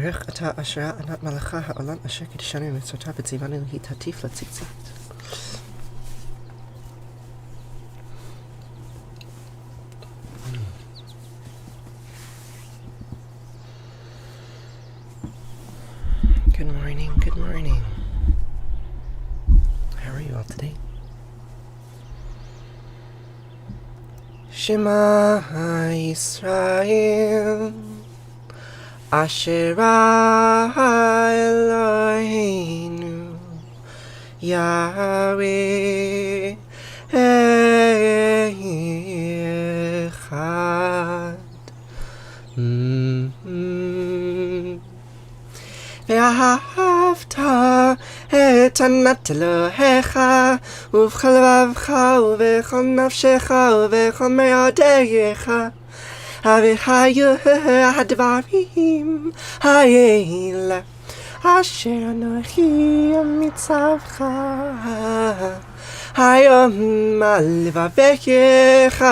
Baruch atah asherah anat malacha ha'olam asher kiddushanu mitzvotav v'tzivanu l'hitatif l'tzitzit. Good morning, good morning. How are you all today? Shema Yisrael Asher Eloheinu Yahweh Echad. Ve'ahavta et anat Elohecha ובכל לבבך ובכל נפשך ובכל מאודיך והיו הדברים האלה אשר אנוכי מצווך היום על לבביך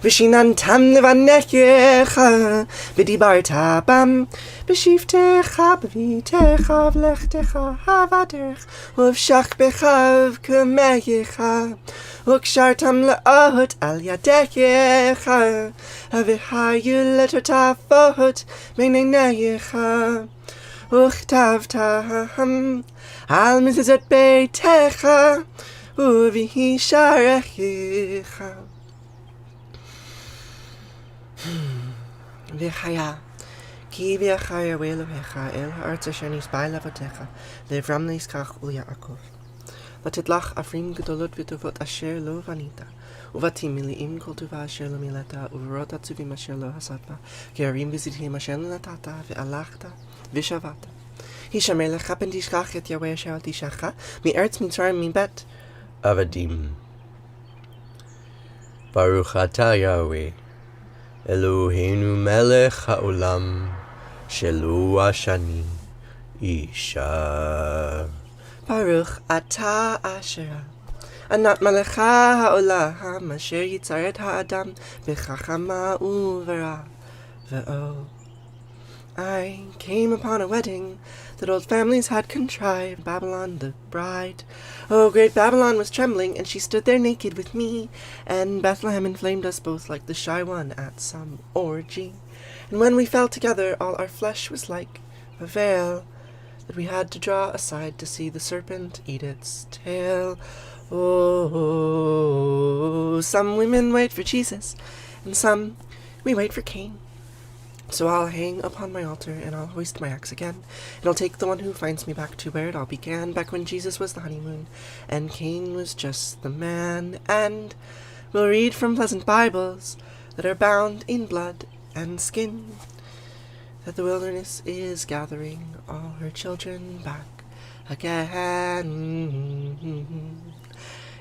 ושיננתם לבניך ודיברת בם בשבתך בביתך ובלכתך ובדרך ובשך בך ובקמייך וקשרתם לאות על ידיך והיו לטוטפות בין עיניך וכתבתם על מזוזות ביתך ובשעריך. וחיה כי ביאך ירווה אלוהיך אל הארץ אשר נשבע לאבותיך לאברהם ליצחק וליעקב לתת לך עפרים גדולות וטובות אשר לא בנית ובתים מלאים כל טובה אשר לא מילאת וברות עצובים אשר לא עשת כי הרים וזיתים אשר לא נתת והלכת ושבת. הישמר לך פן תשכח את יהוה אשר אל תשכחה מארץ מצרים מבית עבדים. ברוך אתה יהוה אלוהינו מלך העולם שלו השני אישה. ברוך אתה אשר ענת מלכה העולם אשר יצר את האדם בחכמה וברע ואור. I came upon a wedding that old families had contrived, Babylon the bride. Oh, great Babylon was trembling, and she stood there naked with me, and Bethlehem inflamed us both like the shy one at some orgy. And when we fell together, all our flesh was like a veil that we had to draw aside to see the serpent eat its tail. Oh, some women wait for Jesus, and some we wait for Cain. So I'll hang upon my altar, and I'll hoist my axe again, and I'll take the one who finds me back to where it all began, back when Jesus was the honeymoon, and Cain was just the man, and we'll read from pleasant Bibles that are bound in blood and skin, that the wilderness is gathering all her children back again.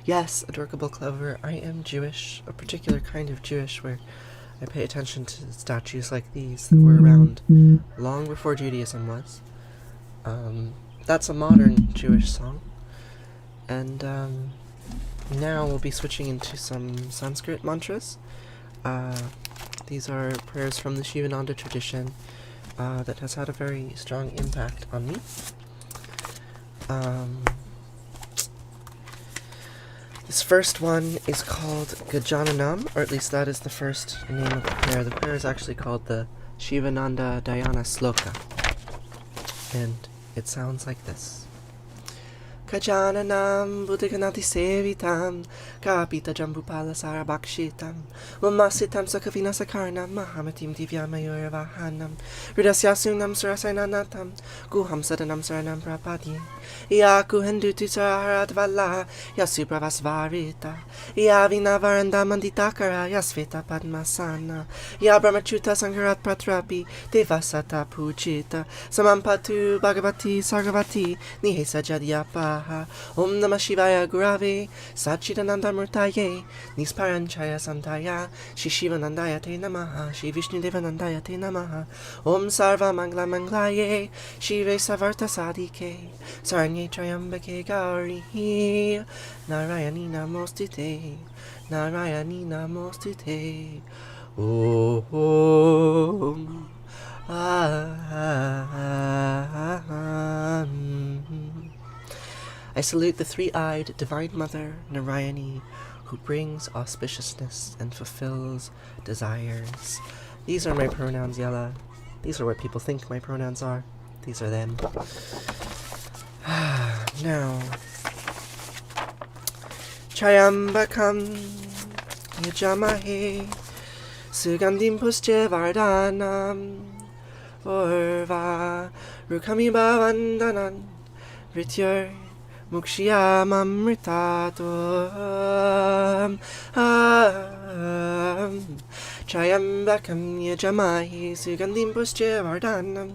Yes, adorable Clover, I am Jewish, a particular kind of Jewish where I pay attention to statues like these that were around long before Judaism was. That's a modern Jewish song. And now we'll be switching into some Sanskrit mantras. These are prayers from the Shivananda tradition that has had a very strong impact on me. This first one is called Gajananam, or at least that is the first name of the prayer. The prayer is actually called the Shivananda Dhyana Sloka, and it sounds like this. Gajananam Buddhaganati Sevitam Kapita Jambupala Sarabakshitam Umasitam Sakavina Sakarnam Mahamatim Divya Mayura Vahanam Ridasyasunam Surasainanatam Guham Sadanam Saranam Prapadi Yaku Hendutu Saraharat Vala Yasupravasvarita Yavina Varanda Manditakara Yasveta Padmasana Yabramachuta Sankarat Pratrapi Devasata Puchita Samampatu Bhagavati Sargavati Nihesa Jadyapa Om Namah Shivaya Gurave Satchidananda Murtaye Nisparanchaya Santaya Shri Shivanandaya Te Namaha Shri Vishnudevanandaya Te Namaha Om Sarva Mangla Manglaye Shive Savarta Sadike Saranye Trayambake Gauri Narayani Namostite Narayani Namostite Om I salute the three-eyed Divine Mother, Narayani, who brings auspiciousness and fulfills desires. These are my pronouns, Yella. These are what people think my pronouns are. These are them. Now, Triambakam Yajamahe Sugandim Pusche Vardhanam Orva Rukami Bhavandanan Rityur Mukshiyamamritatam Triambakam Yajamahe Sugandim Pusche Vardhanam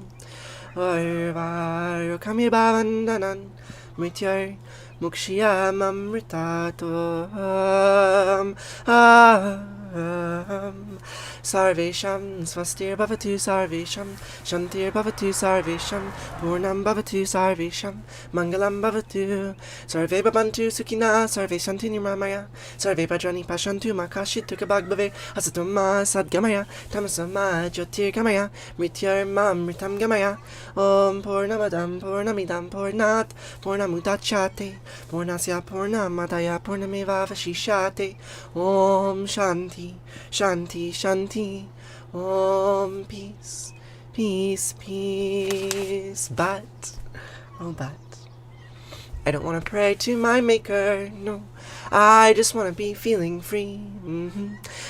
Orva Rukami Bhavandanan Rityur Mukshiyamamritatam Sarvesham Svastir Bhavatu Sarvesham Shantir Bhavatu Sarvesham Purnam Bhavatu Sarvesham Mangalam Bhavatu Sarve Bhavantu Sukhina Sarve Shanti Niramaya Sarve Bhadrani Pashantu Makashitu Kabhagbhave Asatoma Sadgamaya Tamasama Jyotir Gamaya Mrityar Mamritam Gamaya Om Purnamadam Purnamidam Purnat Purnamudachate Purnasya Purnamadaya Purnameva Vashishate Om Shanti Shanti Shanti Om Peace Peace Peace But I don't want to pray to my maker, no. I just want to be feeling free.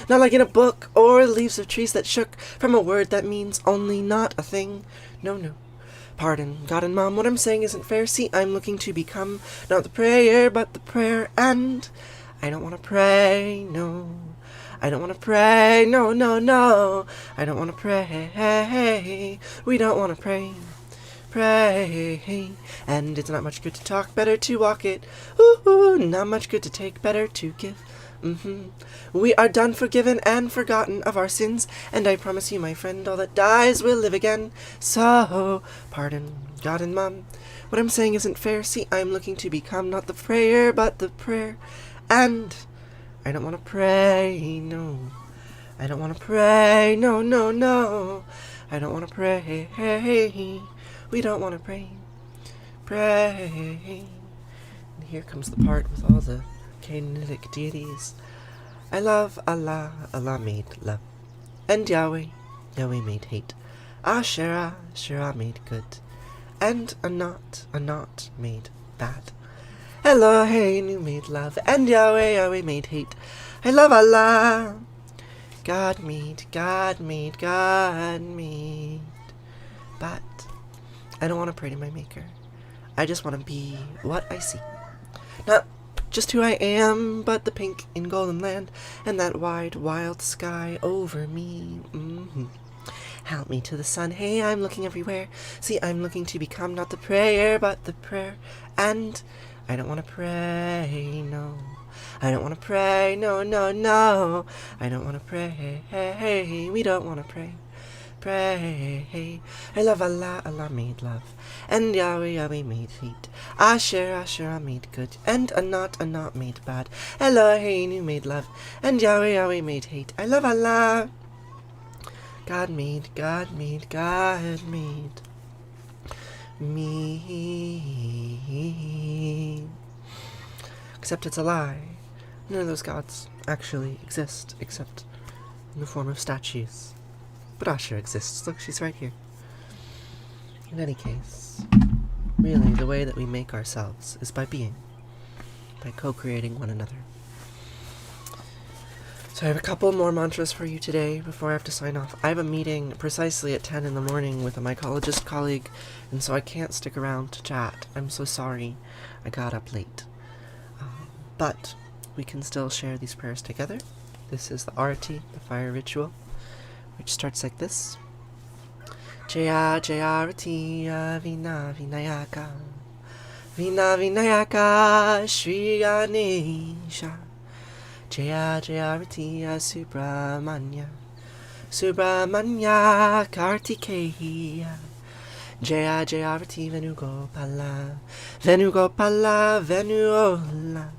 Not like in a book or leaves of trees that shook from a word that means only not a thing. No. Pardon, God and Mom, what I'm saying isn't fair. See, I'm looking to become not the prayer, but the prayer, and I don't want to pray, no. I don't want to pray, no. I don't want to pray. We don't want to pray. And it's not much good to talk, better to walk it. Ooh, not much good to take, better to give. We are done, forgiven, and forgotten of our sins, and I promise you, my friend, all that dies will live again. So, pardon, God and Mom, what I'm saying isn't fair. See, I'm looking to become not the prayer, but the prayer, and I don't want to pray, no. I don't want to pray, no. I don't want to pray. We don't want to pray. And here comes the part with all the Canaanitic deities. I love Allah, Allah made love. And Yahweh, Yahweh made hate. Asherah, Asherah made good. And Anat made bad. Eloheinu made love. And Yahweh, Yahweh made hate. I love Allah. God made. But I don't want to pray to my maker. I just want to be what I see. Not just who I am, but the pink in golden land and that wide, wild sky over me. Help me to the sun. Hey, I'm looking everywhere. See, I'm looking to become not the prayer, but the prayer. And I don't want to pray, no. I don't want to pray, no. I don't want to pray. We don't want to pray. I love Allah, Allah made love. And Yahweh, Yahweh made hate. Asherah made good. And Anat made bad. Eloheinu made love. And Yahweh, Yahweh made hate. I love Allah. God made me. Except it's a lie. None of those gods actually exist, except in the form of statues. But Asher exists. Look, she's right here. In any case, really, the way that we make ourselves is by being, by co-creating one another. So I have a couple more mantras for you today before I have to sign off. I have a meeting precisely at 10 in the morning with a mycologist colleague, and so I can't stick around to chat. I'm so sorry I got up late. But we can still share these prayers together. This is the Arati, the fire ritual, which starts like this. Jaya Jaya Arati Vina Vinayaka Vina Vinayaka Shri Ganesha Jaya Jaya Arati Subramanya Subramanya Kartikeya Jaya Jaya Arati Venugopala Venugopala Venuola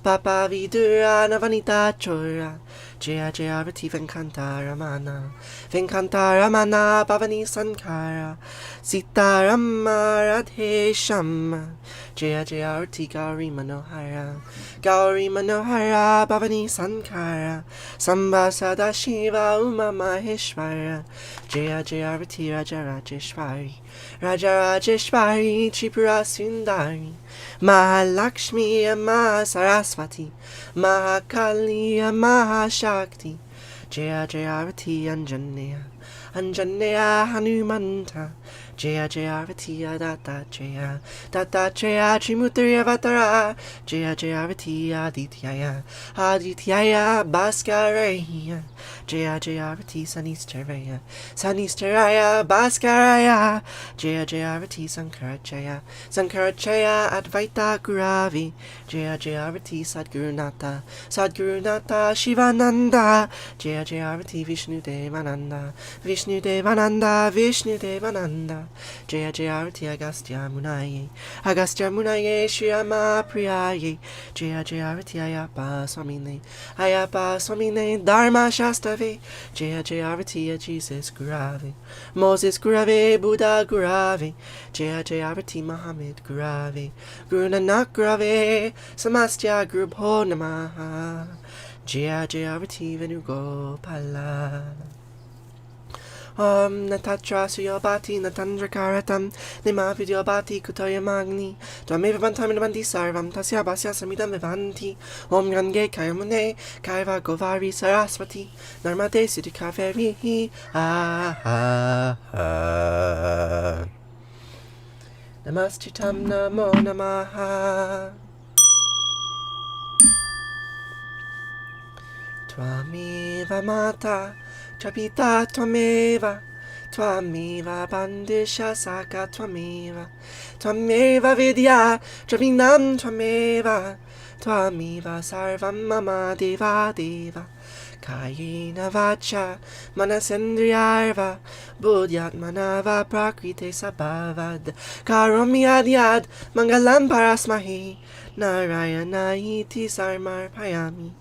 Papa Vidura Navanita Chora Jaya Jaya Rati Venkanta Ramana Venkanta Ramana Bhavani Sankara Sita Rama Radhe Shama Jaya Jaya Rati Gauri Manohara Gauri Manohara Bhavani Sankara Samba Sada Shiva Uma Maheshwara Jaya Jaya Rati Raja Rajeshwari Raja Rajeshwari Tripura Sundari Mahalakshmi Maha Saraswati Mahakali Mahashakti Jaya Jaya Rati Anjaneya Anjaneya Hanumanta Jaya Jaya Rati Dattatreya Dattatreya Trimurti Avatara Jaya Jaya Rati Adityaya Adityaya Bhaskareya Jaya Jaya Rati Sanistaraya Sanistaraya Bhaskaraya Jaya Jaya Rati Sankaracaya Sankaracaya Advaita Guravi Jaya Jaya Rati Sadgurunata Sadgurunata Shivananda Jaya Jaya Rati Vishnu Devananda Vishnu Devananda Vishnu Devananda Jaya Jaya Rati Agastya Munaye Agastya Munaye Shriyama Priyaye Jaya Jaya Rati Ayapa Swamine Ayapa Swamine Dharma Shastave Jaya Jaya Rati Jesus Gurave Moses Gurave Buddha Gurave Jaya Jaya Rati Muhammad Gurave Guru Nanak Gurave Samastya Guru Bho Namaha Jaya Jaya Rati Venugopala Natatra Suyobati Natandra Karatam Nima Vidyobati Kutoya Magni Dwameva Bantamidabandi Sarvam Tasya Basya Samidam Vivanti Om Gange Kayamune Kaiva Govari Saraswati Narmade Siddhi Kaveri Namastitam Namo Namaha Twameva Mata Trapita Twameva Twameva Bandisha Saka Twameva Twameva Vidya Travinam Twameva Twameva Sarvam Mama Deva Deva Kayena Vacha Manasendriyarva Buddhyat Manava Prakrite Sabhavad Karomi Adyad Mangalam Parasmahi Narayana Iti Sarmar Payami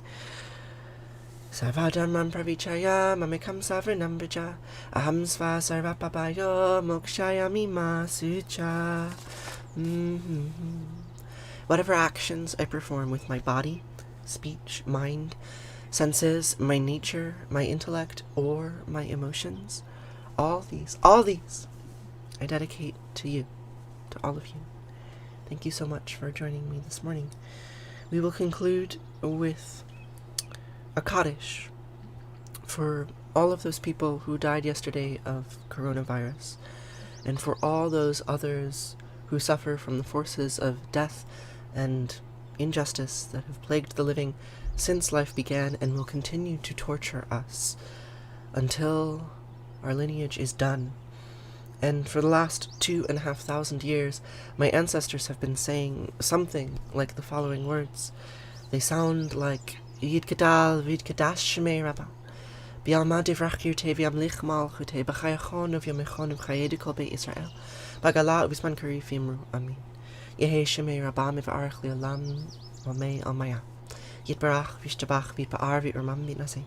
Sarvadharman Pravichaya Mamekam Savranam Vrija Aham Sva Sarvapapayo Mokshayami Masucha. Whatever actions I perform with my body, speech, mind, senses, my nature, my intellect, or my emotions, all these, I dedicate to you, to all of you. Thank you so much for joining me this morning. We will conclude with a Kaddish for all of those people who died yesterday of coronavirus, and for all those others who suffer from the forces of death and injustice that have plagued the living since life began and will continue to torture us until our lineage is done. And for the last 2,500 years, my ancestors have been saying something like the following words. They sound like Yid Gadal, Vid Kadash Shemei Rabba. Bialma Divrachir Te Viam Lich Malchute, Bachayachon of Yamechon of Chayedikol Be Israel. Bagala Ubisman Karif Imru, Amin. Yehe Shemei Rabba Mivarach Lialam Mamei Almaya. Yid Barach, Vishtabach, Vipa'ar, Viturmam, Vitnase.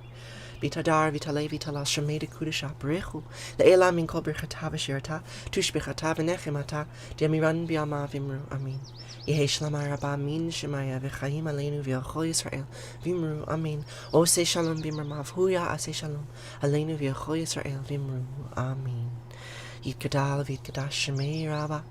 Vitadar, Vitale, Vitala, Shemei Kudisha, Brechu. The Elam in Kobir Chatav Shirata, Tushbichatav Nechemata, Demiran Bialma Vimru, Amin. Yehe Shlama Rabba Min Shemaya V'chaim Aleinu V'yochol Yisrael Vimru Amin. Ose Shalom Bimramav Huya Ase Shalom Aleinu V'yochol Yisrael Vimru Amin. Yid Gadal Vid Kadash Shemei Rabba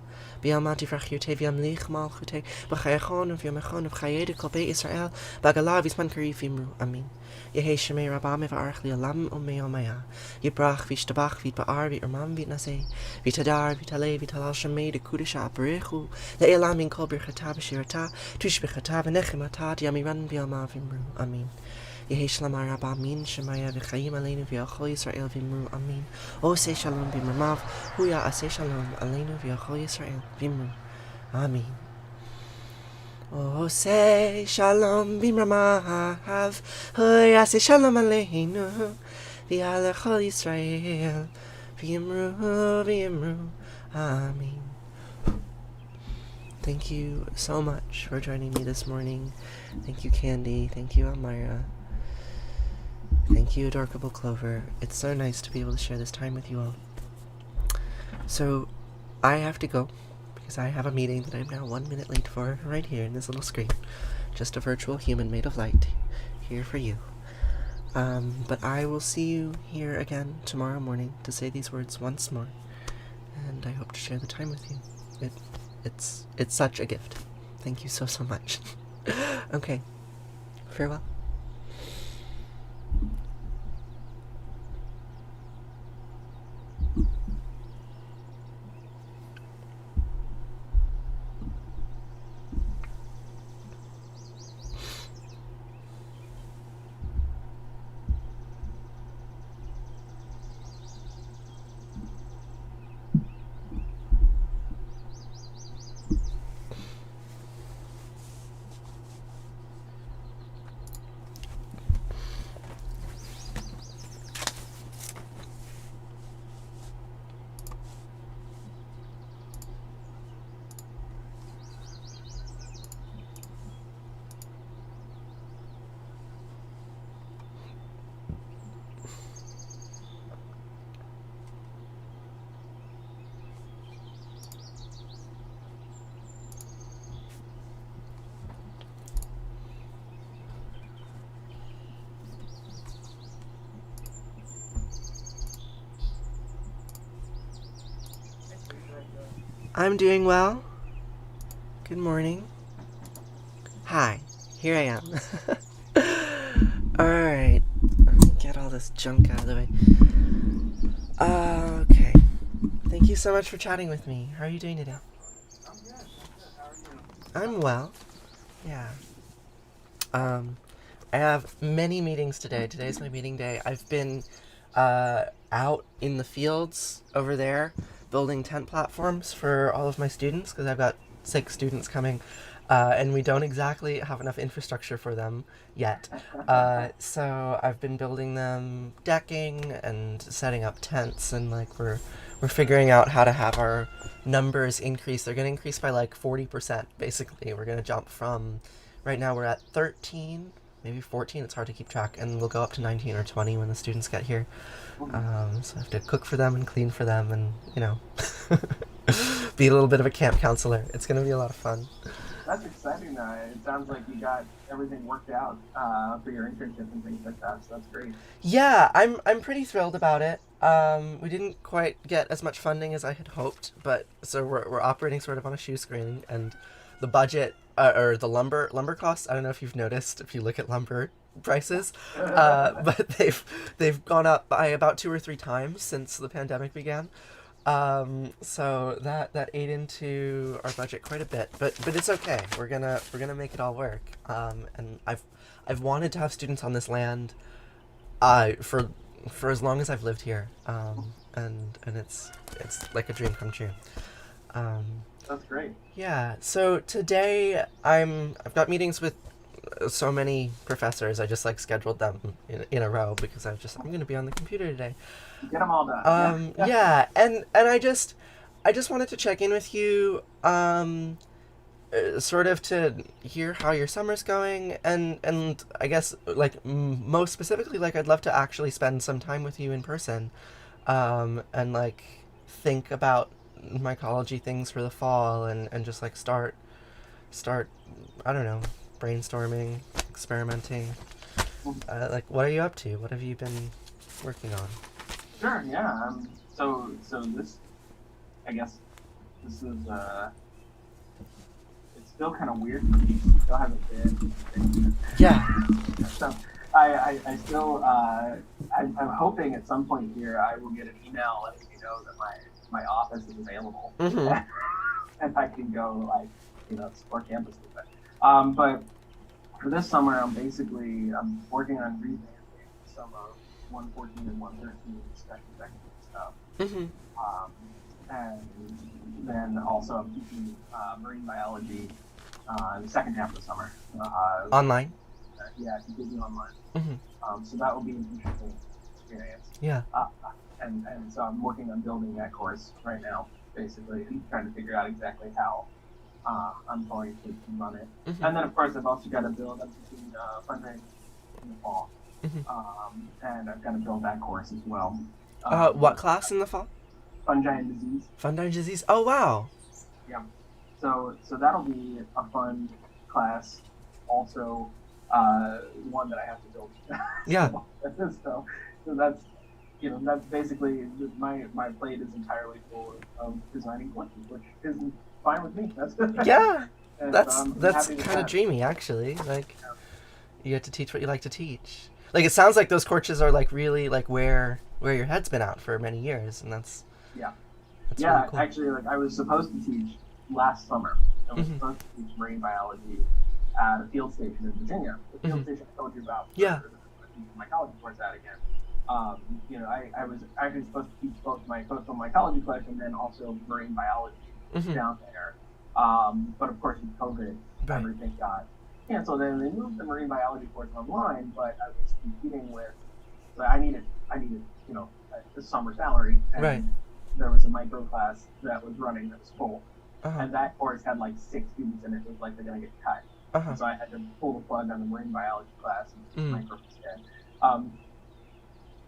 Bialma Divrachir Te Viam Lich Malchute B'chayachon of Yamechon of Chayedikol Be Israel Bagala V'zman Karif Vimru Amin. Yehe Shemei Rabba Mivarach Lialam Omei Omaya. Yibrach Vishtabach Vitba'ar Viturmam Vitnase. Vitadar Vitale Vitalal Shemei de Kudisha Berechu. The Elam in Kol Birchatav Shirata. Tushbichatav Nechemata Yamiran Bialma Vimru Amin. Yehe Shlama Rabba Min Shemaya V'chaim Aleinu V'yochol Yisrael Vimru Amin. Ose Shalom Bimramav Huya Ase Shalom Aleinu V'yochol Yisrael Vimru Amin. Oh, say shalom bimramav, hoya say shalom aleinu, v'alechol Yisrael, v'imru, amen. Thank you so much for joining me this morning. Thank you, Candy. Thank you, Elmira. Thank you, Adorable Clover. It's so nice to be able to share this time with you all. So, I have to go because I have a meeting that I'm now 1 minute late for right here in this little screen. Just a virtual human made of light here for you. But I will see you here again tomorrow morning to say these words once more, and I hope to share the time with you. It's such a gift. Thank you so much. Okay, farewell. I'm doing well. Good morning. Hi, here I am. Alright, let me get all this junk out of the way. Okay. Thank you so much for chatting with me. How are you doing today? I'm good. How are you? I'm well. Yeah. I have many meetings today. Today's my meeting day. I've been out in the fields over there building tent platforms for all of my students because I've got 6 students coming, and we don't exactly have enough infrastructure for them yet. So I've been building them decking and setting up tents, and like we're figuring out how to have our numbers increase. They're going to increase by like 40%. Basically, we're going to jump from right now we're at 13, maybe 14. It's hard to keep track, and we'll go up to 19 or 20 when the students get here. So I have to cook for them and clean for them, and be a little bit of a camp counselor. It's going to be a lot of fun. That's exciting. It sounds like you got everything worked out for your internship and things like that. So that's great. Yeah, I'm pretty thrilled about it. We didn't quite get as much funding as I had hoped, but so we're operating sort of on a shoestring, and the budget or the lumber costs. I don't know if you've noticed if you look at lumber prices, but they've gone up by about 2 or 3 times since the pandemic began. So that ate into our budget quite a bit, but it's okay. We're gonna make it all work. And I've wanted to have students on this land, for as long as I've lived here. And it's like a dream come true. That's great. Yeah. So today I've got meetings with so many professors. I just like scheduled them in a row because I'm gonna be on the computer today. Get them all done. Yeah, and I just wanted to check in with you, sort of to hear how your summer's going, and I guess like most specifically, like I'd love to actually spend some time with you in person, and like think about mycology things for the fall, and just like start I don't know, brainstorming, experimenting. Like, what are you up to? What have you been working on? Sure. Yeah. So this, I guess, this is it's still kind of weird for me. I still haven't been. Yeah. So I still I'm hoping at some point here I will get an email letting me know that my office is available, and I can go explore campus with it. But for this summer, I'm working on revamping some of 114 and 113 discussion technical stuff. And then also I'm teaching marine biology in the second half of the summer. Online? Yeah, completely online. So that will be an interesting experience. Yeah. And so I'm working on building that course right now, basically, and trying to figure out exactly how I'm going to run it. And then, of course, I've also got to build. I'm teaching fundraising in the fall. And I've kind of built that course as well. What class in the fall? Fungi and disease. Fungi and disease. Oh wow. Yeah. So that'll be a fun class. Also, one that I have to build. Yeah. so that's that's basically my plate is entirely full of designing courses, which is fine with me. That's Yeah. and, That's kind of dreamy, actually. Like, you get to teach what you like to teach. Like, it sounds like those courses are like really like where your head's been at for many years, and that's really cool. Actually, like I was supposed to teach last summer. I was supposed to teach marine biology at a field station in Virginia. The field station I told you about. Yeah. My college course at again. I was actually supposed to teach both my coastal mycology class and then also marine biology down there. But of course, with COVID, everything got canceled, and they moved the marine biology course online. But I was competing with, so I needed a summer salary, and there was a micro class that was running that was full, and that course had like 6 students in it. It was like they're gonna get cut, and so I had to pull the plug on the marine biology class and micro instead.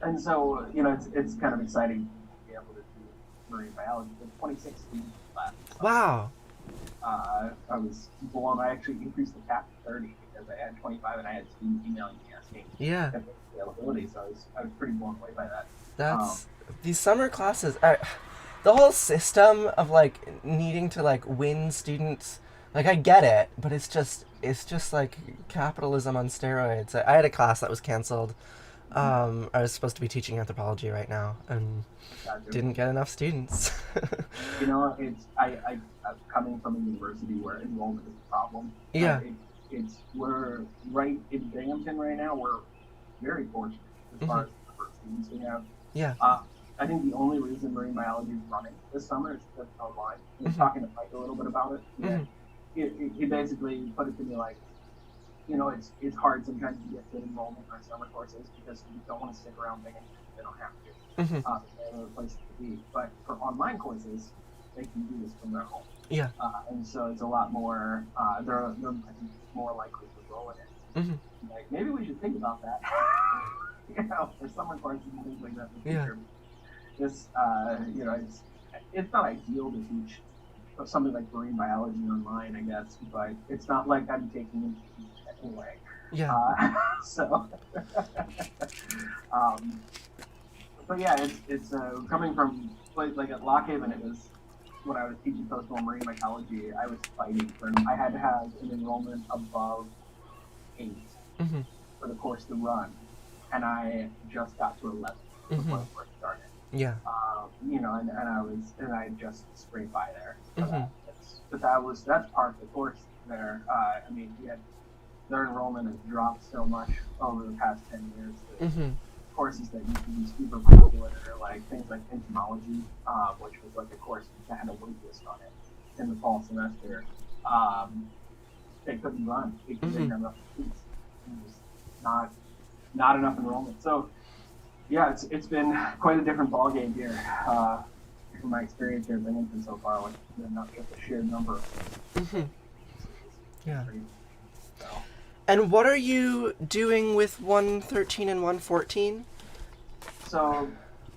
And so it's kind of exciting to be able to do marine biology. The 26 students class. Wow. I was blown. I actually increased the cap to 30 because I had 25 and I had students emailing me asking availability. So I was pretty blown away by that. That's these summer classes. The whole system of like needing to like win students. Like, I get it, but it's just like capitalism on steroids. I had a class that was canceled. I was supposed to be teaching anthropology right now, and didn't get enough students. It's I coming from a university where enrollment is a problem. Yeah. We're right in Binghamton right now. We're very fortunate as far as the number of students we have. Yeah. I think the only reason marine biology is running this summer is because it's online. I was talking to Mike a little bit about it. Yeah. He basically put it to me like, it's hard sometimes to get good enrollment in our summer courses because you don't want to stick around Binghamton. They don't have to. They have other places to be. But for online courses, they can do this from their home. Yeah. And so it's a lot more, they're I think, more likely to roll in it. Like, maybe we should think about that. For summer courses and things like that in the future. This, it's not ideal to teach something like marine biology online, I guess, but it's not like I'm taking it anyway. Yeah. But yeah, it's coming from like at Lockhaven, it was when I was teaching coastal marine mycology, I was fighting I had to have an enrollment above 8 for the course to run, and I just got to 11 before the course started. Yeah. And I just scraped by there. But that's part of the course there. Their enrollment has dropped so much over the past 10 years. The courses that used to be super popular are like things like entomology, which was like a course that had a wait list on it in the fall semester. They couldn't run because they didn't have enough students. It was not enough enrollment. So yeah, it's been quite a different ballgame here from my experience here in Binghamton so far. Like, not just a sheer number. Yeah. So. And what are you doing with 113 and 114? So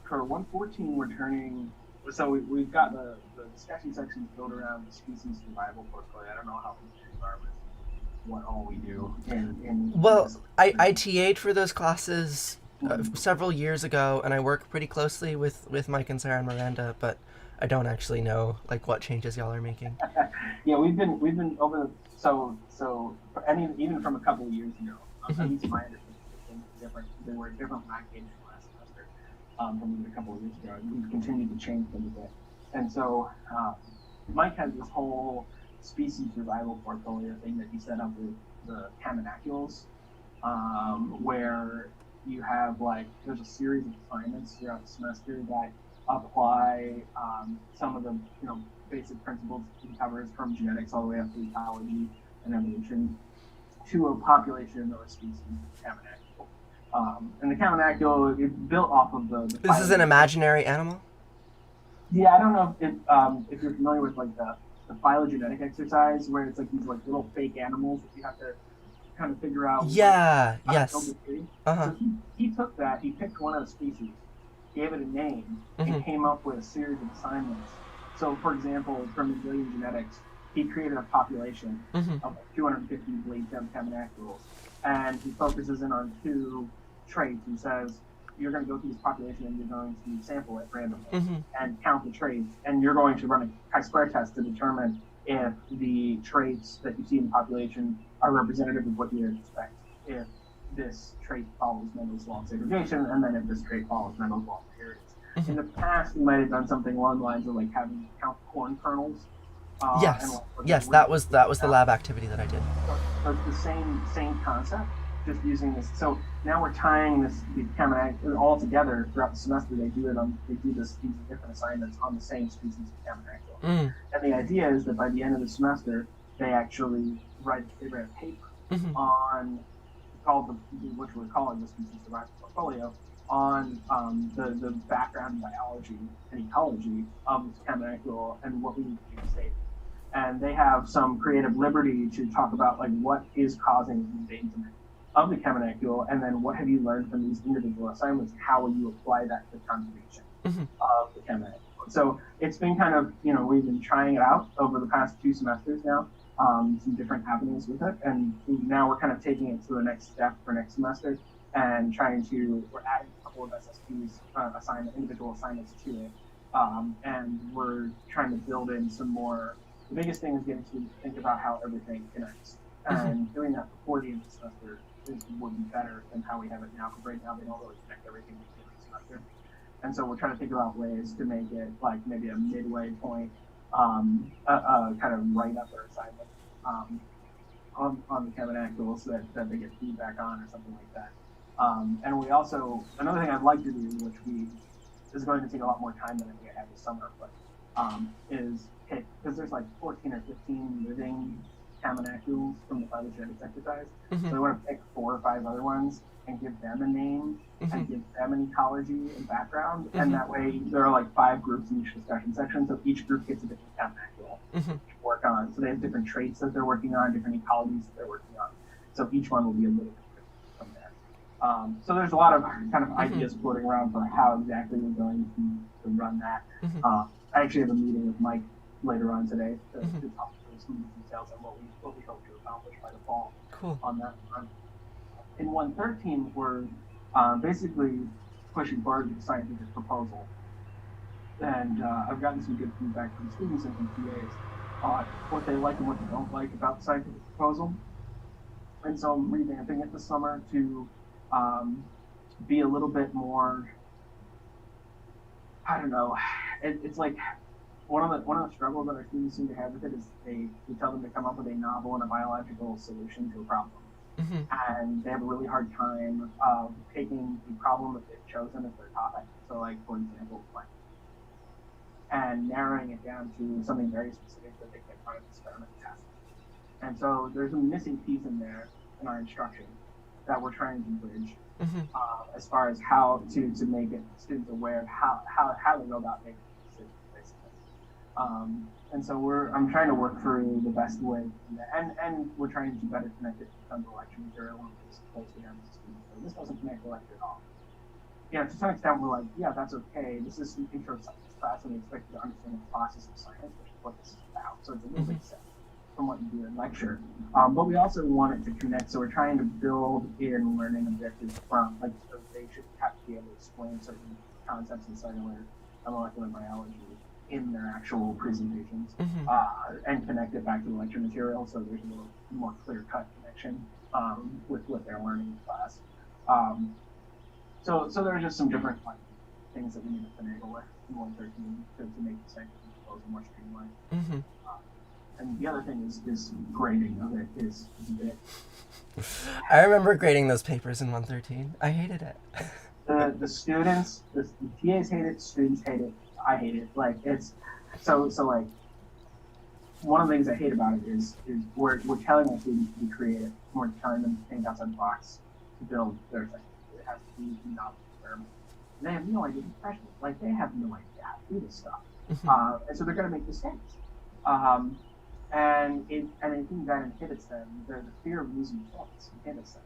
for 114, we're turning. So we've got the discussion sections built around the species survival portfolio. I don't know how familiar you are with what all we do. Well, I TA'd for those classes several years ago, and I work pretty closely with Mike and Sarah and Miranda, but I don't actually know like what changes y'all are making. Yeah, we've been over even from a couple of years ago. At least my understanding is different. They were different when I came in last semester from a couple of years ago. And we've continued to change them a bit. And so Mike has this whole species survival portfolio thing that he set up with the Caminaculals, where you have there's a series of assignments throughout the semester that apply some of the basic principles he covers from genetics all the way up to ecology and evolution to a population or a species of Caminacule. And the Caminacule is built off of the this is an imaginary animal? Yeah, I don't know if you're familiar with the phylogenetic exercise where it's like these little fake animals that you have to kind of figure out Yeah. how to build Yes. the tree. Uh-huh. So he took that, he picked one of the species, gave it a name, Mm-hmm. and came up with a series of assignments. So, for example, from Mendelian genetics, he created a population Mm-hmm. of 250 blade stem caminaculae, and he focuses in on 2 traits. He says, you're going to go through this population and you're going to sample it randomly Mm-hmm. and count the traits, and you're going to run a chi-square test to determine if the traits that you see in the population are representative of what you would expect if this trait follows Mendel's law of segregation, and then if this trait follows Mendel's law of inheritance. Mm-hmm. In the past, we might have done something along the lines of like having count corn kernels. And Yes. Yes. That was the lab activity that I did. So it's the same concept, just using this. So now we're tying these caminaculae all together throughout the semester. They do these different assignments on the same species of caminaculae. Mm. And the idea is that by the end of the semester, they actually write a paper Mm-hmm. on which we're calling the species survival portfolio, on the background biology and ecology of this caminacule and what we need to do to save it. And they have some creative liberty to talk about like what is causing the endangerment of the caminacule, and then what have you learned from these individual assignments, and how will you apply that to the conservation of the caminacule. So it's been kind of, we've been trying it out over the past 2 semesters now, some different avenues with it, and now we're kind of taking it to the next step for next semester and we're adding a couple of SSPs, individual assignments to it, and we're trying to build in some more. The biggest thing is getting to think about how everything connects, and doing that before the end of the semester would be better than how we have it now, because right now they don't really connect everything at the end of the semester. And so we're trying to figure out ways to make it like maybe a midway point, kind of write up their assignment on the caminaculae so that they get feedback on, or something like that. And we also, another thing I'd like to do, which is going to take a lot more time than I think I have this summer, but is pick, because there's like 14 or 15 living caminaculae from the phylogenetics exercise. So I want to pick 4 or 5 other ones and give them a name and give them an ecology and background. And that way there are like 5 groups in each discussion section, so each group gets a different caminacule to work on. So they have different traits that they're working on, different ecologies that they're working on. So each one will be a little bit different from there. So there's a lot of kind of ideas floating around for how exactly we're going to run that. I actually have a meeting with Mike later on today to talk through some details on what we hope to accomplish by the fall. Cool. On that front. In 113, we're basically pushing forward with a scientific proposal, and I've gotten some good feedback from students and from TAs on what they like and what they don't like about the scientific proposal. And so I'm revamping it this summer to be a little bit more, I don't know, it's like one of the struggles that our students seem to have with it is we tell them to come up with a novel and a biological solution to a problem. And they have a really hard time taking the problem that they've chosen as their topic. So like, for example, climate, and narrowing it down to something very specific that they can find experiment test. And so there's a missing piece in there in our instruction that we're trying to bridge, as far as how to make it students aware of how they go about making decisions, basically. And so I'm trying to work through the best way, and we're trying to better connect it to some lecture material and just close it down to students. So this doesn't connect the lecture at all. To some extent, we're like, yeah, that's okay. This is an intro to science class, and we expect you to understand the process of science, which is what this is about. So it's a little bit separate from what you do in lecture. But we also want it to connect, so we're trying to build in learning objectives from, like, so they should have to be able to explain certain concepts in cellular and molecular biology in their actual presentations, and connect it back to the lecture material, so there's a little more clear-cut connection with what they're learning in class. So there are just some different things that we need to finagle with in 113 to make the scientific proposal more streamlined. And the other thing is grading of it is a bit. I remember grading those papers in 113. I hated it. The students, the TAs hate it, students hate it, I hate it. Like, it's so like, one of the things I hate about it is we're telling our students to be creative. We're telling them to think outside the box to build their thing. It has to be a novel experiment. They have no idea, freshmen, like, they have no idea how to do this stuff. And so they're going to make mistakes. and I think that inhibits them. The fear of losing points inhibits them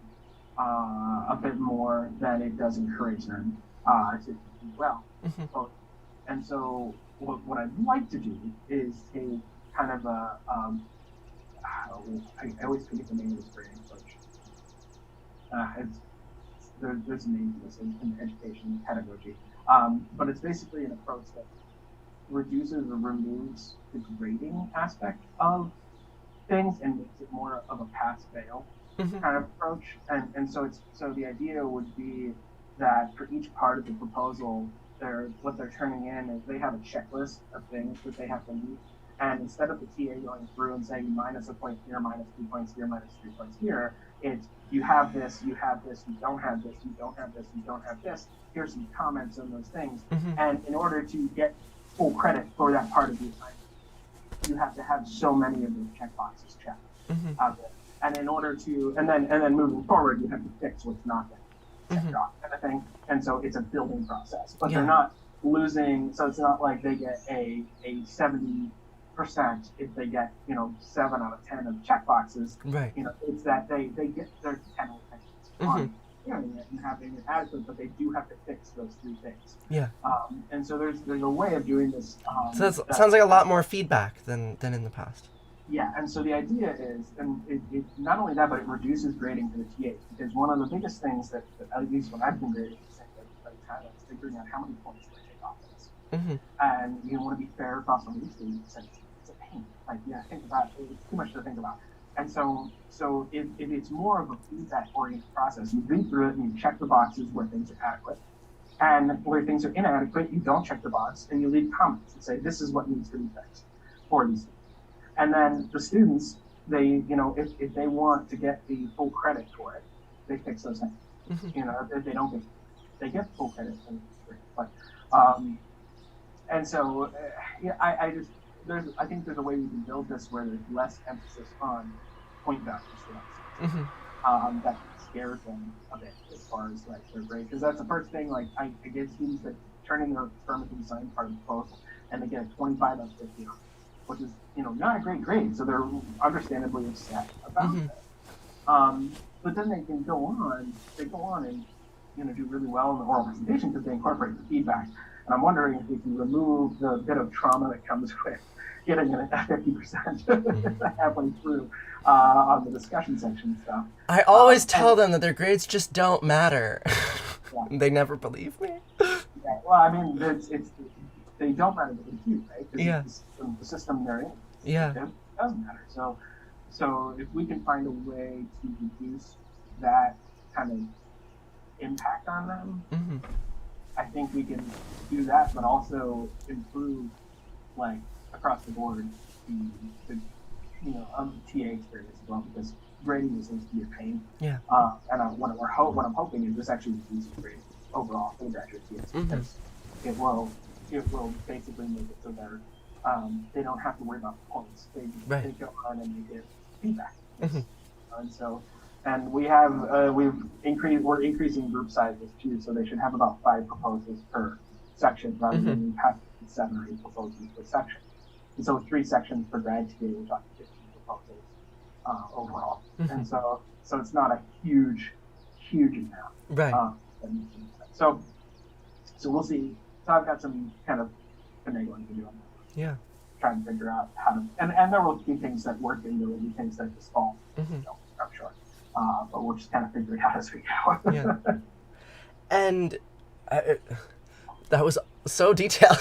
a bit more than it does encourage them to do well. Mm-hmm. And so what I'd like to do is take kind of I always forget the name of this grading approach. There's a name for this in education pedagogy, but it's basically an approach that reduces or removes the grading aspect of things and makes it more of a pass-fail kind of approach. And so the idea would be that for each part of the proposal, what they're turning in is they have a checklist of things that they have to meet. And instead of the TA going through and saying minus a point here, minus 2 points here, minus 3 points here, it's you have this, you don't have this, you don't have this, you don't have this. Here's some comments on those things. And in order to get full credit for that part of the assignment, you have to have so many of those checkboxes checked out there. And in order to, and then moving forward, you have to fix what's not there, checked off kind of thing. And so it's a building process, but they're not losing. So it's not like they get a 70% if they get 7 out of 10 of checkboxes. Right. It's that they get their 10 on hearing it and having it adequate, but they do have to fix those 3 things. Yeah. And so there's a way of doing this. So that sounds like a lot more feedback than in the past. Yeah, and so the idea is, and it not only that, but it reduces grading for the TAs, because one of the biggest things that at least when I've been grading is figuring out how many points do I take off of this. And you want to be fair across all these students, and it's a pain. Think about it. It's too much to think about. And so if it's more of a feedback-oriented process, you read through it and you check the boxes where things are adequate. And where things are inadequate, you don't check the box and you leave comments and say, this is what needs to be fixed for these students. And then the students, if they want to get the full credit for it, they fix those things. If they don't they get full credit. But and so I think there's a way we can build this where there's less emphasis on point values for us. That scares them a bit as far as their grade, because that's the first thing. I get students that turn in their experimental design part of the proposal and they get a 25 out of 50, which is not a great grade, so they're understandably upset about that. But then they go on and do really well in the oral presentation because they incorporate the feedback. And I'm wondering if we can remove the bit of trauma that comes with getting a 50% halfway through on the discussion section stuff. I always tell them that their grades just don't matter. They never believe me. Yeah, well, I mean, they don't matter, but they do, right? Because the system they're in. Yeah. It doesn't matter. So if we can find a way to reduce that kind of impact on them, I think we can do that, but also improve, across the board, the TA experience as well, because grading seems to be a pain. Yeah. And what I'm hoping is this actually reduces grading overall for the graduate TAs, because it will basically make it so they don't have to worry about points. They go on and they get feedback. And we're increasing group sizes too, so they should have about 5 proposals per section rather than have 7 or 8 proposals per section. And so with 3 sections per grad TA, we're talking 15 proposals overall. And so it's not a huge amount. Right. So we'll see. So I've got some kind of finagling to do on that. Yeah. Trying to figure out how to, and there will be things that work and there will be things that just fall. I'm sure. But we'll just kind of figure it out as we go. Yeah. And that was so detailed.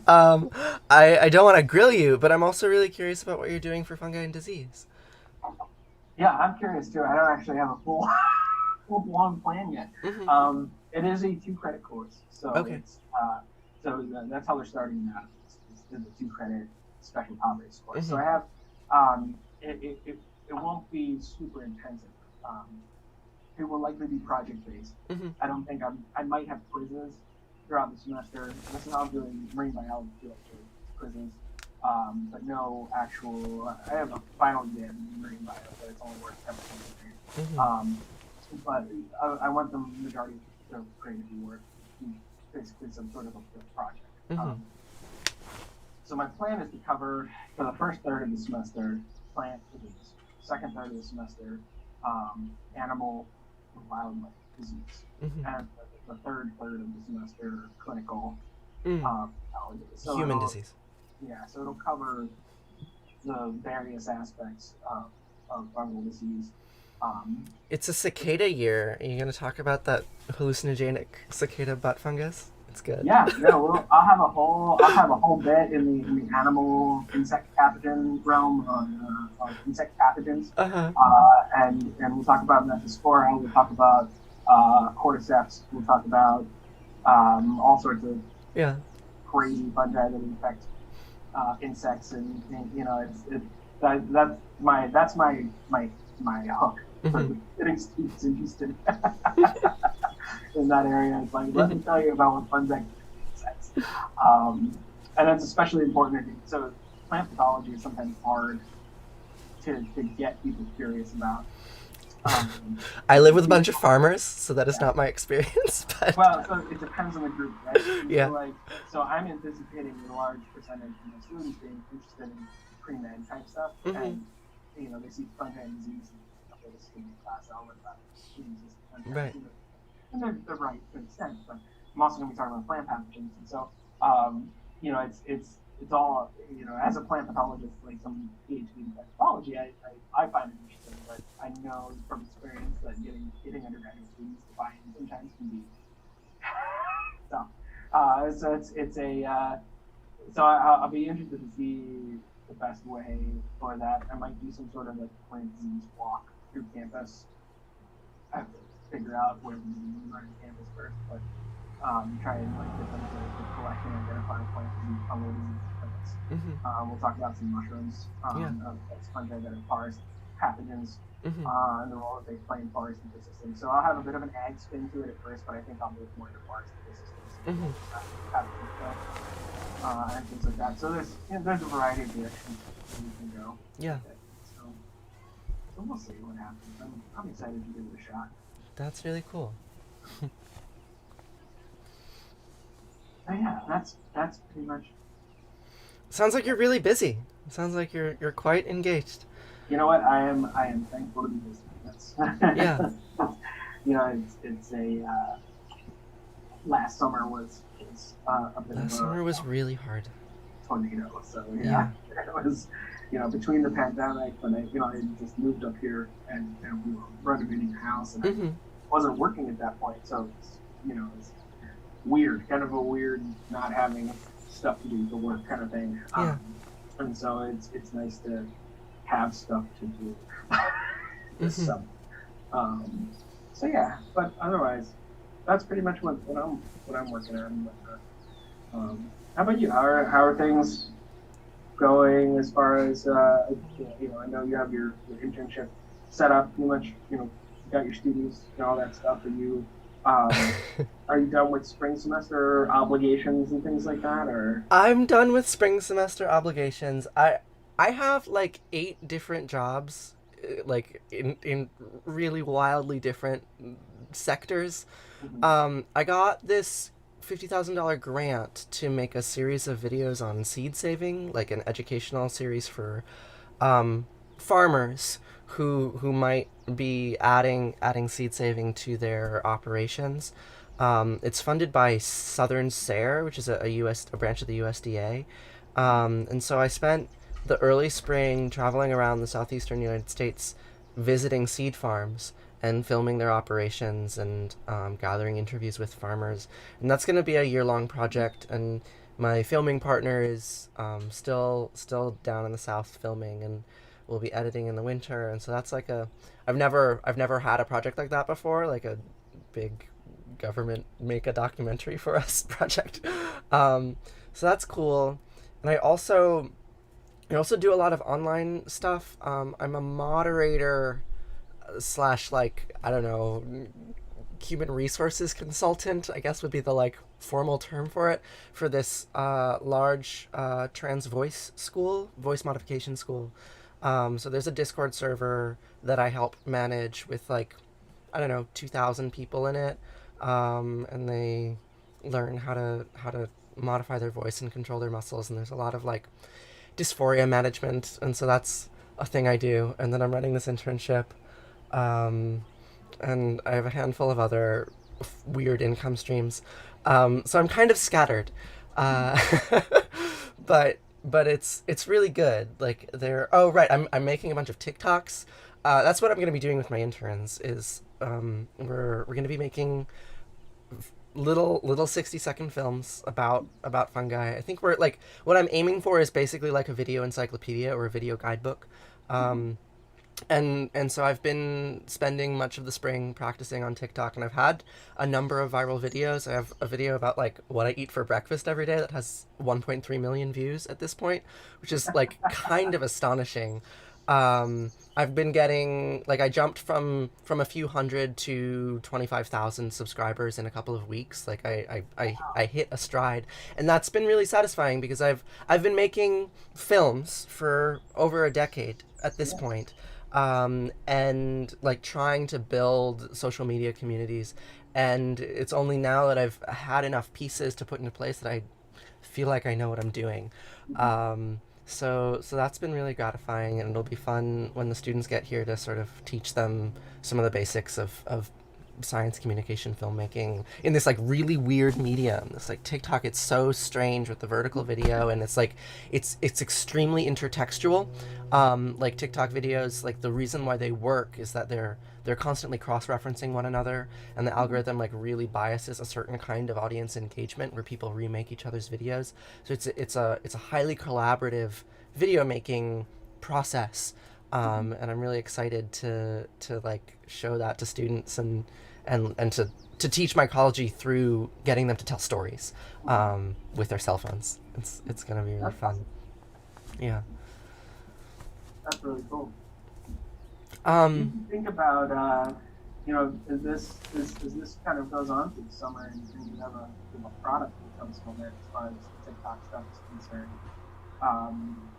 I don't want to grill you, but I'm also really curious about what you're doing for fungi and disease. Yeah, I'm curious too. I don't actually have a full-blown plan yet. It is a 2-credit course, so it's that's how they're starting that. It's the 2-credit special topics course. So I have it won't be super intensive. It will likely be project-based. I don't think I might have quizzes throughout the semester. This is how I'm doing marine biology quizzes, but no actual. I have a final exam in marine bio, but it's only worth 10%. But I want the majority of the grade to be worth basically some sort of a project. So my plan is to cover for the first third of the semester plant disease, second third of the semester animal and wildlife disease, and the third third of the semester clinical pathology. So Human disease. Yeah, so it'll cover the various aspects of fungal disease. It's a cicada year. Are you going to talk about that hallucinogenic cicada butt fungus? It's good. Yeah. Well, I'll have a whole bit in the animal insect pathogen realm on insect pathogens, and we'll talk about Methospora. We'll talk about cordyceps. We'll talk about all sorts of crazy fungi that infect insects, and that's my hook for getting students interested in that area. It's like, let me tell you about what fungi insects. And that's especially important. So plant pathology is sometimes hard to get people curious about. I live with a bunch of farmers, so that is not my experience. But well, so it depends on the group, right? Yeah. So I'm anticipating a large percentage of my students being interested in pre-med type stuff, and they see fungi and disease in the student class. I'll learn about diseases, right? And they're right to an extent, but I'm also going to be talking about plant pathogens, and so it's all as a plant pathologist, like some PhD in plant pathology, I find it interesting, but I know from experience that getting undergraduate students to buy in sometimes can be tough. So I'll be interested to see the best way for that. I might do some sort of like plant disease walk through campus. I have to figure out where the diseases are in campus first, but try and like get them to collect and identify plant disease, fungal disease plants. We'll talk about some mushrooms, that's fungi that are forest pathogens, and the role that they play in forest ecosystems. So I'll have a bit of an ag spin to it at first, but I think I'll move more into forest ecosystems, and things like that. So there's a variety of directions that we can go. Yeah. So we'll see what happens. I'm excited to give it a shot. That's really cool. Yeah, that's pretty much. Sounds like you're really busy. Sounds like you're quite engaged. You know what? I am thankful to be busy. That's yeah. It's a last summer was a bit last summer was really hard. Tornado. So yeah. It was between the pandemic when I just moved up here and we were renovating a house and I wasn't working at that point, so it's weird, kind of a weird not having stuff to do to work kind of thing. And so it's nice to have stuff to do this summer. So yeah, but otherwise, that's pretty much what I'm working on. How about you? How are things going as far as I know you have your internship set up pretty much. You got your students and all that stuff. Are you are you done with spring semester obligations and things like that, or? I'm done with spring semester obligations. I have like 8 different jobs, like in really wildly different sectors. I got this $50,000 grant to make a series of videos on seed saving, like an educational series for farmers who might be adding seed saving to their operations. It's funded by Southern SARE, which is a branch of the USDA. And so I spent the early spring traveling around the southeastern United States visiting seed farms and filming their operations and gathering interviews with farmers. And that's going to be a year-long project. And my filming partner is still down in the south filming, and we'll be editing in the winter. And so that's like I've never had a project like that before, like a big government make a documentary for us project. So that's cool. And I also do a lot of online stuff. I'm a moderator / like, I don't know, human resources consultant, I guess would be the like formal term for it, for this large trans voice modification school. So there's a Discord server that I help manage with like, I don't know, 2,000 people in it. And they learn how to modify their voice and control their muscles, and there's a lot of like dysphoria management, and so that's a thing I do. And then I'm running this internship, and I have a handful of other weird income streams. So I'm kind of scattered, uh, but it's really good. Like they're oh right, I'm making a bunch of TikToks. That's what I'm going to be doing with my interns. Is we're going to be making little 60-second films about fungi. I think we're like what I'm aiming for is basically like a video encyclopedia or a video guidebook. Um, and so I've been spending much of the spring practicing on TikTok, and I've had a number of viral videos. I have a video about like what I eat for breakfast every day that has 1.3 million views at this point, which is like kind of astonishing. I've been getting like I jumped from a few hundred to 25,000 subscribers in a couple of weeks. Like I hit a stride, and that's been really satisfying because I've been making films for over a decade at this point, and like trying to build social media communities. And it's only now that I've had enough pieces to put into place that I feel like I know what I'm doing. So that's been really gratifying, and it'll be fun when the students get here to sort of teach them some of the basics of science communication filmmaking in this like really weird medium. This like TikTok, it's so strange with the vertical video, and it's like it's extremely intertextual. Like TikTok videos, like the reason why they work is that they're constantly cross-referencing one another, and the algorithm like really biases a certain kind of audience engagement where people remake each other's videos. So it's a highly collaborative video making process, and I'm really excited to like show that to students and to teach mycology through getting them to tell stories with their cell phones. It's gonna be really fun. Yeah. That's really cool. Um, You think about, is this kind of goes on through the summer, and you have a product that comes from it as far as TikTok stuff is concerned. Um,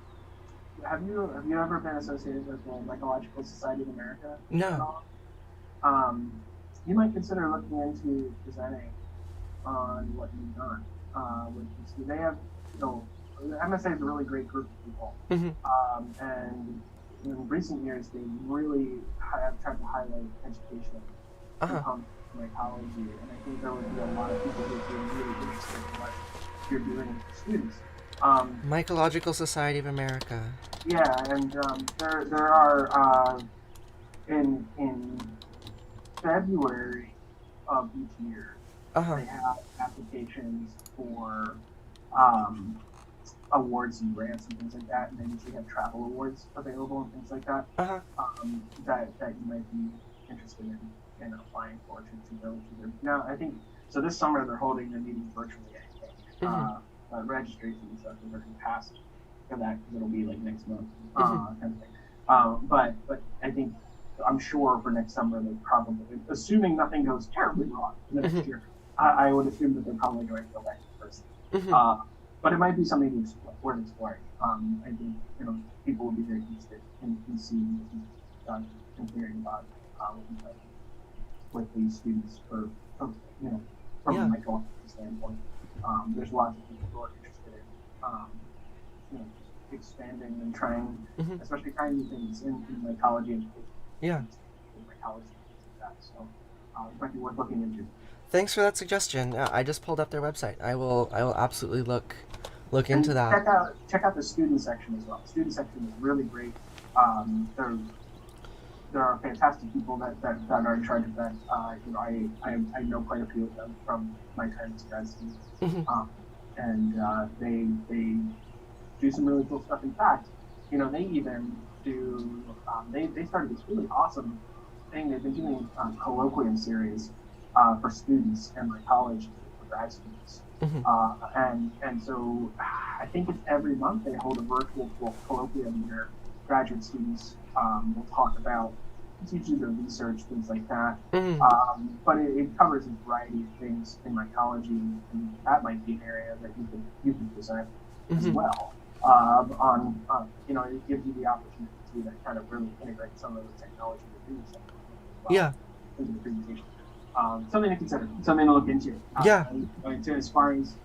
have you ever been associated with the Mycological Society of America at no. all? Um, you might consider looking into presenting on what you've done. They have, MSA is a really great group of people, Hmm. and in recent years they really have tried to highlight education Uh-huh. in mycology, and I think there would be a lot of people who would be really interested in what you're doing with the students. Mycological Society of America. Yeah, and there are in February of each year Uh-huh. they have applications for um, awards and grants and things like that, and they usually have travel awards available and things like that, Uh-huh. that you might be interested in applying for to go to them. Now, I think so. This summer they're holding their meetings virtually. I think registration and stuff is already passed for that because it'll be like next month, kind of thing. But I think I'm sure for next summer they probably, assuming nothing goes terribly wrong next year, I would assume that they're probably going to go back to person. But it might be something to explore, worth exploring. I think people would be very interested in seeing what you've done and hearing about what you've done with these students from a mycological standpoint. There's lots of people who are interested in expanding and trying, especially trying new things in mycology and Yeah. mycology and things like that. So it might be worth looking into. Thanks for that suggestion. I just pulled up their website. I will absolutely look And into that. check out the student section as well. The student section is really great. There are fantastic people that are in charge of that. I know quite a few of them from my time as grad student, and they do some really cool stuff. In fact, they even do. They started this really awesome thing. They've been doing colloquium series for students in my college for grad students. And so I think it's every month they hold a virtual colloquium where graduate students will talk about teaching their research, things like that. But it covers a variety of things in mycology, and that might be an area that you could present as well. It gives you the opportunity to kind of really integrate some of the technology to do something as well Yeah. into the presentation. Something to consider, something to look into. Yeah. As far as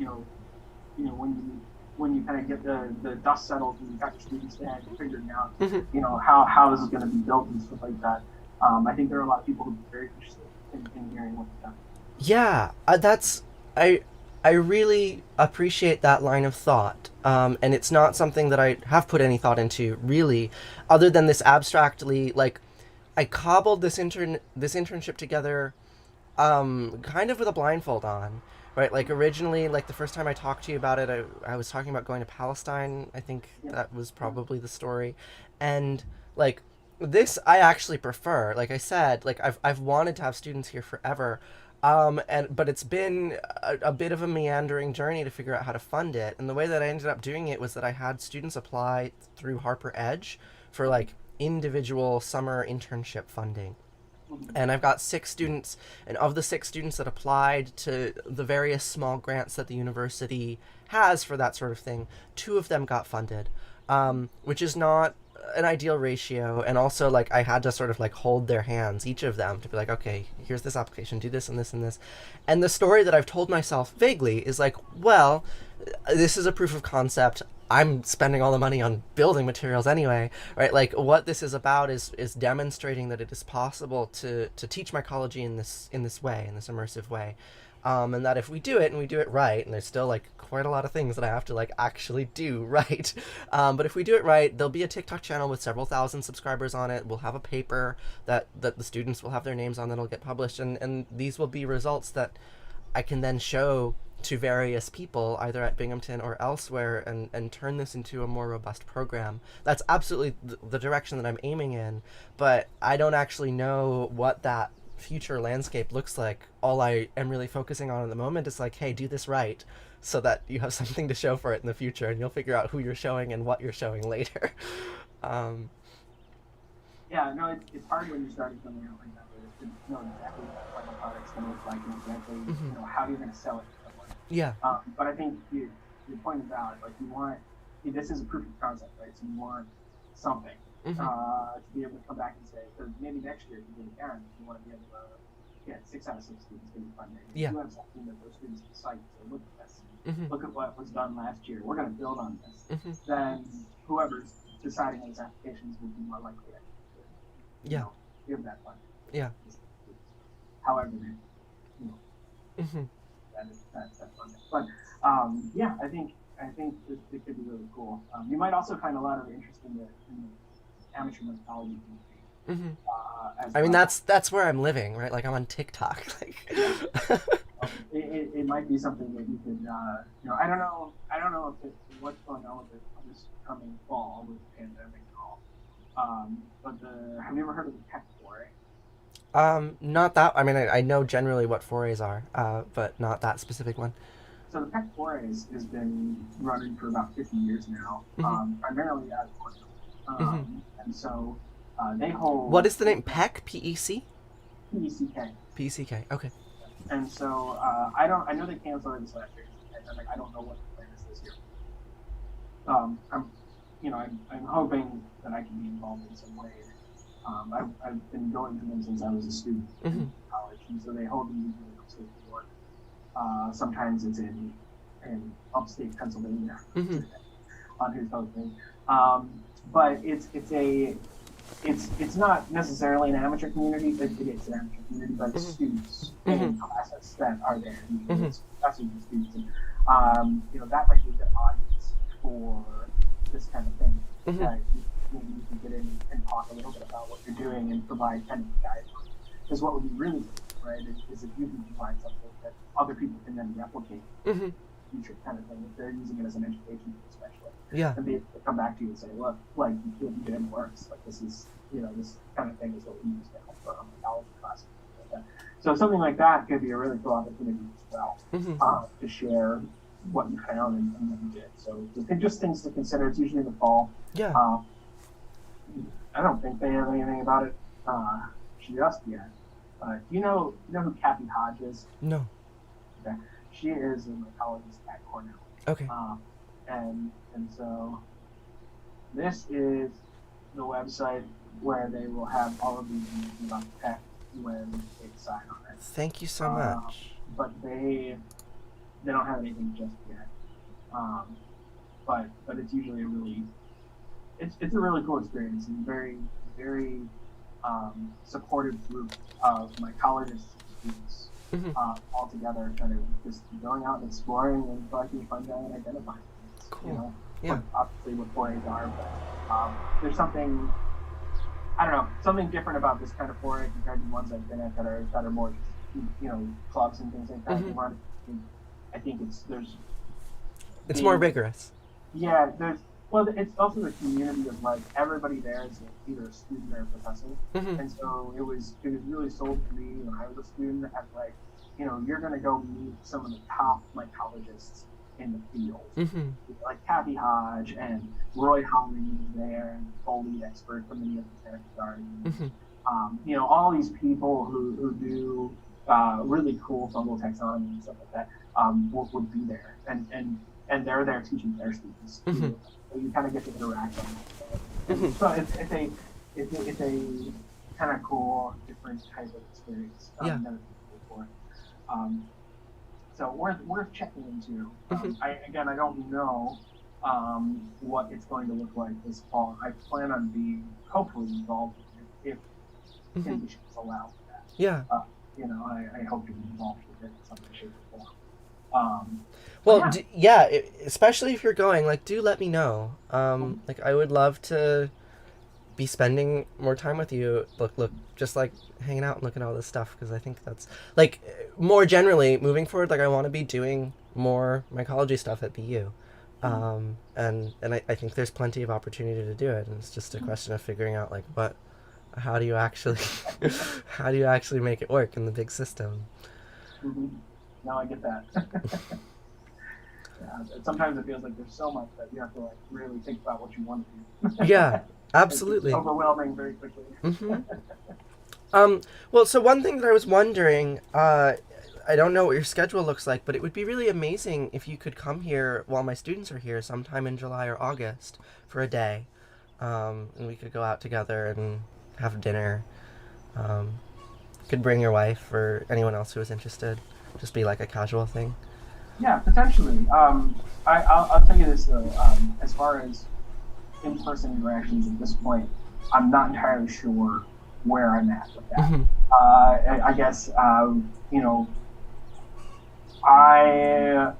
when you kind of get the dust settled and you got your students there and you're figuring out, Mhm. how this is going to be built and stuff like that. I think there are a lot of people who are very interested in hearing what's done. Yeah, that's I I really appreciate that line of thought, and it's not something that I have put any thought into really, other than this abstractly. Like, I cobbled this internship together, kind of with a blindfold on, right? Like originally, like the first time I talked to you about it, I was talking about going to Palestine. I think Yeah. that was probably the story, and like this I actually prefer. Like I said, like I've wanted to have students here forever. And but it's been a bit of a meandering journey to figure out how to fund it. And the way that I ended up doing it was that I had students apply through Harper Edge for like individual summer internship funding. Mhm. And I've got 6 students, and of the 6 students that applied to the various small grants that the university has for that sort of thing, 2 of them got funded, which is not an ideal ratio. And also, like, I had to sort of like hold their hands, each of them, to be like, okay, here's this application, do this and this and this. And the story that I've told myself vaguely is like, well, this is a proof of concept. I'm spending all the money on building materials anyway, right? Like what this is about is demonstrating that it is possible to teach mycology in this way, in this immersive way, and that if we do it and we do it right, and there's still like quite a lot of things that I have to like actually do right, but if we do it right, there'll be a TikTok channel with several thousand subscribers on it. We'll have a paper that the students will have their names on that'll get published, and these will be results that I can then show to various people either at Binghamton or elsewhere, and turn this into a more robust program. That's absolutely the direction that I'm aiming in, but I don't actually know what that future landscape looks like. All I am really focusing on at the moment is like, hey, do this right so that you have something to show for it in the future, and you'll figure out who you're showing and what you're showing later. um, Yeah, no, it's hard when you're starting something out like that to know exactly what that final product's going to look like and exactly mhm. how you're going to sell it to someone. Yeah. But I think your point is valid. Like you want, this is a proof of concept, right? So you want something Hmm. to be able to come back and say, because maybe next year if you do it again, you want to be able to get 6 out of 6 students getting funding. If Yeah. you have something that those students can cite, say, look at this, Hmm. look at what was done last year. We're going to build on this. Hmm. Then whoever's deciding those applications will be more likely to, Yeah. give that funding. Yeah. However, you know, Hmm. that's funding. But yeah, I think it could be really cool. You might also find a lot of interest in the amateur mythology community Hmm. as I mean, well. that's where I'm living, right? Like I'm on TikTok. Like, It might be something that you could, I don't know if what's going on with this coming fall with the pandemic and all. But have you ever heard of the Tech Foray? not that. I mean, I know generally what forays are, but not that specific one. So the Tech Foray has been running for about 50 years now, Hmm. primarily out of Portland. Hmm. And so they hold What is the name? PEC? PEC? PECK. PECK. Okay. And so I know they canceled this last year because of the pandemic. I don't know what the plan is this year. I'm hoping that I can be involved in some way. I've been going to them since I was a student Hmm. in college, and so they hold them usually in upstate New York. Sometimes it's in upstate Pennsylvania Hmm. on who's hosting. But it's not necessarily an amateur community. It's an amateur community, but it's students in classes that are there. Usually it's professors and students, and that might be a good audience for this kind of thing. That maybe you can get in and talk a little bit about what you're doing and provide kind of guidelines. Because what would be really cool, right, is if you can provide something that other people can then replicate Hmm. future kind of thing if they're using it as an education tool, especially, Yeah. and be able to come back to you and say, look, like what you did works. Like this is, this kind of thing is what we use to help our college classes. Like so something like that could be a really cool opportunity as well Hmm. to share what you found and what you did. So just things to consider. It's usually in the fall. Yeah. I don't think they have anything about it just yet. Do you know who Kathy Hodge is? No. Okay. She is a mycologist at Cornell. Okay. And so this is the website where they will have all of these information about the tech when they decide on it. Thank you so much. But they don't have anything just yet. Um, but it's usually a really it's a really cool experience and very supportive group of mycologists and students Hmm. all together, kind of just going out and exploring and collecting fungi and identifying things. You Cool. know, Yeah. what obviously what 4A's are, but there's something I don't know something different about this kind of 4A compared to ones I've been at that are more just clubs and things like that. Hmm. They run. I think there's It's more being rigorous. yeah, there's well, it's also the community of like everybody there is either a student or a professor, Hmm. and so it was really sold to me when I was a student as like, you're gonna go meet some of the top mycologists in the field, Hmm. like Kathy Hodge and Roy Holly was there, and Foley expert from the Botanical Garden, Hmm. all these people who do really cool fungal taxonomy and stuff like that would be there, and they're there teaching their students Hmm. too. So you kind of get to interact on that. And Hmm. so it's a kind of cool, different type of experience Yeah. than it's before. Um, so worth checking into. Hmm. I don't know what it's going to look like this fall. I plan on being hopefully involved in it if Hmm. conditions allow for that. Yeah. I hope to be involved with it in some way, shape, or form. But Well, yeah, yeah, especially if you're going, like, do let me know. Like, I would love to be spending more time with you. Look, just like hanging out and looking at all this stuff because I think that's like more generally moving forward. Like, I want to be doing more mycology stuff at BU, and I think there's plenty of opportunity to do it. And it's just a question of figuring out like how do you actually how do you actually make it work in the big system? mm-hmm. No, I get that. Yeah, sometimes it feels like there's so much that you have to like really think about what you want to do. Yeah, It gets absolutely. overwhelming very quickly. Hmm. Well, so one thing that I was wondering, I don't know what your schedule looks like, but it would be really amazing if you could come here while my students are here sometime in July or August for a day. And we could go out together and have dinner. Um, could bring your wife or anyone else who is interested. Just be like a casual thing. Yeah, potentially. I'll tell you this though. As far as in-person interactions at this point, I'm not entirely sure where I'm at with that. Hmm. I guess I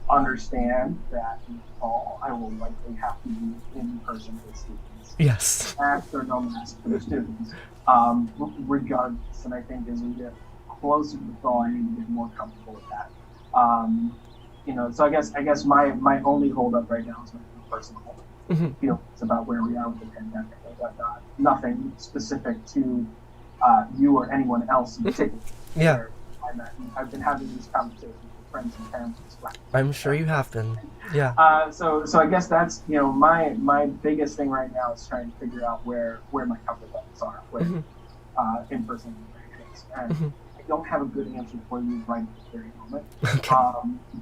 understand that in the fall I will likely have to be in person with students, Yes. mask or no mask for the students, regardless. And I think as we get closer to the fall, I need to get more comfortable with that. So I guess my only holdup right now is my own personal Hmm. feelings about where we are with the pandemic. But nothing specific to you or anyone else in particular. Yeah, Where I've been having these conversations with friends and families as well. I'm sure you have been. Yeah. So I guess that's my biggest thing right now is trying to figure out where my comfort levels are with Hmm. in-person interactions, and Hmm. I don't have a good answer for you right at this very moment. Okay.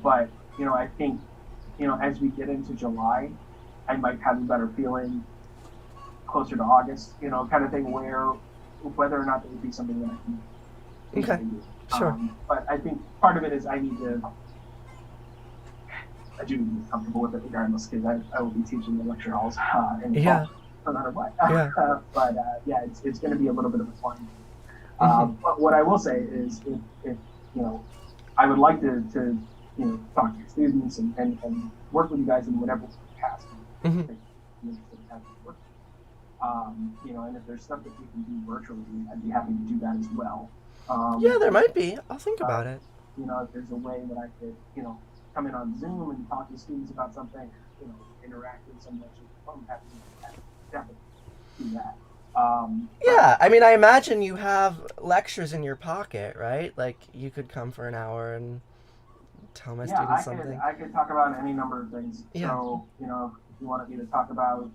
But I think as we get into July, I might have a better feeling closer to August, kind of thing whether or not there would be something that I can Okay. do. Sure. But I think part of it is I do need to be comfortable with it regardless because I will be teaching the lecture halls in the Yeah. fall, no matter what. Yeah. But yeah, it's going to be a little bit of a fun. Hmm. But what I will say is if I would like to talk to your students and work with you guys in whatever capacity Hmm. that you're interested in having work. And if there's stuff that we can do virtually, I'd be happy to do that as well. Yeah, there might be. I'll think about it. If there's a way that I could, come in on Zoom and talk to students about something, interact with some lectures, I'm happy to do that. Definitely do that. Yeah, I mean, I imagine you have lectures in your pocket, right? Like, you could come for an hour and tell my Yeah, students something. I could talk about any number of things. Yeah. So, if you wanted me to talk about,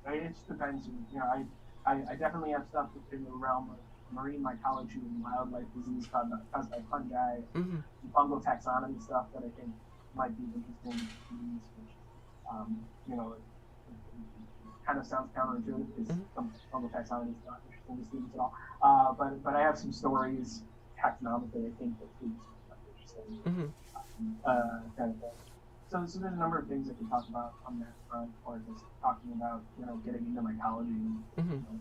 it just depends. I definitely have stuff in the realm of marine mycology and wildlife disease caused by fungi, Hmm. fungal taxonomy stuff that I think might be interesting to students, which, it kind of sounds counterintuitive because fungal taxonomy is not interesting to students at all. But I have some stories taxonomically I think that students might find interesting. Hmm. kind of thing. So there's a number of things I could talk about on that front, or just talking about getting into mycology and Mm-hmm.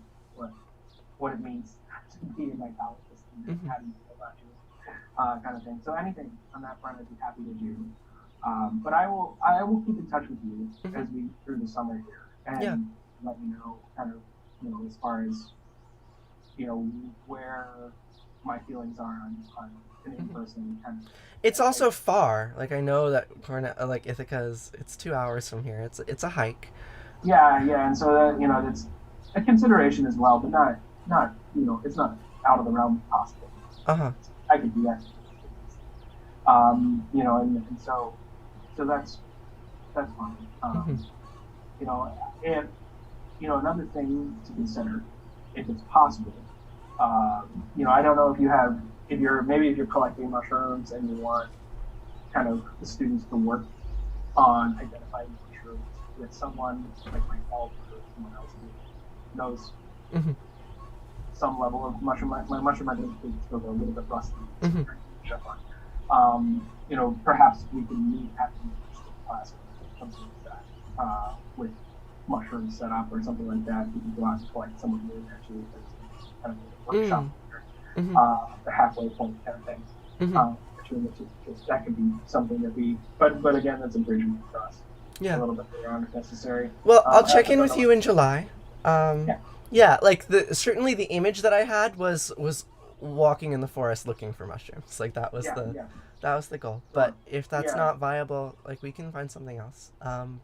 what it means to be a mycologist and Mm-hmm. how do you feel about you, kind of thing. So anything on that front, I'd be happy to do. But I will keep in touch with you Mm-hmm. as we through the summer here and Yeah. let you know kind of as far as where my feelings are on an in-person kind of. It's also far. Like I know that like Ithaca's, it's 2 hours from here. It's a hike. Yeah, and so that that's a consideration as well, but not it's not out of the realm of possible. Uh huh. I could do that. And so that's fine. Mm-hmm. If another thing to consider, if it's possible. I don't know if you're collecting mushrooms and you want kind of the students to work on identifying mushrooms with someone like myself or someone else who knows Mm-hmm. some level of mushroom. My mushroom identification skills are a little bit rusty. Mm-hmm. Perhaps we can meet at the class or something like that with mushrooms set up or something like that. We can go out and collect some of them actually kind of a workshop. Mm-hmm. The halfway point kind of thing. Mm-hmm. That could be something that but again, that's a bridge we cross. Yeah. A little bit around if necessary. Well, I'll check in with you in July. Yeah. Yeah, like certainly the image that I had was walking in the forest looking for mushrooms. Like that was that was the goal. But if that's not viable, like we can find something else.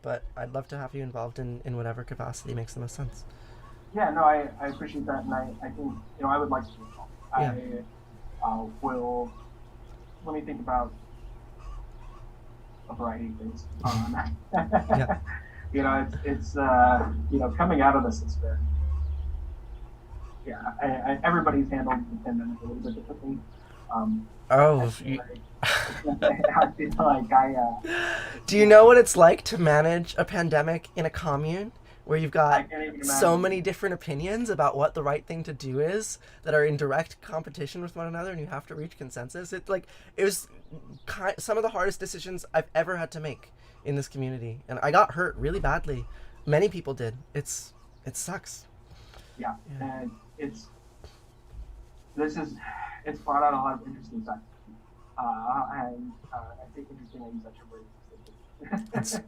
But I'd love to have you involved in whatever capacity makes the most sense. Yeah, no, I appreciate that, and I think I would like to be involved. Yeah. I will. Let me think about a variety of things. Yeah. It's coming out of this, it's been. Yeah, everybody's handled the pandemic a little bit differently. Oh. I feel like Do you know what it's like to manage a pandemic in a commune where you've got so many different opinions about what the right thing to do is that are in direct competition with one another, and you have to reach consensus? It was some of the hardest decisions I've ever had to make in this community, and I got hurt really badly. Many people did. It sucks. Yeah. And it's brought out a lot of interesting stuff. And I think interesting, I use that term very It's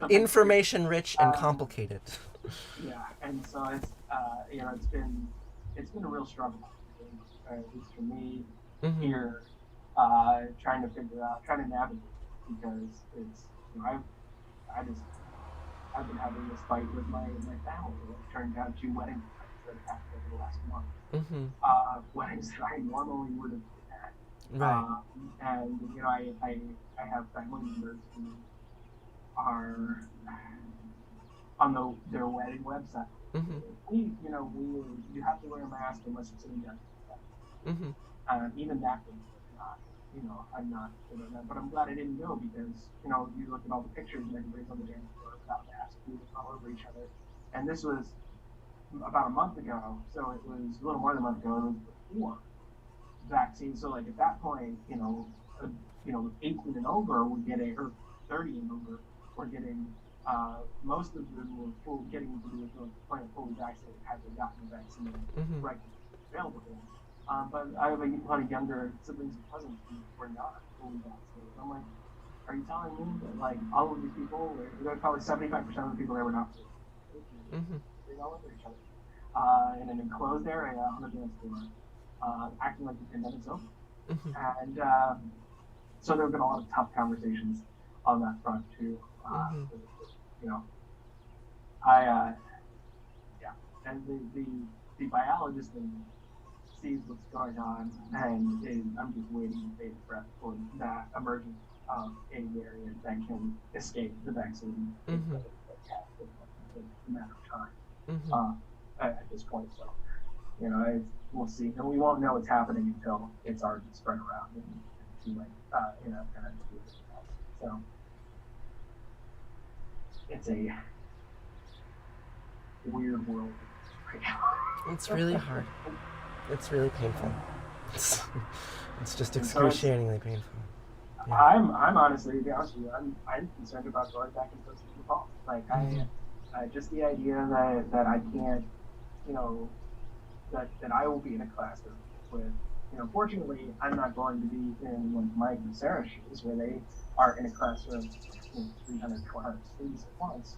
information rich and complicated. Yeah, and so it's been a real struggle, at least for me here, trying to navigate, because it's I've been having this fight with my family. It turned out 2 weddings that happened over the last month. Mm-hmm. Weddings that I normally would have had. Right. And I have family members who are on their wedding website. Mm-hmm. You have to wear a mask unless you're sitting down. Mm-hmm. Even that was not, I'm not doing that. But I'm glad I didn't go, because you look at all the pictures and everybody's on the dance floor without masks, all over each other. And this was about a month ago, so it was a little more than a month ago. It was before vaccine. So like at that point, 18 and over were getting, or 30 and over were getting. Most of them were getting into the point of fully vaccinated, had they gotten the vaccine right available to them. But I have a lot of younger siblings and cousins who were not fully vaccinated. I'm like, are you telling me that like all of these people, probably 75% of the people there were not vaccinated? They all over each other in an enclosed area on the dance floor, acting like the pandemic's over. And so there have been a lot of tough conversations on that front too. And the biologist sees what's going on, and I'm just waiting with bated breath for that emergence of a variant that can escape the vaccine. It's a matter of time at this point. So, we'll see, and we won't know what's happening until it's already spread around and too late. So it's a weird world right now. It's really hard. It's really painful. It's just excruciatingly painful. I'm honestly, to be honest with you, I'm concerned about going back into those Nepal. Like I just the idea that I can't, you know, that I will be in a classroom with, you know, fortunately, I'm not going to be in like Mike and Sarah's shoes where they are in a classroom with 300, 400 students at once.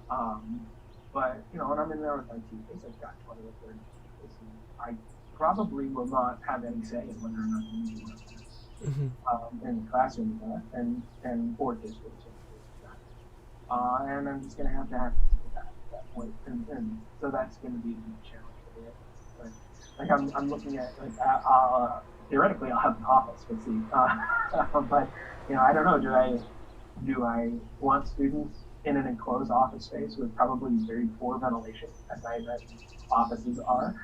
Um, but, you know, when I'm in there with my teachers, I've got 20 or 30 teachers, and I probably will not have any say in whether or not they need to in the classroom and or districts. And I'm just going to have to do that at that point. And so that's going to be a challenge for me. But like I'm looking at like theoretically I'll have an office, we'll see. But you know I don't know. Do I want students in an enclosed office space with probably very poor ventilation, as I imagine offices are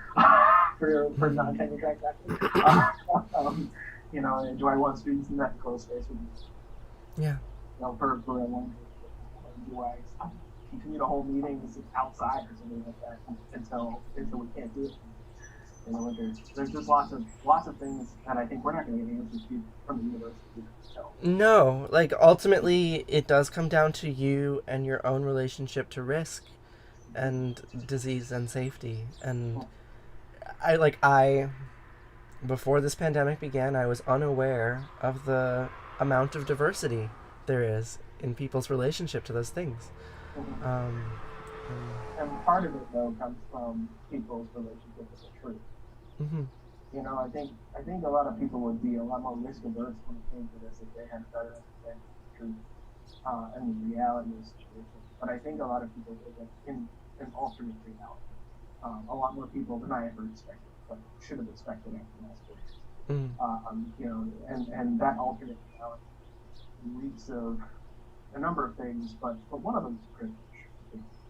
for non-tenure track faculty? You know, do I want students in that enclosed space with, Yeah. you know, for a long do I continue to hold meetings outside or something like that until we can't do it in the winter? There's just lots of things that I think we're not going to get answers to from the university. So. No, like ultimately, it does come down to you and your own relationship to risk, and disease and safety. And I before this pandemic began, I was unaware of the amount of diversity there is in people's relationship to those things. Mm-hmm. Um, and part of it though comes from people's relationship with the truth. mm-hmm. You know, I think a lot of people would be a lot more risk averse when it came to this if they had a better understanding of the truth and the reality of the situation. But I think a lot of people live in an alternate reality. A lot more people than I ever expected, but should have expected after last year. You know, and that alternate reality reeks of a number of things, but one of them is privilege.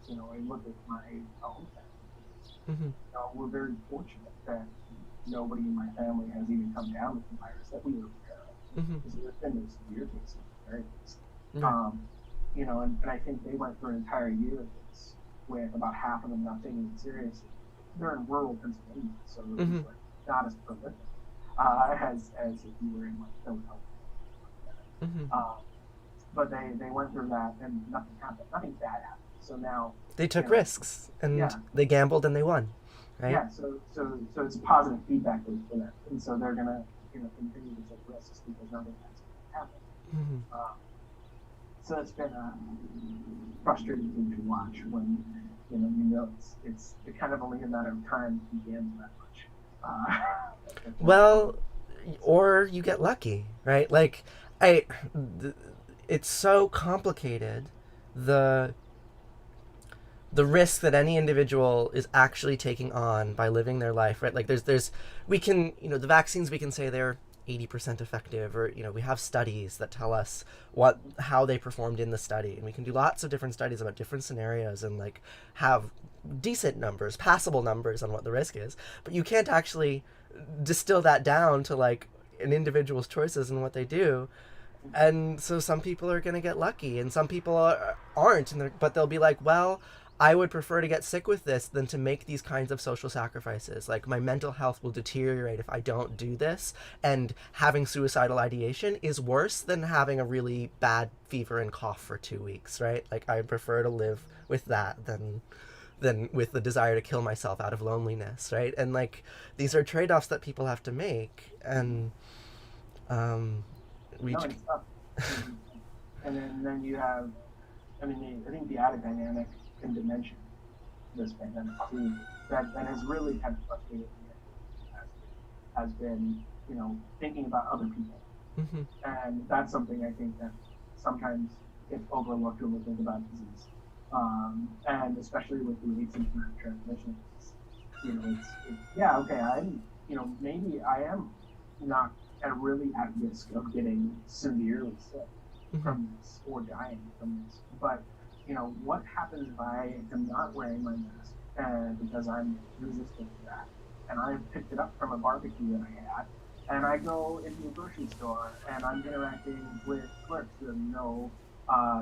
You know, I look at my own family. You know, we're very fortunate that nobody in my family has even come down with the virus that we were aware of. Because there's been those severe cases, very least. You know, and I think they went through an entire year of this with about half of them not taking it seriously. They're in rural Pennsylvania, so it was like not as prolific as if you were in like Philadelphia. But they went through that and nothing happened. Nothing bad happened. So now they took risks and they gambled and they won. Right? Yeah, so it's a positive feedback loop for them, and so they're gonna continue to take risks because nothing has happened. So it's been a frustrating thing to watch when you know it's kind of only a matter of time to gamble that much. Well, or you get lucky, right? Like it's so complicated, the risk that any individual is actually taking on by living their life, right? Like we can, the vaccines, we can say they're 80% effective, or, we have studies that tell us how they performed in the study. And we can do lots of different studies about different scenarios and like have decent numbers, passable numbers on what the risk is. But you can't actually distill that down to like an individual's choices and what they do. And so some people are going to get lucky and some people aren't, but they'll be like, well, I would prefer to get sick with this than to make these kinds of social sacrifices. Like, my mental health will deteriorate if I don't do this, and having suicidal ideation is worse than having a really bad fever and cough for 2 weeks, right? Like, I prefer to live with that than with the desire to kill myself out of loneliness, right? And like, these are trade-offs that people have to make, and it's tough. And then you have, I think the added dynamic and dimension this pandemic too that has really kind of frustrated me has been thinking about other people, and that's something I think that sometimes gets overlooked when we think about disease, and especially with the asymptomatic transmission. I'm maybe I am not really at risk of getting severely sick from this or dying from this, but what happens if I am not wearing my mask because I'm resistant to that, and I picked it up from a barbecue that I had, and I go into a grocery store and I'm interacting with clerks who have no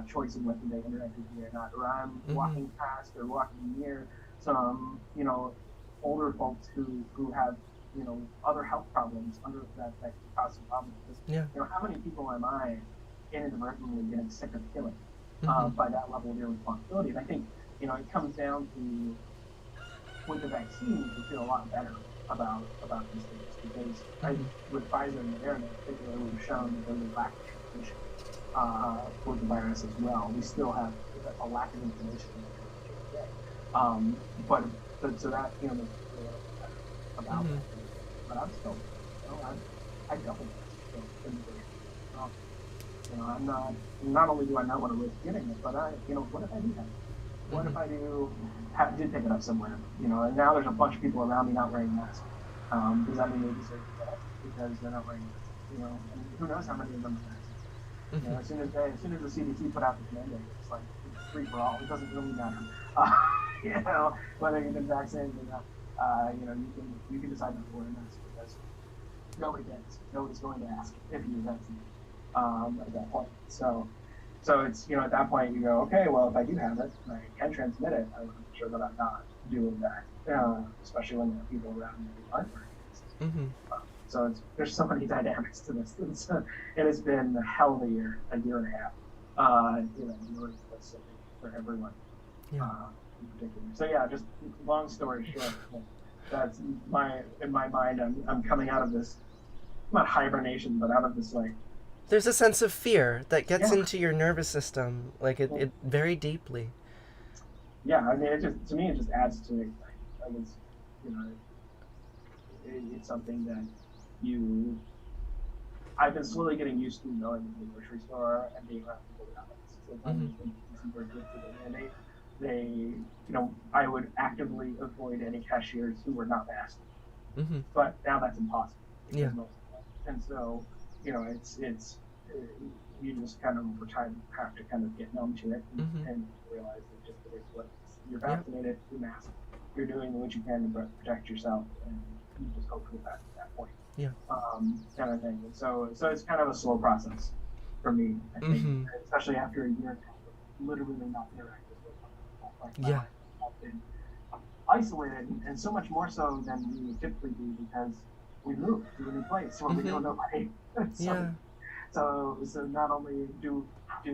choice of whether they interact with me or not, or I'm walking past or walking near some older folks who have other health problems under that cause some problems. Yeah. How many people am I inadvertently getting sick of killing Mm-hmm. by that level of irresponsibility? And I think it comes down to with the vaccines, we feel a lot better about these things because with Pfizer and Moderna in particular, we've shown that there's a lack of transmission for the virus as well. We still have a lack of information but so that about that. But I'm still, I double I'm not only do I not want to risk getting it, but what if I do have it? What if I did pick it up somewhere? And now there's a bunch of people around me not wearing masks. Does that mean they deserve to get it because they're not wearing masks? And who knows how many of them are masks? As soon as the CDC put out the mandate, it's like free for all. It doesn't really matter. Whether you've been vaccinated or not. You can decide not to wear a mask because nobody cares. Nobody's going to ask if you're vaccinated at that point. So it's at that point you go, okay, well if I do have it, I can transmit it. I want to make sure that I'm not doing that, especially when there are people around me who aren't wearing masks. So there's so many dynamics to this. It has been a hell of a year and a half. For everyone. Yeah. In particular. So yeah, just long story short, that's in my mind. I'm coming out of this, not hibernation, but out of this There's a sense of fear that gets into your nervous system, it very deeply. Yeah, I mean, to me it just adds to it. It's something that I've been slowly getting used to going to the grocery store and being around people without it. And I would actively avoid any cashiers who were not masked. But now that's impossible. Yeah. And so, it's you just kind of over time have to kind of get numb to it and realize that just it is what you're vaccinated, you're masked, you're doing what you can to protect yourself, and you just hope for the best at that point. Yeah. Kind of thing. And so it's kind of a slow process for me, I think, especially after a year and a half of literally not interacting with people. I've been isolated, and so much more so than we would typically be because we moved to a new place where we don't know anybody. So not only do we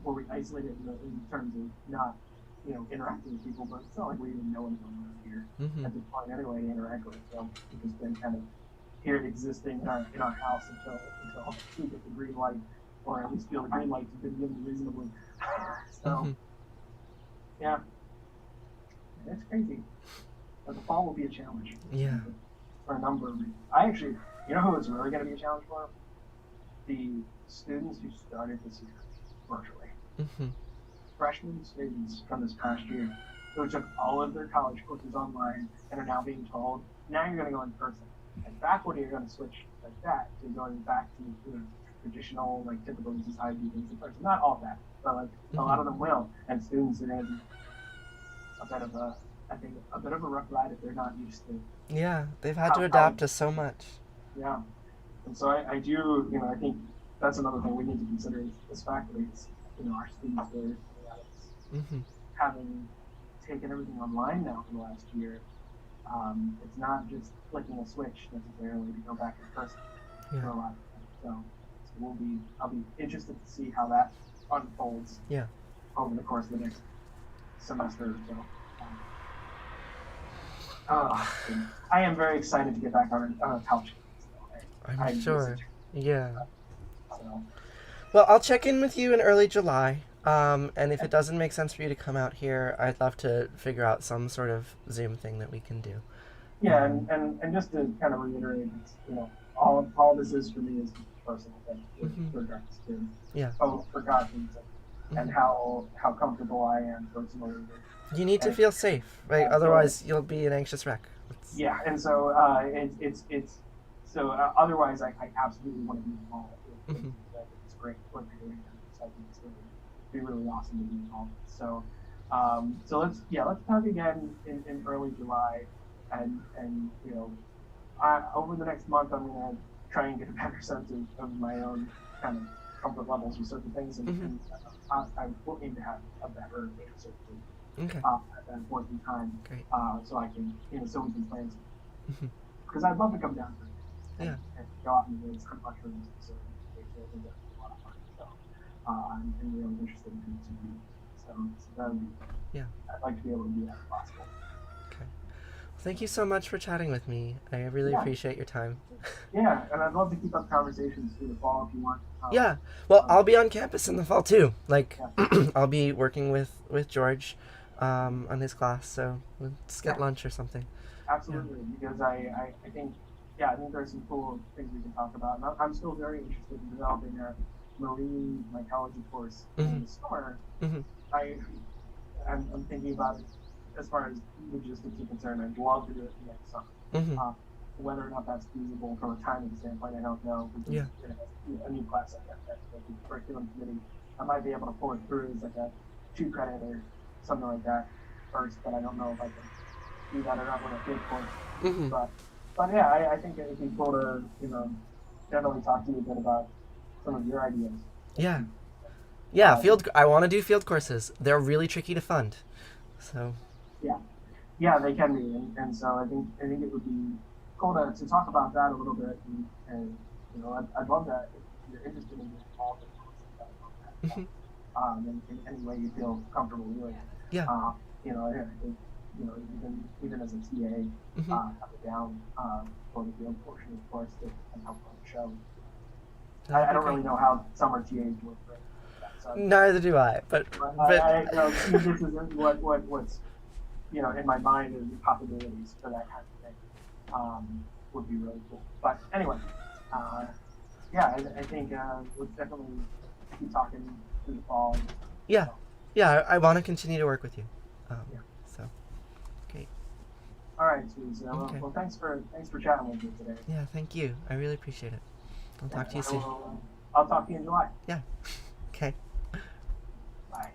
were we isolated in terms of not interacting with people, but it's not like we even know anyone around here at this point anyway to interact with. So we've just been kind of here existing in our house until we get the green light, or at least feel the green light has been given reasonably. Yeah, it's crazy. But the fall will be a challenge. Yeah. For a number of reasons. I actually, who it's really going to be a challenge for? The students who started this year virtually. Freshman students from this past year who took all of their college courses online and are now being told, now you're going to go in person. And faculty are going to switch like that to going back to traditional, typical society things in person. Not all that, but a lot of them will. And students are going to be a bit of a rough ride if they're not used to. Yeah, they've had to adapt to so much. Yeah, and so I do, I think that's another thing we need to consider as faculty. Our students are having taken everything online now for the last year. It's not just flicking a switch necessarily to go back in person for a lot of them. So I'll be interested to see how that unfolds over the course of the next semester or so. I am very excited to get back on a couch. I'm sure. Yeah. Well, I'll check in with you in early July. And if it doesn't make sense for you to come out here, I'd love to figure out some sort of Zoom thing that we can do. Yeah, and just to kind of reiterate, all this is for me is just a personal thing with regards to precautions and how comfortable I am personally. You need to feel safe, right? Otherwise, you'll be an anxious wreck. Yeah, and so otherwise, I absolutely want to be involved. It's great what you're doing. So I think it's going to be really awesome to be involved. So let's talk again in early July, and over the next month, I'm going to try and get a better sense of my own kind of comfort levels with certain things, and I'm looking to have a better answer at that point in time. Great. So I can, so we can plan because I'd love to come down and, Yeah. and go out in the woods, hunt mushrooms. So I think that'd be a lot of fun. So I'm really interested in doing some beauty. So that would be. Yeah. I'd like to be able to do that if possible. Okay. Thank you so much for chatting with me. I really Yeah. appreciate your time. Yeah, and I'd love to keep up conversations through the fall if you want. Yeah. Well, I'll be on campus in the fall too. Like, Yeah. I'll be working with George on his class. So let's get Yeah. lunch or something. Absolutely, because I think, yeah, I think there's some cool things we can talk about. And I'm still very interested in developing a marine mycology course in the summer. Mm-hmm. I'm thinking about it as far as logistics are concerned. I'd love to do it next summer. Mm-hmm. Whether or not that's feasible from a timing standpoint, I don't know. Because Yeah. a new class like that, the curriculum committee, I might be able to pull it through as like a 2 credit or something like that first, but I don't know if I can do that or not with a big course. Mm-hmm. But yeah, I think it'd be cool to definitely talk to you a bit about some of your ideas. Yeah. Yeah, I want to do field courses. They're really tricky to fund. So. Yeah, they can be, and so I think it would be cool to talk about that a little bit, and I'd love that if you're interested in being involved in courses. In any way you feel comfortable doing. Yeah. I think even as a TA, coming down for the field portion, of course, that can help on the show. I don't really know how summer TAs work. So, neither do I, but this isn't what's in my mind is the possibilities for that kind of thing. Would be really cool. But anyway, yeah, I think let's definitely keep talking through the fall. Yeah, I want to continue to work with you. So, great. All right, Susan. Okay. Well, thanks for chatting with me today. Yeah, thank you. I really appreciate it. I'll talk to you soon. I'll talk to you in July. Yeah. Okay. Bye.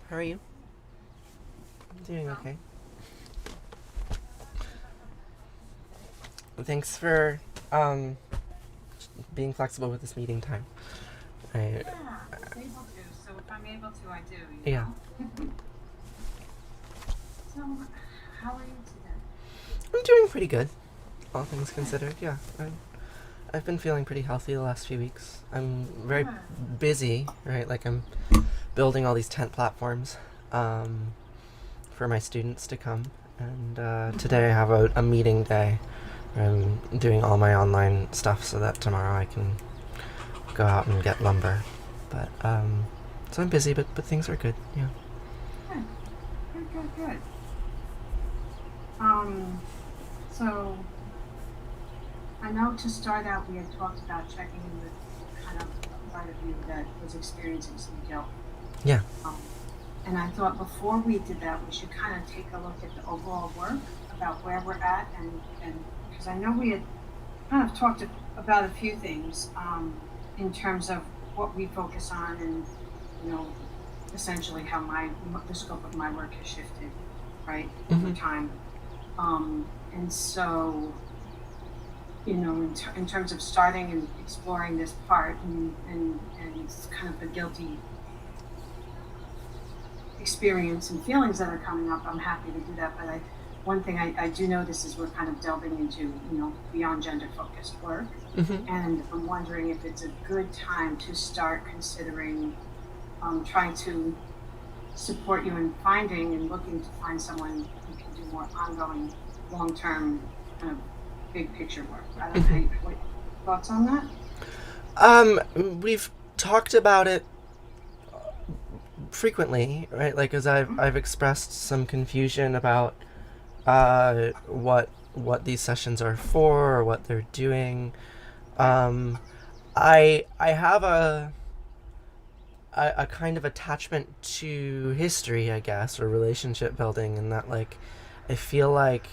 How are you? I'm doing okay. Thanks for being flexible with this meeting time. Yeah, I was able to. So if I'm able to, I do. Yeah. So, how are you today? I'm doing pretty good, all things considered. Yeah, I've been feeling pretty healthy the last few weeks. I'm very busy, right? Like I'm building all these tent platforms for my students to come. And today I have a meeting day. I'm doing all my online stuff so that tomorrow I can go out and get lumber. But so I'm busy, but things are good. Yeah. Good. So I know to start out we had talked about checking in with kind of a part of you that was experiencing some guilt. Yeah. And I thought before we did that, we should kind of take a look at the overall work about where we're at, and because I know we had kind of talked about a few things in terms of what we focus on, and essentially how the scope of my work has shifted, right, over time. And so, in terms of starting and exploring this part and kind of the guilty experience and feelings that are coming up, I'm happy to do that. But one thing I do notice is we're kind of delving into, beyond gender-focused work. And I'm wondering if it's a good time to start considering trying to support you in finding and looking to find someone who can do more ongoing, long-term, kind of big picture work. I don't know. What thoughts on that? We've talked about it frequently, right? Like, as I've expressed some confusion about what these sessions are for or what they're doing. I have a kind of attachment to history, I guess, or relationship building, and that, like, I feel like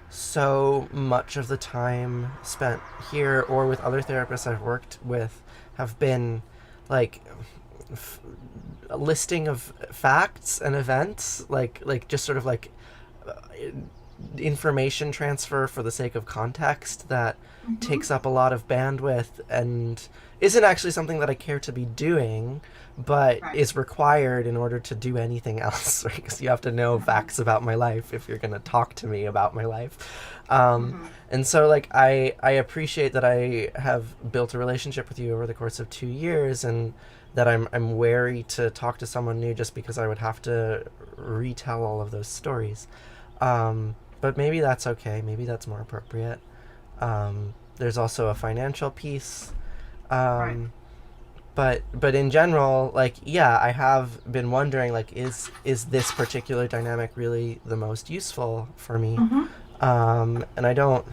so much of the time spent here or with other therapists I've worked with have been like a listing of facts and events, like just sort of like information transfer for the sake of context that takes up a lot of bandwidth and isn't actually something that I care to be doing, but is required in order to do anything else, right? Because you have to know facts about my life if you're going to talk to me about my life. And so, like, I appreciate that I have built a relationship with you over the course of 2 years, and that I'm wary to talk to someone new just because I would have to retell all of those stories. But maybe that's okay. Maybe that's more appropriate. There's also a financial piece. But in general, like, yeah, I have been wondering, like, is this particular dynamic really the most useful for me? And I don't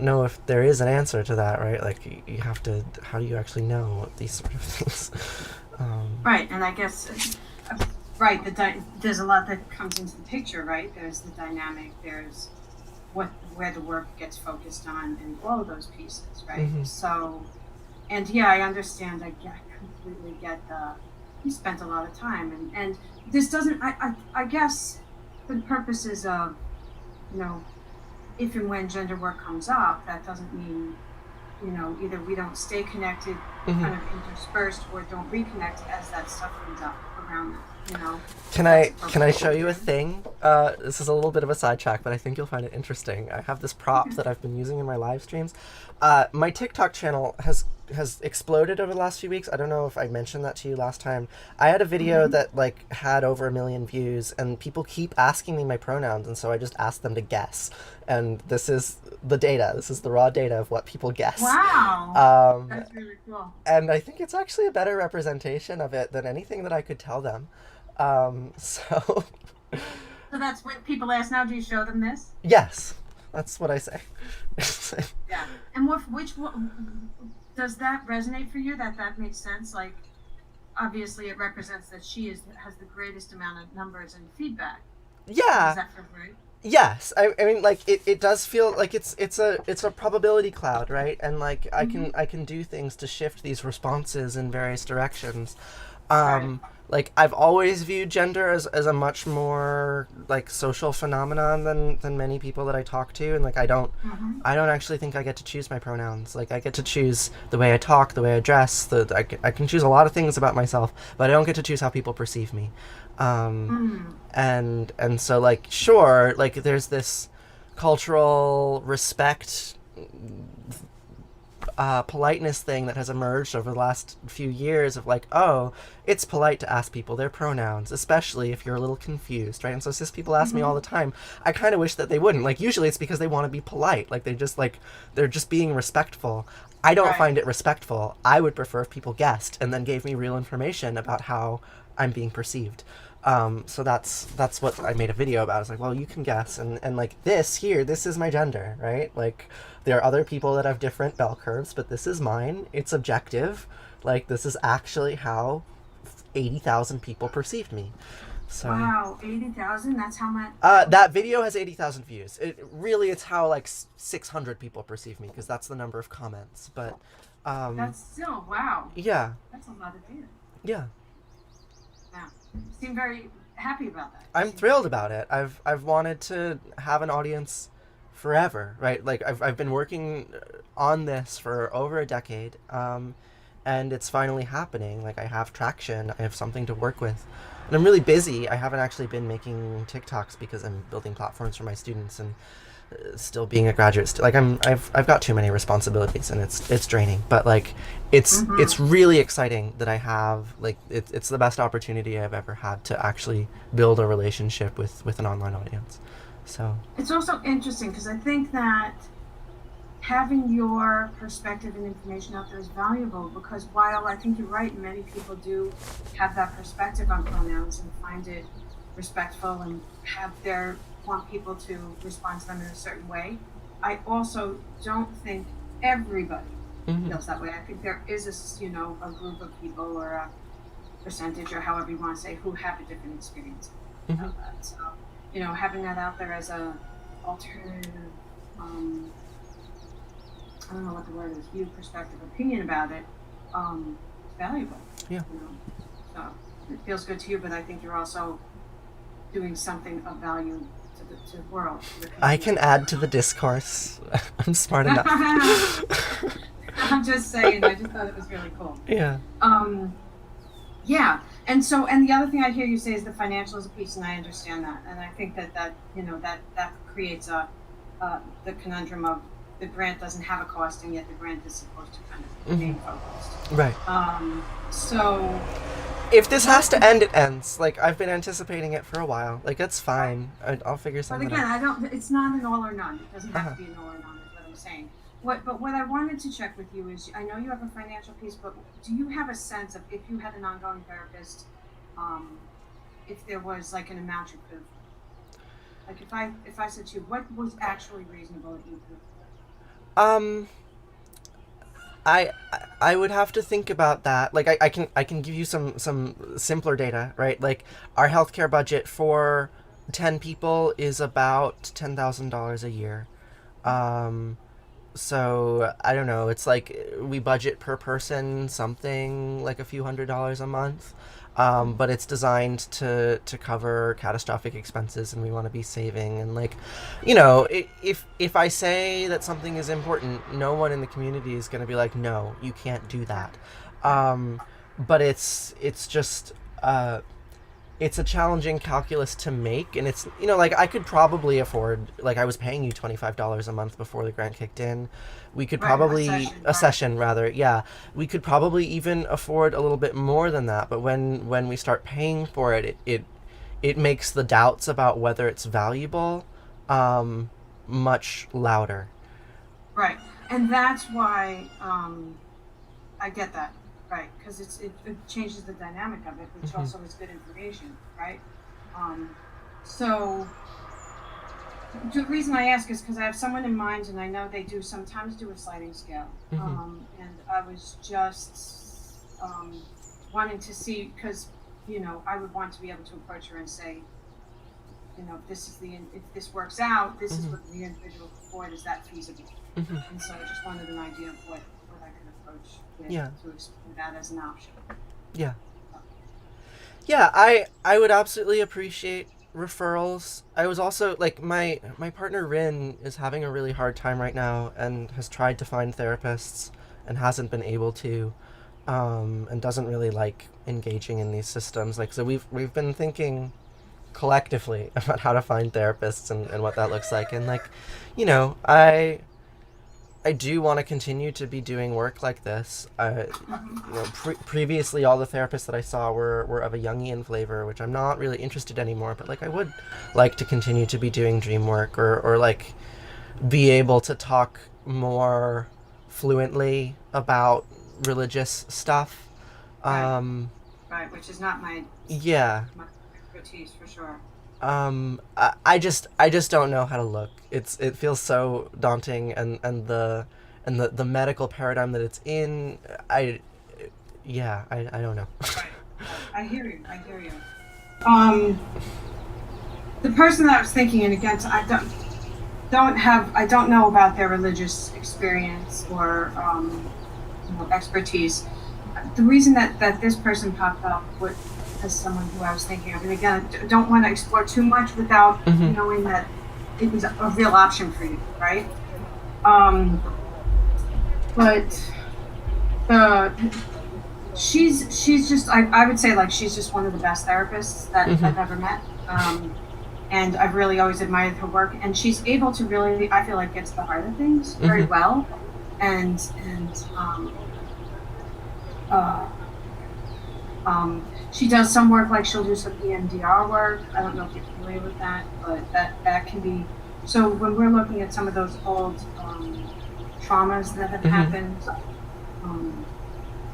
know if there is an answer to that, right? Like, you have to, how do you actually know these sort of things? Right, and I guess, right, there's a lot that comes into the picture, right? There's the dynamic, there's where the work gets focused on, and all of those pieces, right? So, and yeah, I understand, I completely get you spent a lot of time, and this doesn't, I guess, for the purposes of, if and when gender work comes up, that doesn't mean, either we don't stay connected, kind of interspersed, or don't reconnect as that stuff comes up around that. Can I show you a thing? This is a little bit of a sidetrack, but I think you'll find it interesting. I have this prop that I've been using in my live streams. My TikTok channel has exploded over the last few weeks. I don't know if I mentioned that to you last time. I had a video that like had over 1 million views, and people keep asking me my pronouns, and so I just asked them to guess. And this is the data. This is the raw data of what people guess. Wow. That's really cool. And I think it's actually a better representation of it than anything that I could tell them. So that's what people ask now. Do you show them this? Yes, that's what I say. Yeah. And which one does that resonate for you? That makes sense. Like, obviously, it represents that she has the greatest amount of numbers and feedback. Yeah. Is that for right? Yes, I mean, like, it does feel like it's a probability cloud, right? And like I can do things to shift these responses in various directions. Um, like I've always viewed gender as a much more like social phenomenon than many people that I talk to, and like I don't actually think I get to choose my pronouns. Like I get to choose the way I talk, the way I dress. I can choose a lot of things about myself, but I don't get to choose how people perceive me. And so like sure, like there's this cultural respect, politeness thing that has emerged over the last few years of like, oh, it's polite to ask people their pronouns, especially if you're a little confused, right? And so cis people ask me all the time. I kind of wish that they wouldn't. Like usually it's because they want to be polite. Like they're just being respectful. I don't find it respectful. I would prefer if people guessed and then gave me real information about how I'm being perceived. So that's what I made a video about. It's like, well, you can guess, and like this is my gender, right? Like there are other people that have different bell curves, but this is mine. It's objective. Like this is actually how 80,000 people perceived me. So Wow, 80,000? That's how much? that video has 80,000 views. It's how like 600 people perceive me, because that's the number of comments. But That's still, wow. yeah, That's a lot of data. yeah. Wow. You seem very happy about that. I'm thrilled about it. I've wanted to have an audience forever, right? Like I've been working on this for over a decade, and it's finally happening. Like I have traction. I have something to work with, and I'm really busy. I haven't actually been making TikToks because I'm building platforms for my students and still being a graduate. I've got too many responsibilities, and it's draining. But like it's really exciting that I have like it's the best opportunity I've ever had to actually build a relationship with an online audience. So It's also interesting because I think that having your perspective and information out there is valuable, because while I think you're right, many people do have that perspective on pronouns and find it respectful and want people to respond to them in a certain way, I also don't think everybody feels that way. I think there is a group of people or a percentage or however you want to say who have a different experience of that. So, having that out there as a alternative, I don't know what the word is, view, perspective, opinion about it, is valuable. Yeah. So it feels good to you, but I think you're also doing something of value to the world. To the I can add to the discourse. I'm smart enough. I'm just saying, I just thought it was really cool. Yeah. Yeah, and the other thing I hear you say is the financial is a piece, and I understand that, and I think that creates the conundrum of the grant doesn't have a cost, and yet the grant is supposed to kind of remain focused. Right. So if this has to end, it ends. Like I've been anticipating it for a while. Like it's fine. I'll figure But something again, out. it's not an all or none. It doesn't have to be an all or none, is what I'm saying. But what I wanted to check with you is, I know you have a financial piece, but do you have a sense of, if you had an ongoing therapist, if there was like an amount you could, like if I said to you, what was actually reasonable that you could? I would have to think about that. Like I can give you some simpler data, right? Like our healthcare budget for 10 people is about $10,000 a year. So I don't know, it's like we budget per person something like a few $100s a month. But it's designed to cover catastrophic expenses, and we want to be saving. And like, if I say that something is important, no one in the community is going to be like, no, you can't do that. But it's just it's a challenging calculus to make, and it's like I could probably afford, like I was paying you $25 a month before the grant kicked in. We could probably a session rather, yeah. We could probably even afford a little bit more than that, but when we start paying for it, it makes the doubts about whether it's valuable much louder. Right, and that's why I get that. Right, because it changes the dynamic of it, which also is good information, right? So the reason I ask is because I have someone in mind, and I know they sometimes do a sliding scale. And I was just wanting to see, because I would want to be able to approach her and say, if this works out, this is what the individual can afford. Is that feasible? And so I just wanted an idea of what I could approach with to explore that as an option. Yeah. Yeah, I would absolutely appreciate referrals. I was also like my partner Rin is having a really hard time right now and has tried to find therapists and hasn't been able to, and doesn't really like engaging in these systems. Like so we've been thinking collectively about how to find therapists and what that looks like, and like, you know, I do want to continue to be doing work like this. You know, previously, all the therapists that I saw were of a Jungian flavor, which I'm not really interested anymore. But like, I would like to continue to be doing dream work, or like be able to talk more fluently about religious stuff. Right. Um, Right, which is not yeah. my expertise for sure. I just don't know how to look. It feels so daunting, and the medical paradigm that it's in. I don't know. Right. I hear you. I hear you. Um, the person that I was thinking, and again, I don't know about their religious experience or expertise. The reason that this person popped up as someone who I was thinking of, and again, I don't want to explore too much without knowing that it was a real option for you, right? But she's just I would say like she's just one of the best therapists that I've ever met. And I've really always admired her work, and she's able to really, I feel like, get to the heart of things very well, and she does some work, like she'll do some EMDR work. I don't know if you're familiar with that, but that can be. So when we're looking at some of those old traumas that have happened,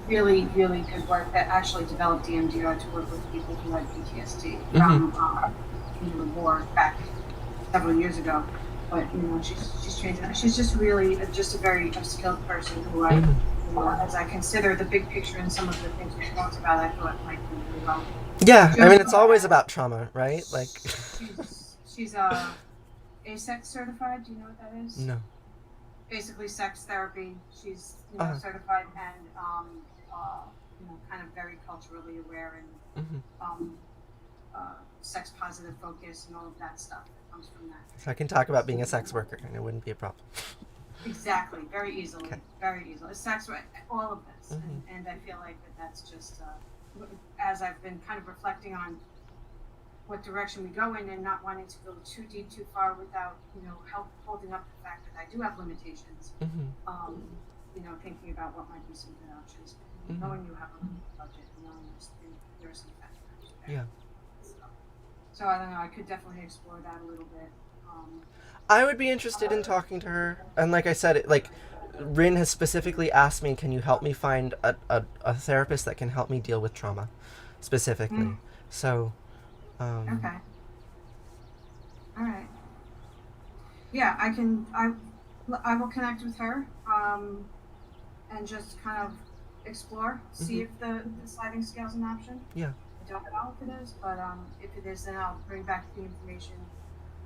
really, really good work that actually developed EMDR to work with people who had PTSD from the war back several years ago. But she's trained. She's just really just a very skilled person who I, as I consider the big picture and some of the things we talked about, I thought might be really well. Yeah, I mean it's always about trauma, right? Like she's ASEX certified. Do you know what that is? no. Basically, sex therapy. She's certified and kind of very culturally aware and sex positive focus and all of that stuff that comes from that. So I can talk about being a sex worker, and it wouldn't be a problem. Exactly, very easily, Okay. very easily. Sex, all of this, and I feel like that's just as I've been kind of reflecting on what direction we go in, and not wanting to go too deep, too far without help holding up the fact that I do have limitations. Thinking about what might be some good options, knowing you have a limited budget, and knowing there are some factors there. Yeah. So I don't know. I could definitely explore that a little bit. I would be interested in talking to her, and like I said, Rin has specifically asked me, can you help me find a therapist that can help me deal with trauma, specifically. So. Okay. All right. Yeah, I can. I will connect with her, and just kind of explore, see if the sliding scale is an option. Yeah. I don't know if it is, but if it is, then I'll bring back the information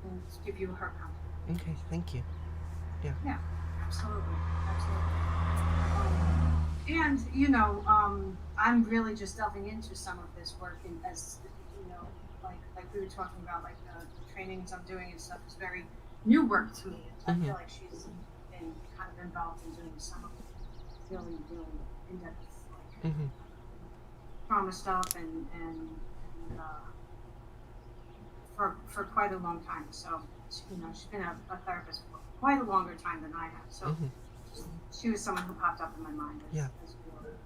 and give you her contact. Okay. Thank you. Yeah, absolutely. I'm really just delving into some of this work, and as like we were talking about, like the trainings I'm doing and stuff is very new work to me. I feel like she's been kind of involved in doing some of the really, really in-depth trauma stuff and for quite a long time. So she's been a therapist for quite a longer time than I have. So she was someone who popped up in my mind as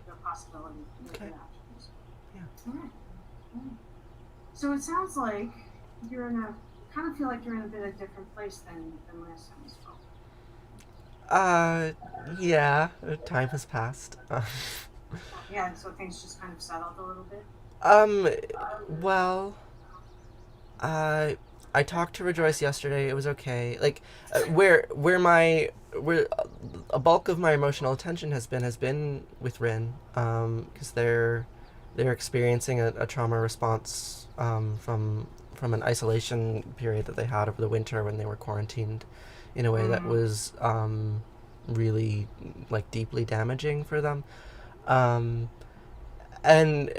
the possibility of the options. Yeah. All right. So it sounds like you're kind of feel like you're in a bit of a different place than last time we spoke. Yeah. Time has passed. Yeah, so things just kind of settled a little bit. Well, I talked to Rejoice yesterday. It was okay. Like, where a bulk of my emotional attention has been with Rin, because they're experiencing a trauma response from an isolation period that they had over the winter when they were quarantined, in a way that was really like deeply damaging for them. and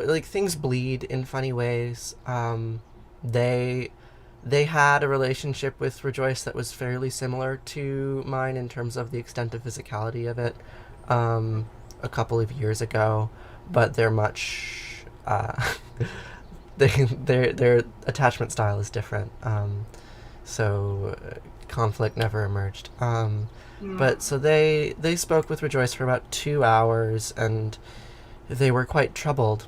like things bleed in funny ways. They they had a relationship with Rejoice that was fairly similar to mine in terms of the extent of physicality of it, a couple of years ago, but they're much their attachment style is different. So conflict never emerged. But so they spoke with Rejoice for about 2 hours, and they were quite troubled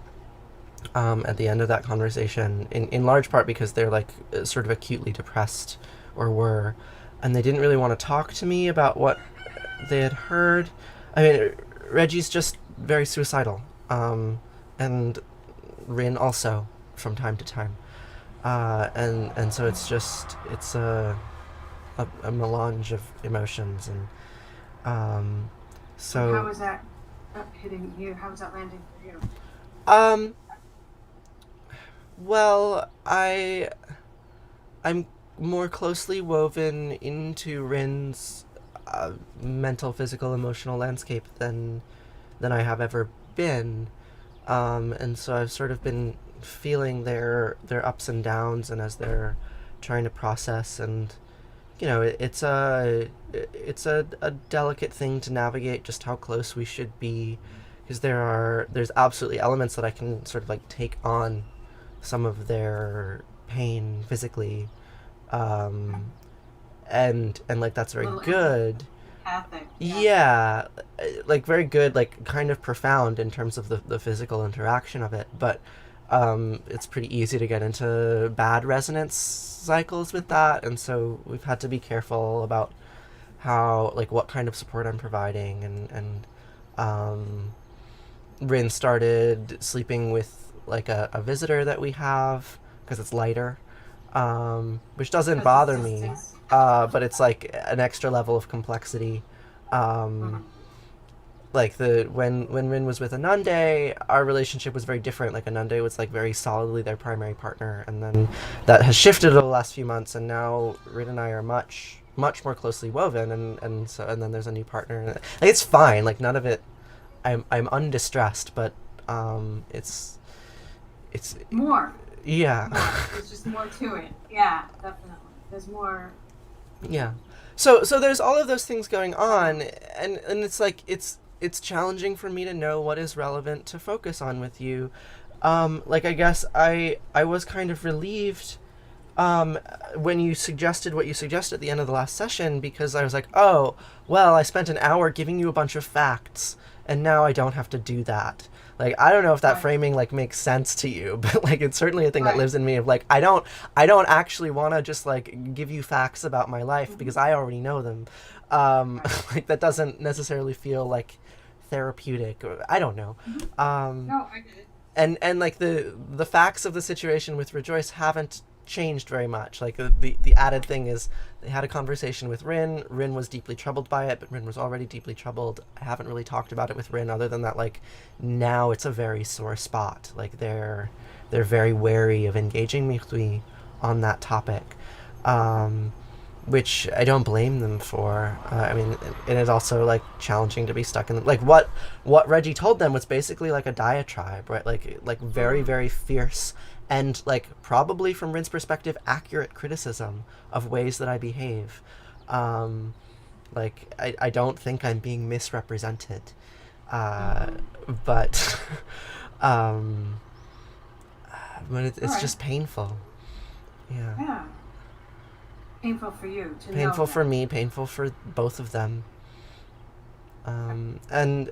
at the end of that conversation, in large part because they're like sort of acutely depressed, or were, and they didn't really want to talk to me about what they had heard. I mean, Reggie's just very suicidal, and Rin also from time to time, and so it's a melange of emotions, and so How is that hitting you? How is that landing for you? Well, I'm more closely woven into Rin's mental, physical, emotional landscape than I have ever been, and so I've sort of been feeling their ups and downs, and as they're trying to process, and it's a delicate thing to navigate, just how close we should be, because there's absolutely elements that I can sort of like take on some of their pain physically, and like that's very good. Empathic. Yeah, like very good, like kind of profound in terms of the physical interaction of it, but it's pretty easy to get into bad resonance cycles with that, and so we've had to be careful about how, like, what kind of support I'm providing, and Rin started sleeping with like a visitor that we have because it's lighter, which doesn't bother me, but it's like an extra level of complexity. Like when Rin was with Anande, our relationship was very different. Like Anande was like very solidly their primary partner, and then that has shifted over the last few months, and now Rin and I are much more closely woven, and then there's a new partner. Like, it's fine. Like none of it. I'm undistressed, but it's more. Yeah. More. There's just more to it. Yeah, definitely. There's more. Yeah. So there's all of those things going on, and it's like it's challenging for me to know what is relevant to focus on with you. Like I guess I was kind of relieved when you suggested what you suggested at the end of the last session, because I was like, oh, well, I spent an hour giving you a bunch of facts, and now I don't have to do that. Like, I don't know if that Right. framing like makes sense to you, but like it's certainly a thing that Right. lives in me of like I don't actually want to just like give you facts about my life because I already know them. Right. Like that doesn't necessarily feel like therapeutic, or I don't know. No, I get it. And like the facts of the situation with Rejoice haven't changed very much. Like the added thing is they had a conversation with Rin. Rin was deeply troubled by it, but Rin was already deeply troubled. I haven't really talked about it with Rin other than that, like, now it's a very sore spot. Like they're very wary of engaging me on that topic, which I don't blame them for. I mean, it is also like challenging to be stuck in like what Reggie told them was basically like a diatribe, right? Like very, very fierce, and like probably from Rin's perspective accurate criticism of ways that I behave. Like I don't think I'm being misrepresented, but but it's Alright. just painful. Yeah. Yeah. Painful for you to know. Painful for that. me, painful for both of them. And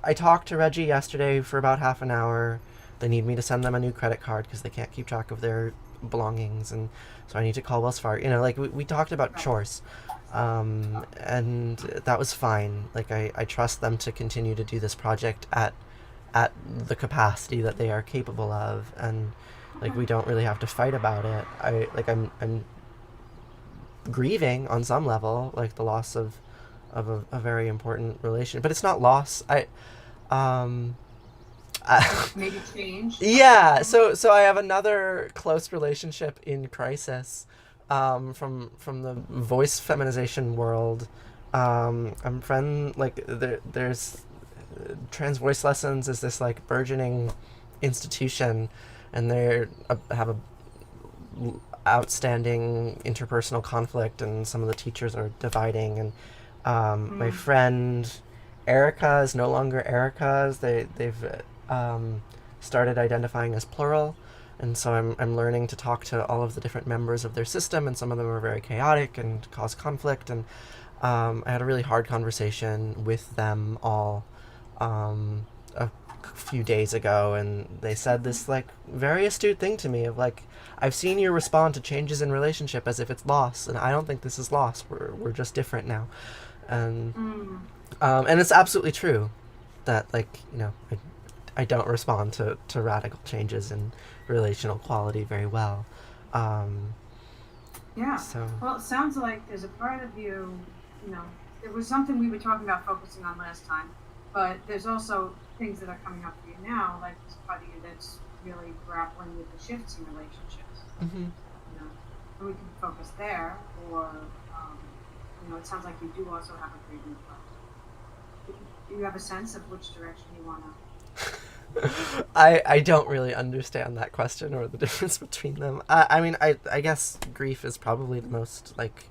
I talked to Reggie yesterday for about half an hour. They need me to send them a new credit card because they can't keep track of their belongings, and so I need to call Wells Fargo. Like we talked about Right. chores, and that was fine. Like I trust them to continue to do this project at the capacity that they are capable of, and like we don't really have to fight about it. I'm grieving on some level, like the loss of a very important relation, but it's not loss. Maybe change. Yeah, so I have another close relationship in crisis, from the voice feminization world. I'm friend like there's Trans Voice Lessons is this like burgeoning institution, and they have a outstanding interpersonal conflict, and some of the teachers are dividing. And my friend Erica is no longer Erica's. They've started identifying as plural, and so I'm learning to talk to all of the different members of their system, and some of them are very chaotic and cause conflict. And I had a really hard conversation with them all a few days ago, and they said this like very astute thing to me of like, I've seen you respond to changes in relationship as if it's loss, and I don't think this is loss. We're just different now. And it's absolutely true that, like, you know, I don't respond to radical changes in relational quality very well. Yeah. So Well, it sounds like there's a part of you, you know, there was something we were talking about focusing on last time, but there's also things that are coming up for you now, like this part of you that's really grappling with the shifts in relationships. mm-hmm. You know, and we can focus there, or you know, it sounds like you do also have a grieving part. Do you have a sense of which direction you want to? I don't really understand that question or the difference between them. I mean, I guess grief is probably the most like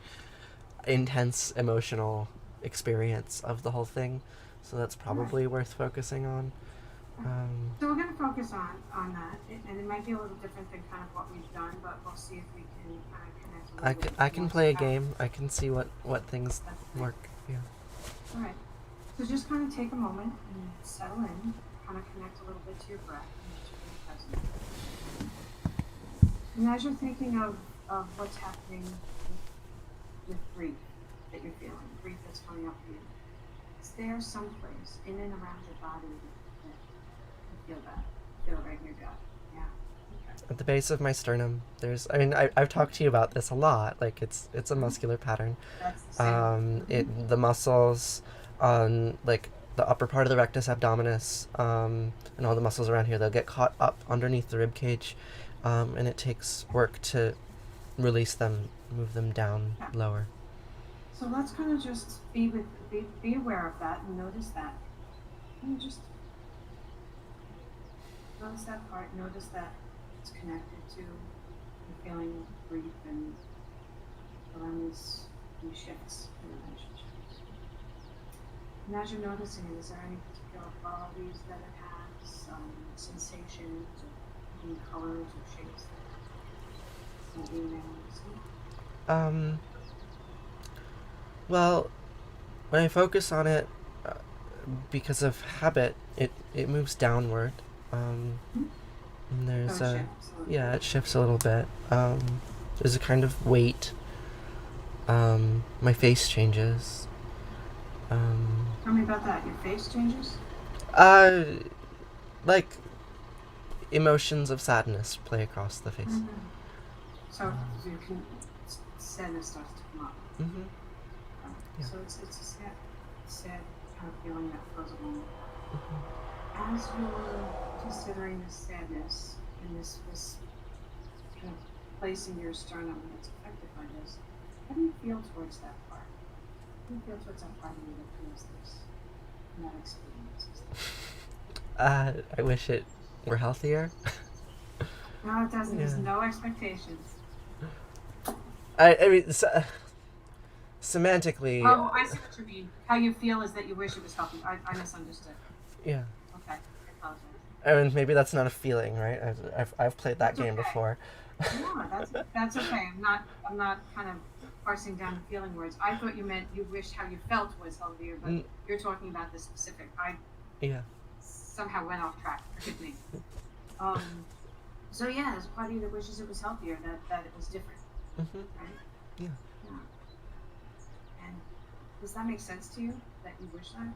intense emotional experience of the whole thing, so that's probably worth focusing on. So we're going to focus on that, and it might be a little different than kind of what we've done, but we'll see if we can kind of connect a little bit. I can play a game. I can see what things work. Yeah. All right. So just kind of take a moment and settle in, kind of connect a little bit to your breath and just be present. And as you're thinking of what's happening with grief that you're feeling, grief that's coming up for you, is there someplace in and around your body that you feel that? Feel it right in your gut. Yeah. Okay. At the base of my sternum, there's. I mean, I've talked to you about this a lot. Like it's a muscular pattern. That's the same. The muscles on like the upper part of the rectus abdominis, and all the muscles around here, they'll get caught up underneath the rib cage, and it takes work to release them, move them down lower. So let's kind of just be aware of that and notice that. And just notice that part, notice that it's connected to the feeling of grief and around these shifts in relationships. And as you're noticing it, is there any particular qualities that it has, sensations, or any colors or shapes that maybe you may want to see? Well, when I focus on it, because of habit, it moves downward. And there's it shifts a little bit. There's a kind of weight. My face changes. Tell me about that. Your face changes? Like emotions of sadness play across the face. Mm-hmm. So you can, sadness starts to come up. Mm-hmm. Yeah. So it's a sad kind of feeling that flows along. Mm-hmm. As you're considering this sadness and this kind of place in your sternum that's affected by this, how do you feel towards that part? How do you feel towards that part of you that feels this and that experience? I wish it were healthier. No, it doesn't. Yeah. There's no expectations. I mean, semantically. Oh, I see what you mean. How you feel is that you wish it was healthy. I misunderstood. Yeah. Okay, I apologize. I mean, maybe that's not a feeling, right? I've played that game before. No, that's okay. I'm not kind of parsing down the feeling words. I thought you meant you wished how you felt was healthier, but you're talking about the specific. I somehow went off track. Forgive me. So yeah, there's a part of you that wishes it was healthier, that it was different. Mm-hmm. Right? Yeah. And does that make sense to you? That you wish that?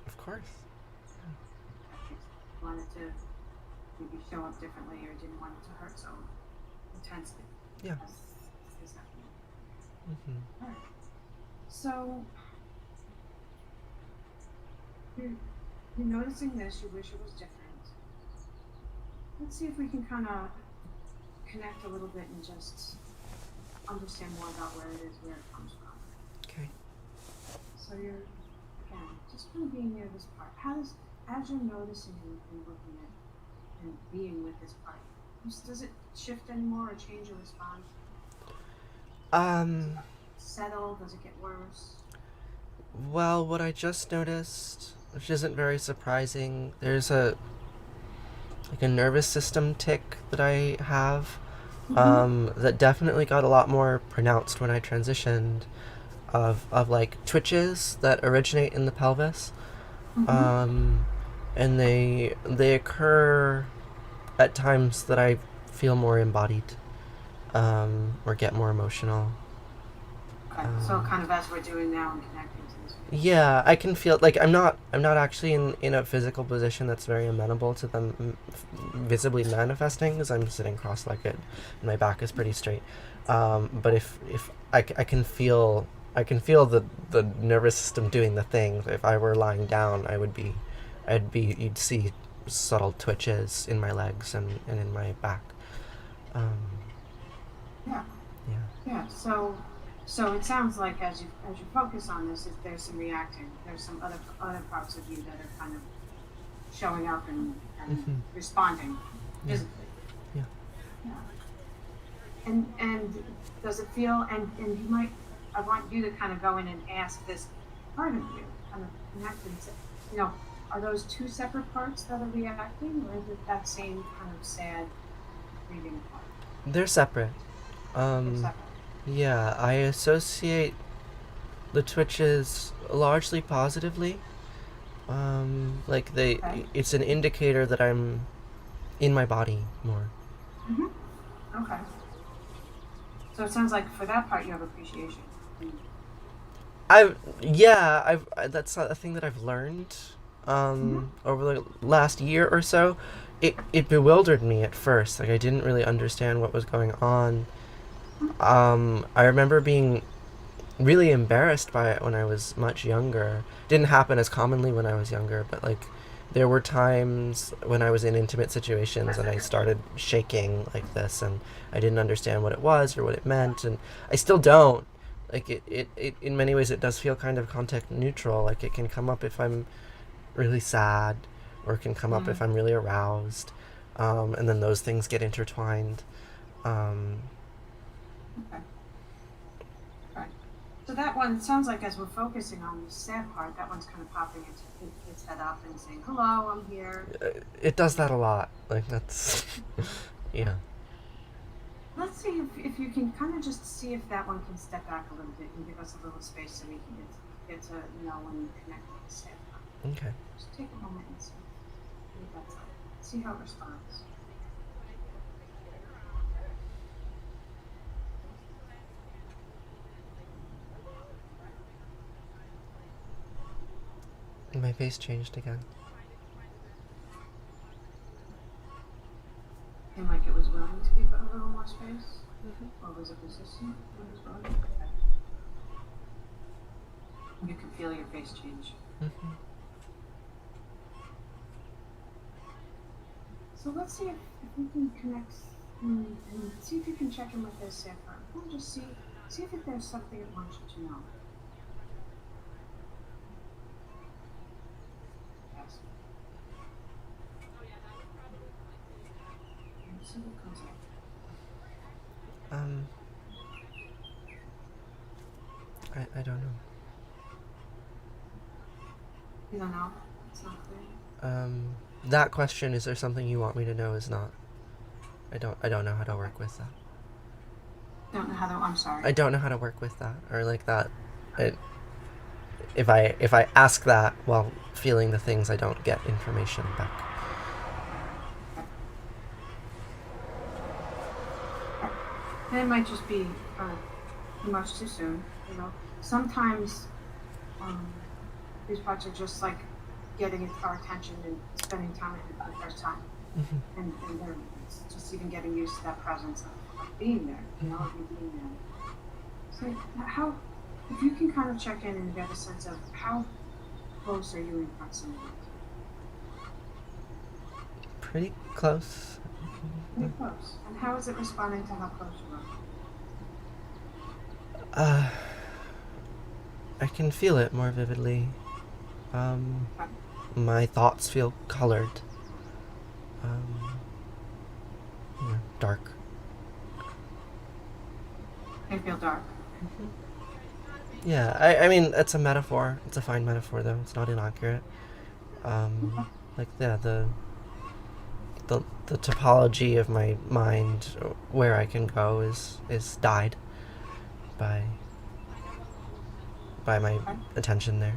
Of course. You wanted to maybe show up differently, or didn't want it to hurt so intensely. Yeah. As is happening. Mm-hmm. All right. So you're noticing this. You wish it was different. Let's see if we can kind of connect a little bit and just understand more about where it is, where it comes from. Okay. So you're, again, just kind of being near this part. How as you're noticing and looking at and being with this part, does it shift anymore or change or respond? Um, Settle? Does it get worse? well, what I just noticed, which isn't very surprising, there's a nervous system tic that I have, that definitely got a lot more pronounced when I transitioned, of like twitches that originate in the pelvis. And they occur at times that I feel more embodied, or get more emotional. Okay. So kind of as we're doing now and connecting to this. Yeah, I can feel like I'm not actually in a physical position that's very amenable to them visibly manifesting, because I'm sitting cross-legged and my back is pretty straight. But if I can feel the nervous system doing the thing. If I were lying down, you'd see subtle twitches in my legs and in my back. Yeah. Yeah. Yeah. So it sounds like as you focus on this, if there's some reacting, there's some other parts of you that are kind of showing up and responding physically. Yeah. Yeah. And does it feel and you might I want you to kind of go in and ask this part of you, kind of connect and say, are those two separate parts that are reacting, or is it that same kind of sad grieving part? They're separate. They're separate. Yeah, I associate the twitches largely positively. Like Okay. it's an indicator that I'm in my body more. Okay. So it sounds like for that part you have appreciation. I've that's a thing that I've learned over the last year or so. It bewildered me at first. Like I didn't really understand what was going on. I remember being really embarrassed by it when I was much younger. Didn't happen as commonly when I was younger, but like there were times when I was in intimate situations and I started shaking like this, and I didn't understand what it was or what it meant, and I still don't. Like it in many ways it does feel kind of context neutral. Like it can come up if I'm really sad, or it can come up if I'm really aroused, and then those things get intertwined. Okay. Right. So that one, it sounds like as we're focusing on the sad part, that one's kind of popping its head up and saying, hello, I'm here. It does that a lot. Like that's yeah. Let's see if you can kind of just see if that one can step back a little bit and give us a little space so we can get to when you connect with the sad part. Okay. Just take a moment and see what that's like. See how it responds. My face changed again. Seemed like it was willing to give it a little more space? Or was it resistant? It was willing? Okay. You can feel your face change. So let's see if we can connect and see if you can check in with this sad part. We'll just see if there's something it wants you to know. Yes. And see what comes up. I don't know. You don't know? It's not clear. That question, is there something you want me to know, is not. I don't know how to work with that. Don't know how to. I'm sorry. I don't know how to work with that, or like that. If I ask that while feeling the things, I don't get information back. And it might just be much too soon. Sometimes these parts are just like getting our attention and spending time with it for the first time, and they're just even getting used to that presence of being there, of you being there. So how, if you can kind of check in and get a sense of how close are you in proximity? Pretty close. Pretty close. And how is it responding to how close you I can feel it more vividly. my thoughts feel colored. Dark. They feel dark. Yeah, I mean, it's a metaphor. It's a fine metaphor, though. It's not inaccurate. Like, yeah, the topology of my mind, where I can go, is dyed by my attention there.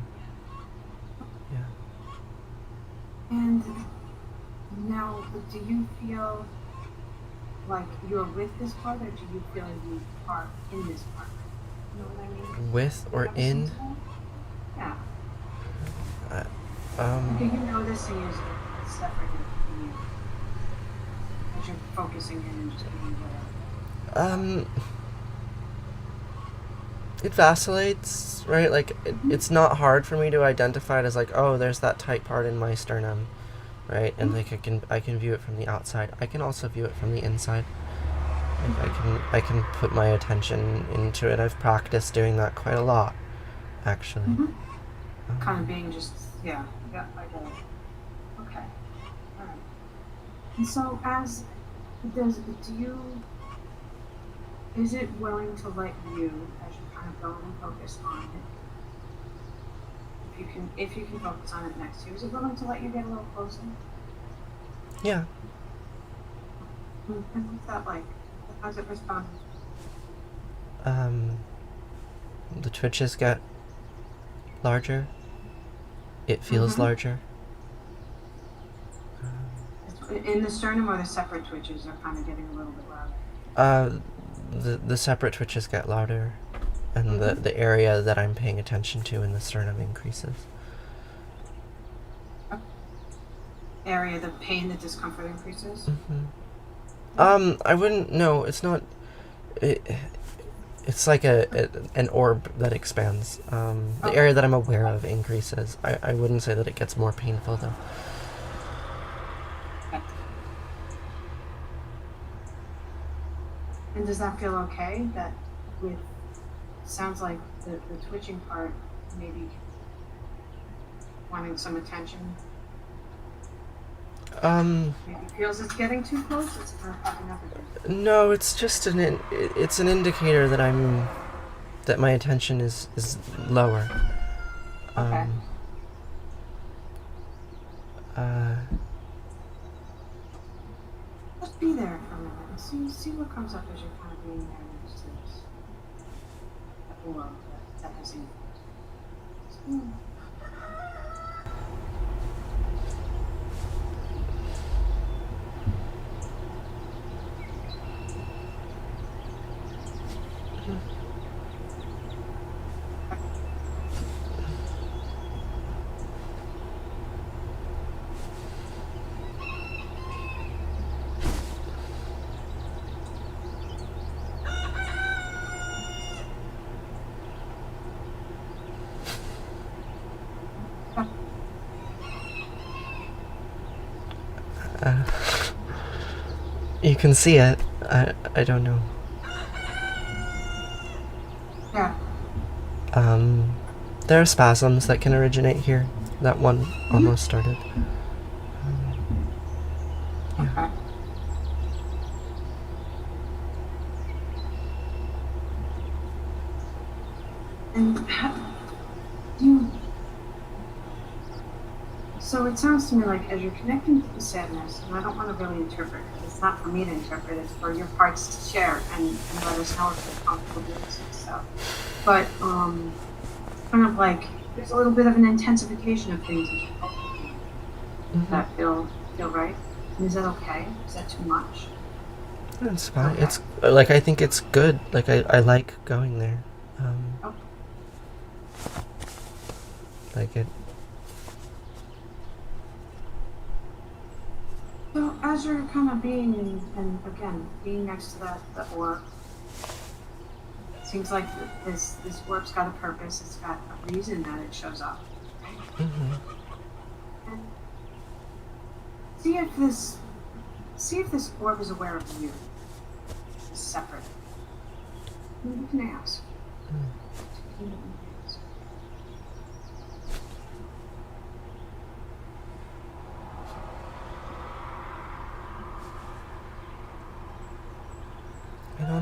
Yeah. And now, do you feel like you're with this part, or do you feel you are in this part? You know what I mean? With or in? Yeah. Uh, Do you notice it is separate from you? As you're focusing in and just being aware. It vacillates, right? Like, it's not hard for me to identify it as like, oh, there's that tight part in my sternum, right? And like I can view it from the outside. I can also view it from the inside. Like, I can put my attention into it. I've practiced doing that quite a lot, actually. Kind of being just, yeah, I get it. Okay. All right. And so is it willing to let you, as you kind of go and focus on it, if you can focus on it next to you, is it willing to let you get a little closer? Yeah. And what's that like? How's it respond? The twitches get larger. It feels larger. In the sternum, or the separate twitches are kind of getting a little bit louder? The separate twitches get louder, and the area that I'm paying attention to in the sternum increases. Area, the pain, the discomfort increases? I wouldn't, no, it's not, it's like an orb that expands. The area that I'm aware of increases. I wouldn't say that it gets more painful, though. And does that feel okay? That sounds like the twitching part maybe wanting some attention? Maybe feels it's getting too close? It's not popping up again? No, it's just it's an indicator that that my attention is lower. Okay. Just be there for a minute and see what comes up as you're kind of being there next to this. That world that has you. You can see it. I don't know. Yeah. There are spasms that can originate here. That one almost started. Okay. And so it sounds to me like as you're connecting to the sadness, and I don't want to really interpret, because it's not for me to interpret, it's for your parts to share and let us know if you're comfortable doing this stuff. But kind of like there's a little bit of an intensification of things as you're focusing. Does that feel right? And is that okay? Is that too much? It's fine. Okay. It's like, I think it's good. Like, I like going there. Okay. Like it. So as you're kind of being, and again, being next to that orb, it seems like this orb's got a purpose, it's got a reason that it shows up. And see if this orb is aware of you. It's separate. And you can ask.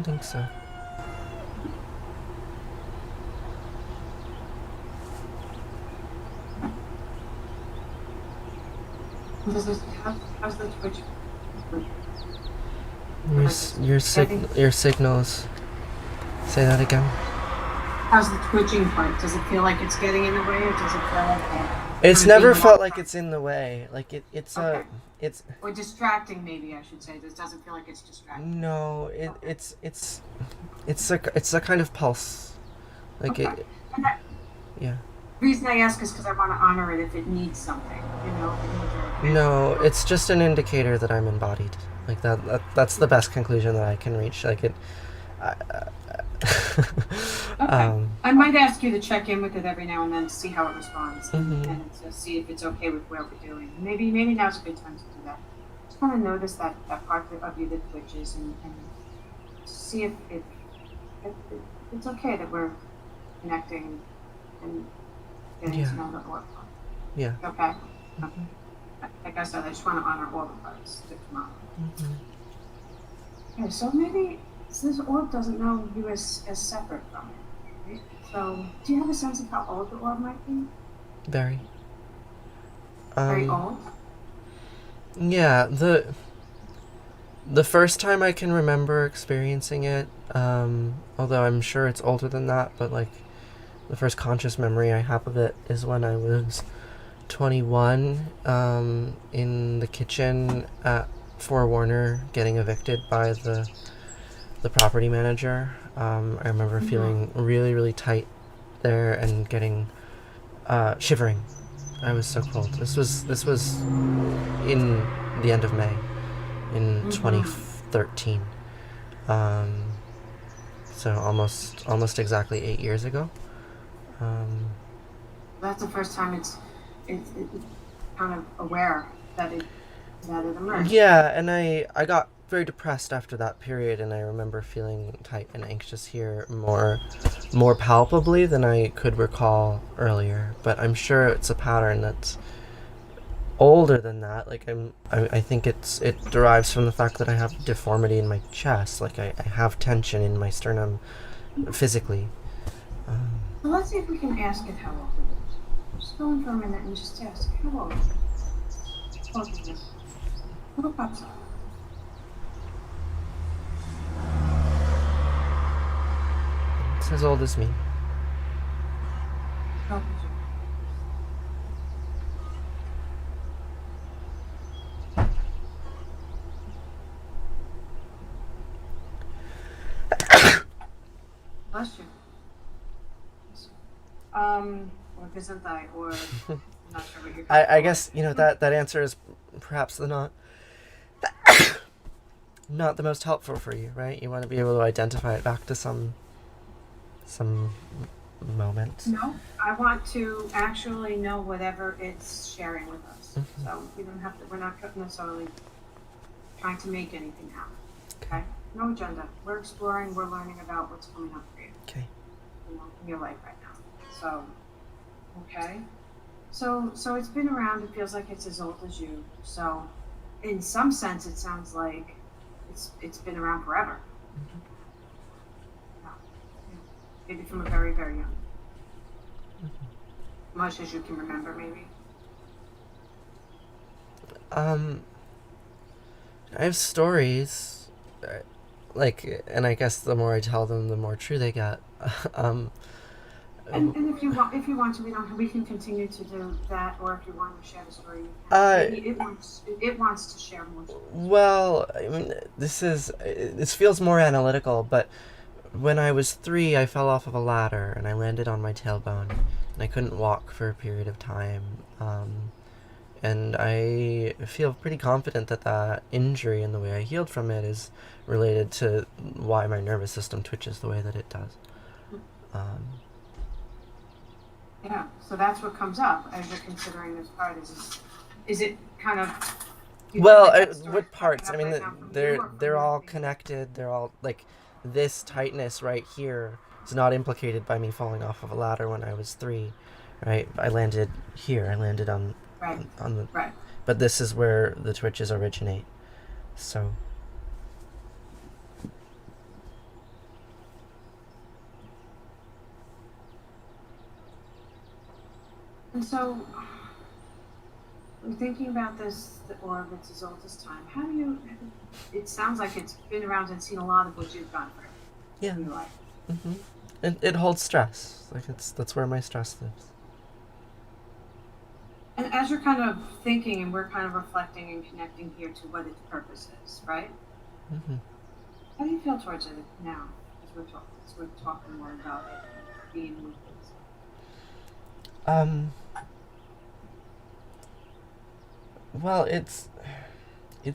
don't think so. How's the twitch? Your signals. Say that again. How's the twitching part? Does it feel like it's getting in the way, or does it feel like It's never felt like it's in the way. Like it's Okay. it's or distracting? Maybe I should say. This doesn't feel like it's distracting. no. It's a kind of pulse. Like Okay. it. And that, Yeah. the reason I ask is because I want to honor it if it needs something. You know. If it needs a- No, it's just an indicator that I'm embodied. Like that's the best conclusion that I can reach. Like it. Okay. I might ask you to check in with it every now and then to see how it responds Mhm. and to see if it's okay with where we're doing. Maybe now's a good time to do that. Just kind of notice that part of you that twitches and see if it's okay that we're connecting and getting Yeah. to know the org. Yeah. Okay? Okay. Like I said, I just want to honor all the parts that come out. Mhm. Okay, so maybe this orb doesn't know you as separate from it, right? So, do you have a sense of how old the orb might be? Very. Very old? Yeah, the first time I can remember experiencing it, although I'm sure it's older than that, but like the first conscious memory I have of it is when I was 21, in the kitchen at Four Warner, getting evicted by the property manager. I remember feeling really, really tight there and getting shivering. I was so cold. This was in the end of May in 2013. So almost exactly 8 years ago. That's the first time it's kind of aware that it emerged. Yeah, and I got very depressed after that period, and I remember feeling tight and anxious here more palpably than I could recall earlier. But I'm sure it's a pattern that's older than that. Like I think it derives from the fact that I have deformity in my chest. Like I have tension in my sternum physically. So let's see if we can ask it how old it is. Just go in for a minute and just ask, how old is it? How old is it? What pops up? It's as old as me. How old is it? Bless you. Or Gesundheit, or I'm not sure what you're. I guess that answer is perhaps not the most helpful for you, right? You want to be able to identify it back to some moment. No, I want to actually know whatever it's sharing with us. So we don't have to. We're not necessarily trying to make anything happen. Okay. No agenda. We're exploring. We're learning about what's coming up for you. Okay. In your life right now. So, okay. So it's been around. It feels like it's as old as you. So, in some sense, it sounds like it's been around forever. Yeah. Maybe from a very, very young. Much as you can remember, maybe. I have stories, and I guess the more I tell them, the more true they get. And if you want to, we can continue to do that, or if you want to share the story, you can. Maybe it wants to share more stories. Well, I mean, this feels more analytical, but when I was 3, I fell off of a ladder and I landed on my tailbone, and I couldn't walk for a period of time. And I feel pretty confident that injury and the way I healed from it is related to why my nervous system twitches the way that it does. Yeah, so that's what comes up as you're considering this part. Is it kind of? Well, what parts? I mean, they're all connected. They're all like this tightness right here is not implicated by me falling off of a ladder when I was 3, right? I landed here. I landed on the right. But this is where the twitches originate. So And so, we're thinking about this, the orb, it's as old as time. How do you? It sounds like it's been around and seen a lot of what you've gone through Yeah. in your life. Mm-hmm. It holds stress. Like that's where my stress lives. And as you're kind of thinking and we're kind of reflecting and connecting here to what its purpose is, right? Mm-hmm. How do you feel towards it now as we're talking more about it and being with it? Well, it's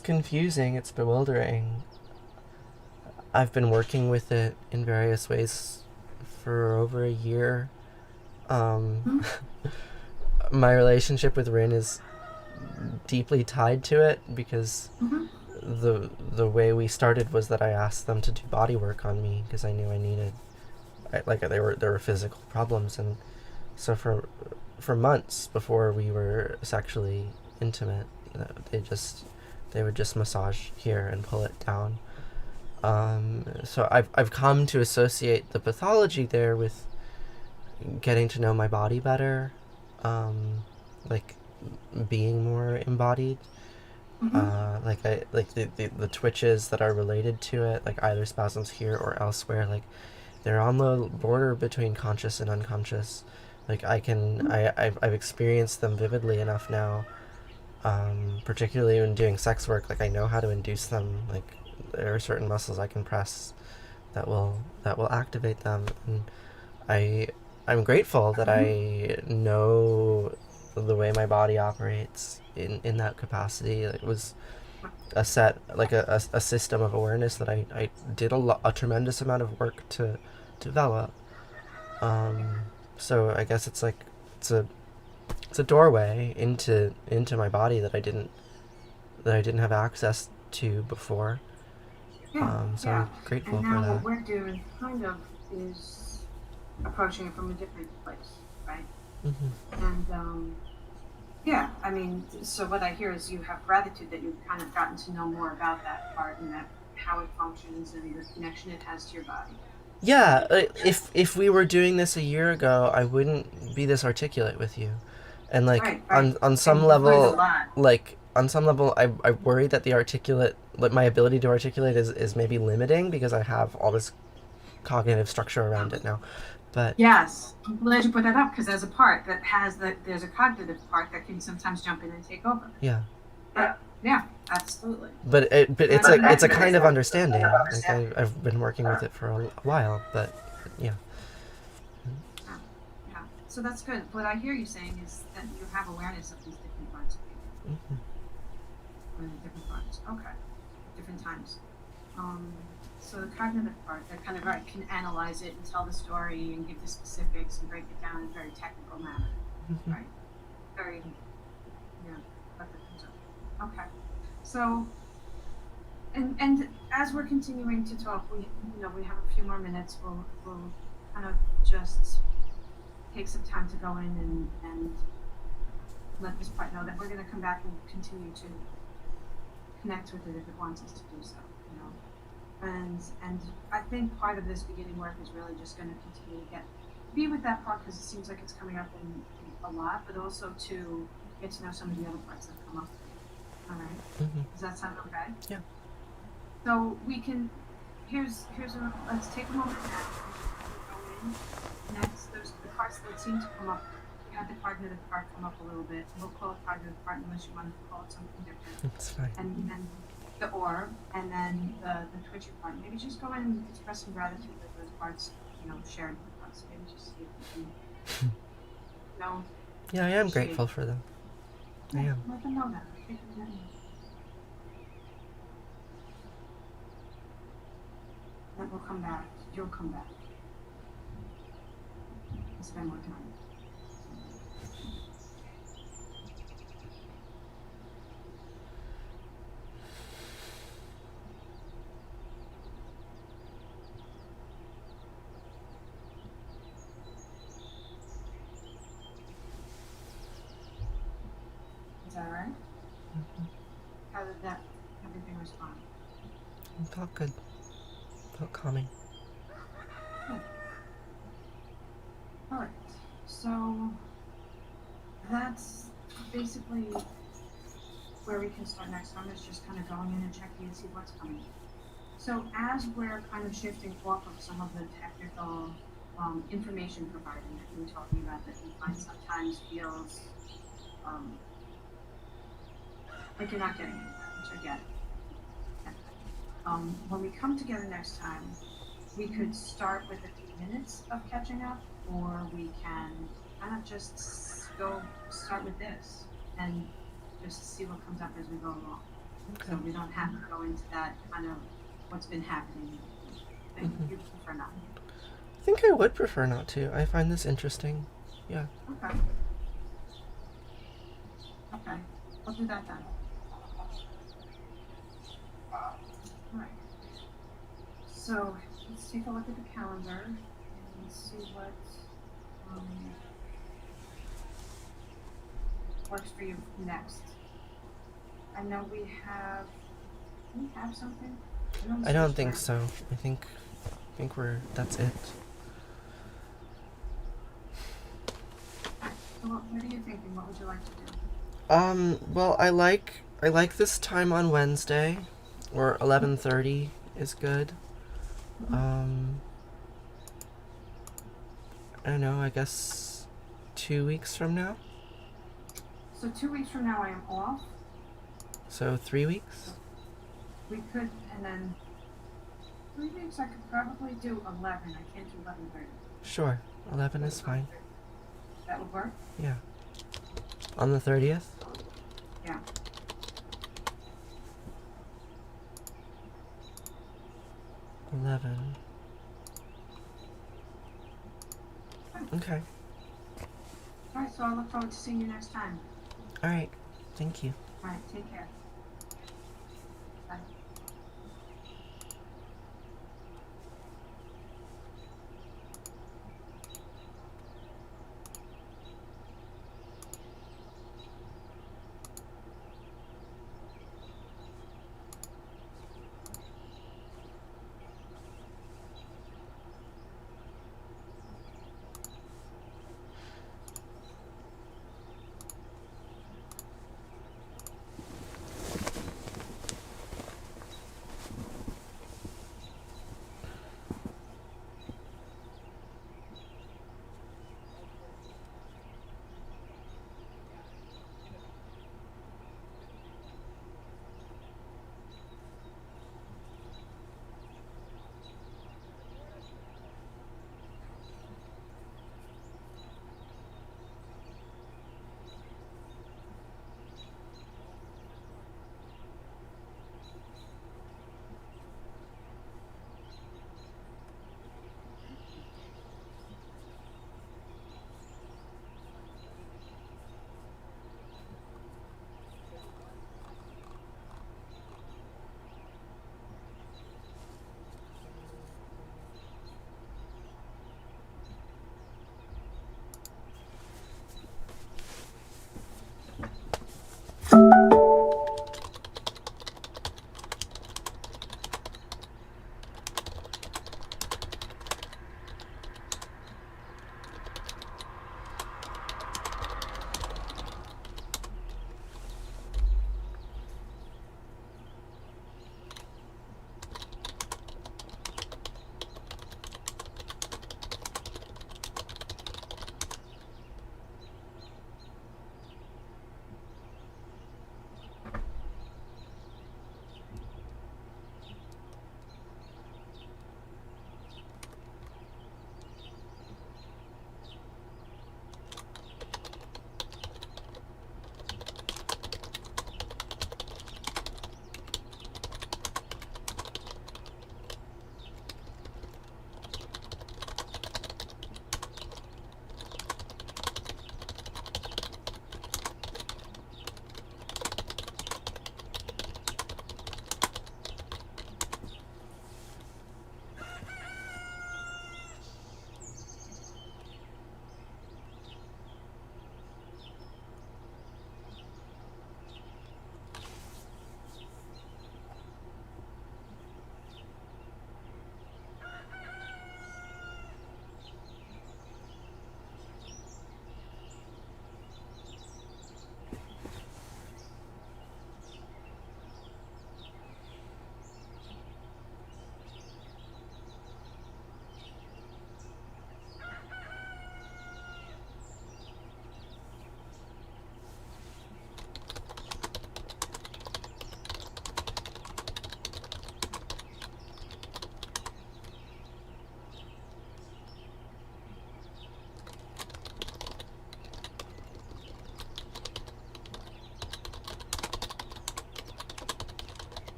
confusing, it's bewildering. I've been working with it in various ways for over a year. My relationship with Rin is deeply tied to it because Mm-hmm. the way we started was that I asked them to do body work on me because I knew I needed, there were physical problems, and so for months before we were sexually intimate, they would just massage here and pull it down. So I've come to associate the pathology there with getting to know my body better, like being more embodied. Like the twitches that are related to it, like either spasms here or elsewhere, like they're on the border between conscious and unconscious. Like I've experienced them vividly enough now, particularly when doing sex work. Like I know how to induce them. Like there are certain muscles I can press that will activate them, and I'm grateful that I know the way my body operates in that capacity. It was a set, like a system of awareness that I did a tremendous amount of work to develop. So I guess it's like it's a doorway into my body that I didn't have access to before. So Yeah. I'm grateful And for now that. what we're doing kind of is approaching it from a different place, right? Mm-hmm. And yeah, I mean, so what I hear is you have gratitude that you've kind of gotten to know more about that part and that how it functions and the connection it has to your body. Yeah, if we were doing this a year ago, I wouldn't be this articulate with you, and like Right, right. on some And you've learned a level, lot. I worry that the articulate, like my ability to articulate is maybe limiting because I have all this cognitive structure around it now. But Yes, I'm glad you put that up because there's a part that has there's a cognitive part that can sometimes jump in and take over. yeah, Yeah, absolutely. but it's But like it's a kind of understanding. Like I've been working with it for a while, but yeah. Yeah, yeah. So that's good. What I hear you saying is that you have awareness of these different parts of you. Mm-hmm. Different parts. Okay. Different times. So the cognitive part that kind of can analyze it and tell the story and give the specifics and break it down in a very technical manner. Mm-hmm. Right. Very but that comes up. Okay. So and as we're continuing to talk, we have a few more minutes. We'll kind of just take some time to go in and let this part know that we're going to come back and continue to connect with it if it wants us to do so, and I think part of this beginning work is really just going to continue to be with that part because it seems like it's coming up in a lot, but also to get to know some of the other parts that come up. All right. Mm-hmm. Does that sound okay? Yeah. So we can. Let's take a moment now. Go in. Next, there's the parts that seem to come up. We had the cognitive part come up a little bit. We'll call it cognitive part unless you want to call it something different. It's fine. And then the orb, and then the twitchy part. Maybe just go in and express some gratitude that those parts, shared with us. Maybe just see if you can, Yeah, I am grateful for them. I am. Let them know that. That will come back. You'll come back. And spend more time. Is that all right? Mm-hmm. How did that everything respond? It felt good. Felt calming. Good. All right. So basically where we can start next time is just kind of going in and checking and see what's coming. So as we're kind of shifting off of some of the technical information providing that you were talking about that you find sometimes feels like you're not getting anywhere, which I get. When we come together next time, we could start with a few minutes of catching up, or we can kind of just go start with this and just see what comes up as we go along. Okay. So we don't have to go into that kind of what's been happening. You prefer not. I think I would prefer not to. I find this interesting. Yeah. Okay. Okay. We'll do that then. Alright. So let's take a look at the calendar and see what works for you next. I know we have. Do we have something? I don't think so. I think that's it. So what are you thinking? What would you like to do? Well, I like this time on Wednesday, or 11:30 is good. I don't know, I guess 2 weeks from now? So 2 weeks from now I am off. So 3 weeks? We could, and then 3 weeks I could probably do 11. I can't do 11:30. Sure, 11 is fine. That would work? Yeah. On the 30th? Yeah. Okay. Alright, so I look forward to seeing you next time. Alright. Thank you. Alright, take care. Bye.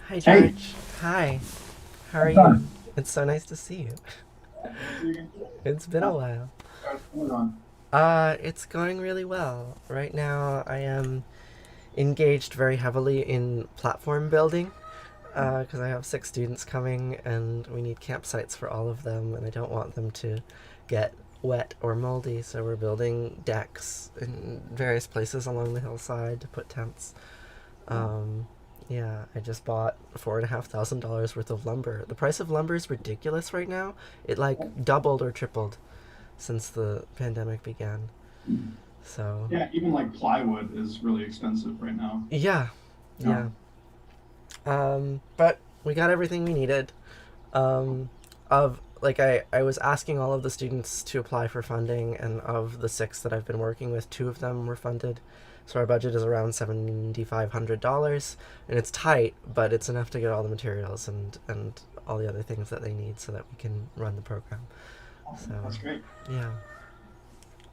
Hi, Hey. George. Hi. How are What's you? up? It's so nice to see you. It's been a while. What's going on? It's going really well. Right now, I am engaged very heavily in platform building because I have 6 students coming and we need campsites for all of them, and I don't want them to get wet or moldy, so we're building decks in various places along the hillside to put tents. Um, yeah, I just bought $4,500 worth of lumber. The price of lumber is ridiculous right now. It like doubled or tripled since the pandemic began. So Yeah, even like plywood is really expensive right now. yeah, yeah. But we got everything we needed. Of like I was asking all of the students to apply for funding, and of the 6 that I've been working with, 2 of them were funded. So our budget is around $7,500, and it's tight, but it's enough to get all the materials and all the other things that they need so that we can run the program. So That's great. yeah.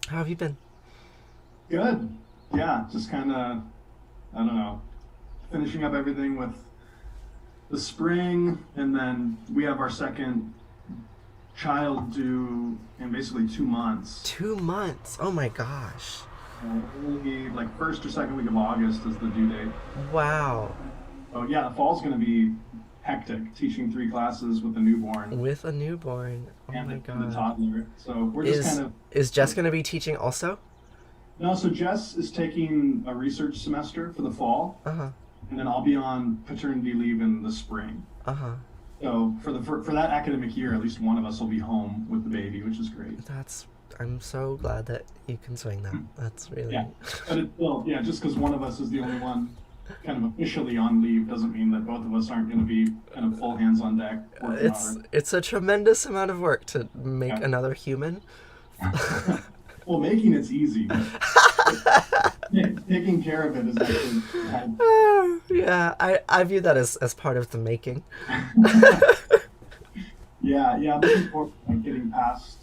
How have you been? Good. Yeah, just kind of, I don't know, finishing up everything with the spring, and then we have our second child due in basically 2 months. 2 months. Oh my gosh. Only like first or second week of August is the due date. Wow. So yeah, the fall's going to be hectic, teaching 3 classes with a newborn With a newborn. Oh and my a god. toddler. So we're just kind of Is Jess going to be teaching also? no. So Jess is taking a research semester for the fall. Uh-huh. And then I'll be on paternity leave in the spring. Uh-huh. So for that academic year, at least one of us will be home with the baby, which is great. I'm so glad that you can swing that. That's really Yeah, but it's still, yeah, just because one of us is the only one kind of officially on leave doesn't mean that both of us aren't going to be kind of full hands on deck working hard. it's a tremendous amount of work to make Yeah. another human. Well, making it's easy, but taking care of it is actually hard. Yeah, I view that as part of the making. Yeah, I'm looking forward to like, getting past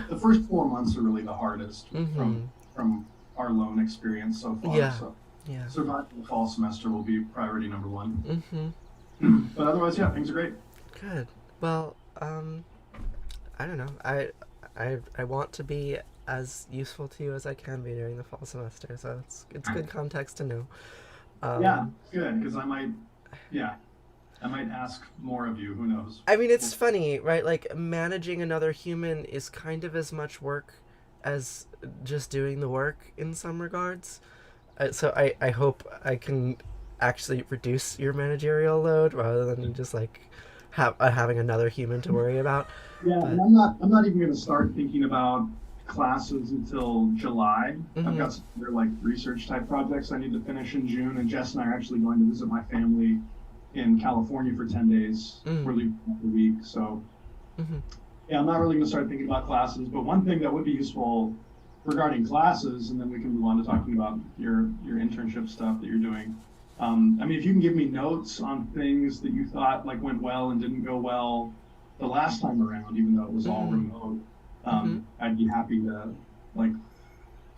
the first 4 months are really the hardest from our loan experience so far. Yeah. So Yeah. surviving the fall semester will be priority number 1. Mm-hmm. But otherwise, yeah, things are great. Good. Well, I don't know. I want to be as useful to you as I can be during the fall semester, so it's good context to know. Yeah, good, because I might ask more of you. Who knows? I mean, it's funny, right? Like, managing another human is kind of as much work as just doing the work in some regards. So I hope I can actually reduce your managerial load rather than just like having another human to worry about. Yeah, But and I'm not even going to start thinking about classes until July. I've got some other like research type projects I need to finish in June, and Jess and I are actually going to visit my family in California for 10 days. We're leaving for a week, so yeah, I'm not really going to start thinking about classes. But one thing that would be useful regarding classes, and then we can move on to talking about your internship stuff that you're doing. I mean, if you can give me notes on things that you thought like went well and didn't go well the last time around, even though it was all remote, I'd be happy to like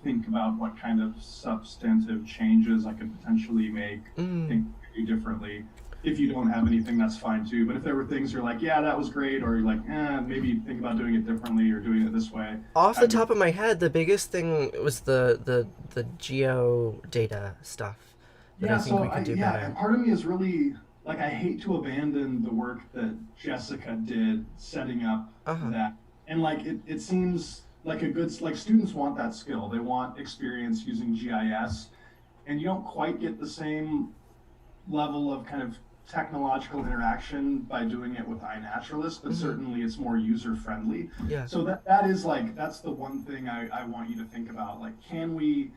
think about what kind of substantive changes I could potentially make, think do differently. If you don't have anything, that's fine too. But if there were things you're like, yeah, that was great, or you're like, maybe think about doing it differently or doing it this way. off the top of my head, the biggest thing was the geo data stuff that I think we could do better. And part of me is really like I hate to abandon the work that Jessica did setting up that, and like it seems like a good like students want that skill. They want experience using GIS, and you don't quite get the same level of kind of technological interaction by doing it with iNaturalist, but certainly it's more user friendly. Yeah. So that is like that's the one thing I want you to think about. Like, can we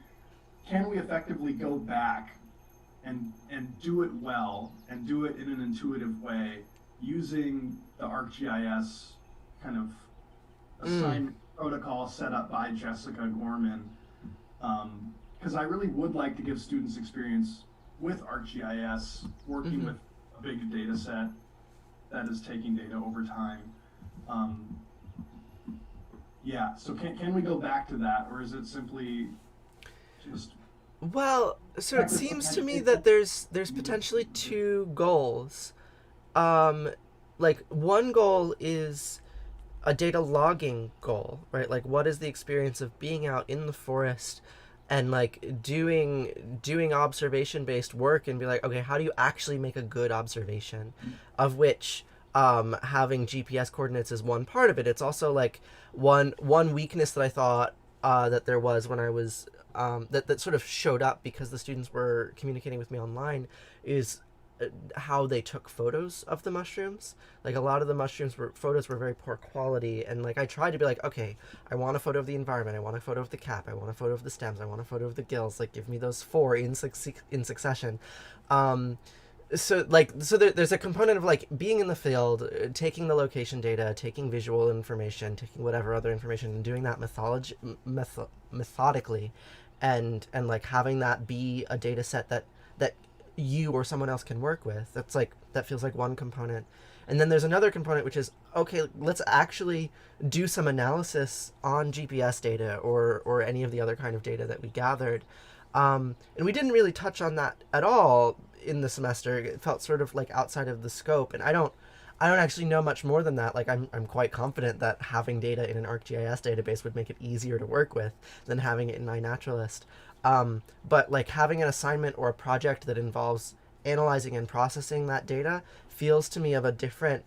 effectively go back and do it well and do it in an intuitive way using the ArcGIS kind of assignment protocol set up by Jessica Gorman? Because I really would like to give students experience with ArcGIS, working with a big data set that is taking data over time. Yeah, so can we go back to that, or is it simply just... Well, so it seems to me that there's potentially 2 goals. like one goal is a data logging goal, right? Like what is the experience of being out in the forest and like doing observation based work and be like, okay, how do you actually make a good observation? Of which having GPS coordinates is one part of it. It's also like one weakness that I thought that there was when I was that sort of showed up because the students were communicating with me online is how they took photos of the mushrooms. Like a lot of the photos were very poor quality, and like I tried to be like, okay, I want a photo of the environment, I want a photo of the cap, I want a photo of the stems, I want a photo of the gills, like give me those four in succession. So there's a component of like being in the field, taking the location data, taking visual information, taking whatever other information, and doing that methodically, and like having that be a data set that you or someone else can work with. That feels like one component. And then there's another component, which is, okay, let's actually do some analysis on GPS data or any of the other kind of data that we gathered. And we didn't really touch on that at all in the semester. It felt sort of like outside of the scope. And I don't actually know much more than that. Like I'm quite confident that having data in an ArcGIS database would make it easier to work with than having it in iNaturalist. But like having an assignment or a project that involves analyzing and processing that data feels to me of a different,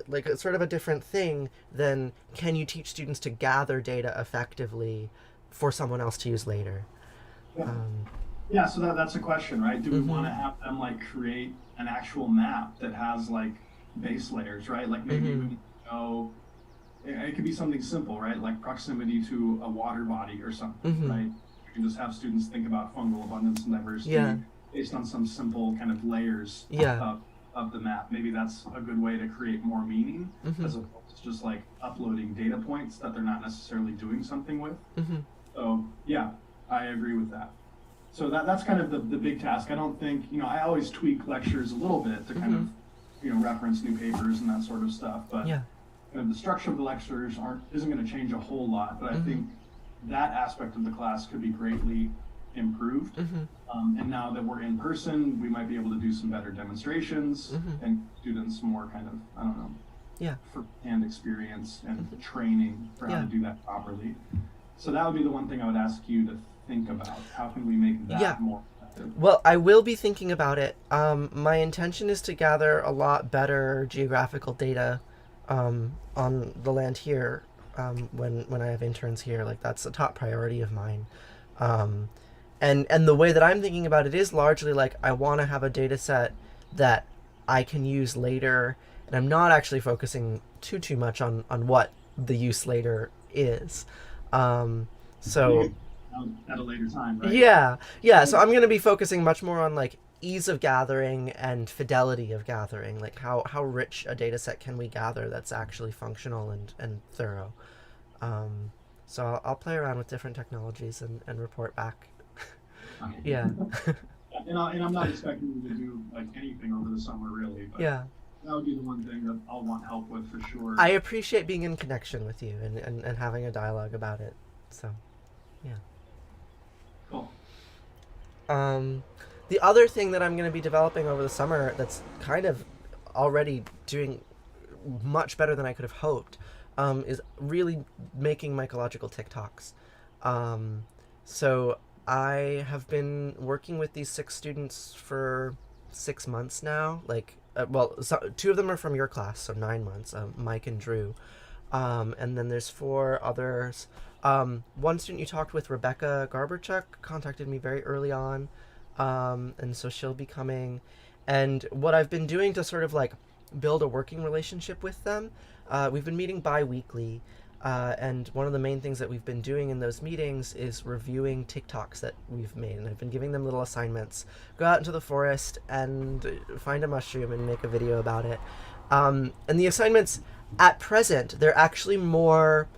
like a sort of a different thing than can you teach students to gather data effectively for someone else to use later. Yeah, so that's a question, right? Do we want to have them like create an actual map that has like base layers, right? Like maybe we know it could be something simple, right? Like proximity to a water body or something, right? You can just have students think about fungal abundance and diversity based on some simple kind of layers of the map. Maybe that's a good way to create more meaning as opposed to just like uploading data points that they're not necessarily doing something with. So yeah, I agree with that. So that's kind of the big task. I don't think, I always tweak lectures a little bit to kind of, reference new papers and that sort of stuff. But kind of the structure of the lectures isn't going to change a whole lot. But I think that aspect of the class could be greatly improved. And now that we're in person, we might be able to do some better demonstrations and students more kind of, I don't know, first-hand experience and training for how to do that properly. So that would be the one thing I would ask you to think about. How can we make that more effective? Well, I will be thinking about it. My intention is to gather a lot better geographical data on the land here when I have interns here. Like that's a top priority of mine. And the way that I'm thinking about it is largely like I want to have a data set that I can use later, and I'm not actually focusing too much on what the use later is. So at a later time, right? Yeah. So I'm going to be focusing much more on like ease of gathering and fidelity of gathering. Like how rich a data set can we gather that's actually functional and thorough. So I'll play around with different technologies and report back. Okay. Yeah. And I'm not expecting you to do like anything over the summer, really. But that would be the one thing that I'll want help with for sure. I appreciate being in connection with you and having a dialogue about it. So, yeah. Cool. The other thing that I'm going to be developing over the summer that's kind of already doing much better than I could have hoped is really making mycological TikToks. So I have been working with these 6 students for 6 months now. Like, so 2 of them are from your class, so 9 months, Mike and Drew. And then there's 4 others. One student you talked with, Rebecca Garberchuk, contacted me very early on. And so she'll be coming. And what I've been doing to sort of like build a working relationship with them, we've been meeting bi-weekly. And one of the main things that we've been doing in those meetings is reviewing TikToks that we've made. And I've been giving them little assignments. Go out into the forest and find a mushroom and make a video about it. And the assignments at present, they're actually more,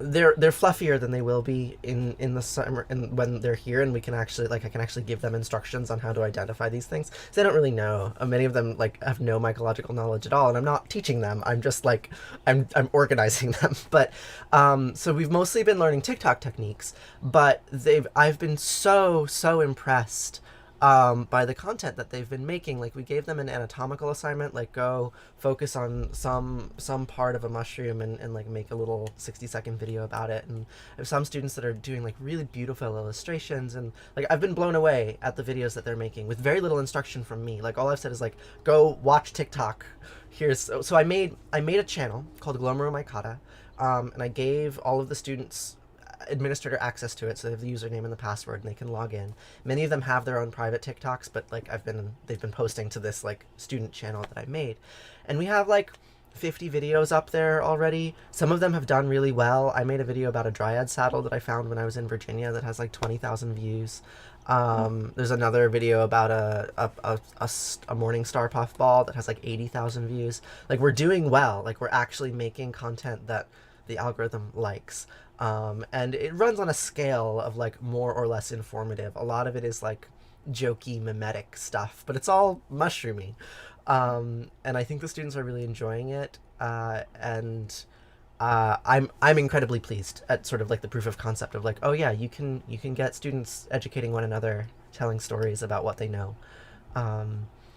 they're fluffier than they will be in the summer and when they're here, and we can actually I can actually give them instructions on how to identify these things. So they don't really know. Many of them have no mycological knowledge at all, and I'm not teaching them. I'm just I'm organizing them. But so we've mostly been learning TikTok techniques, but I've been so impressed by the content that they've been making. Like we gave them an anatomical assignment, like go focus on some part of a mushroom and like make a little 60-second video about it. And there's some students that are doing like really beautiful illustrations, and like I've been blown away at the videos that they're making with very little instruction from me. Like all I've said is like, go watch TikTok. So I made a channel called Glomero Maikata, and I gave all of the students administrator access to it, so they have the username and the password and they can log in. Many of them have their own private TikToks, but like they've been posting to this like student channel that I made, and we have like 50 videos up there already. Some of them have done really well. I made a video about a dryad saddle that I found when I was in Virginia that has like 20,000 views. There's another video about a morning star puffball that has like 80,000 views. Like we're doing well. Like we're actually making content that the algorithm likes. And it runs on a scale of like more or less informative. A lot of it is like jokey, mimetic stuff, but it's all mushroomy. And I think the students are really enjoying it. And I'm incredibly pleased at sort of like the proof of concept of like, oh yeah, you can get students educating one another, telling stories about what they know.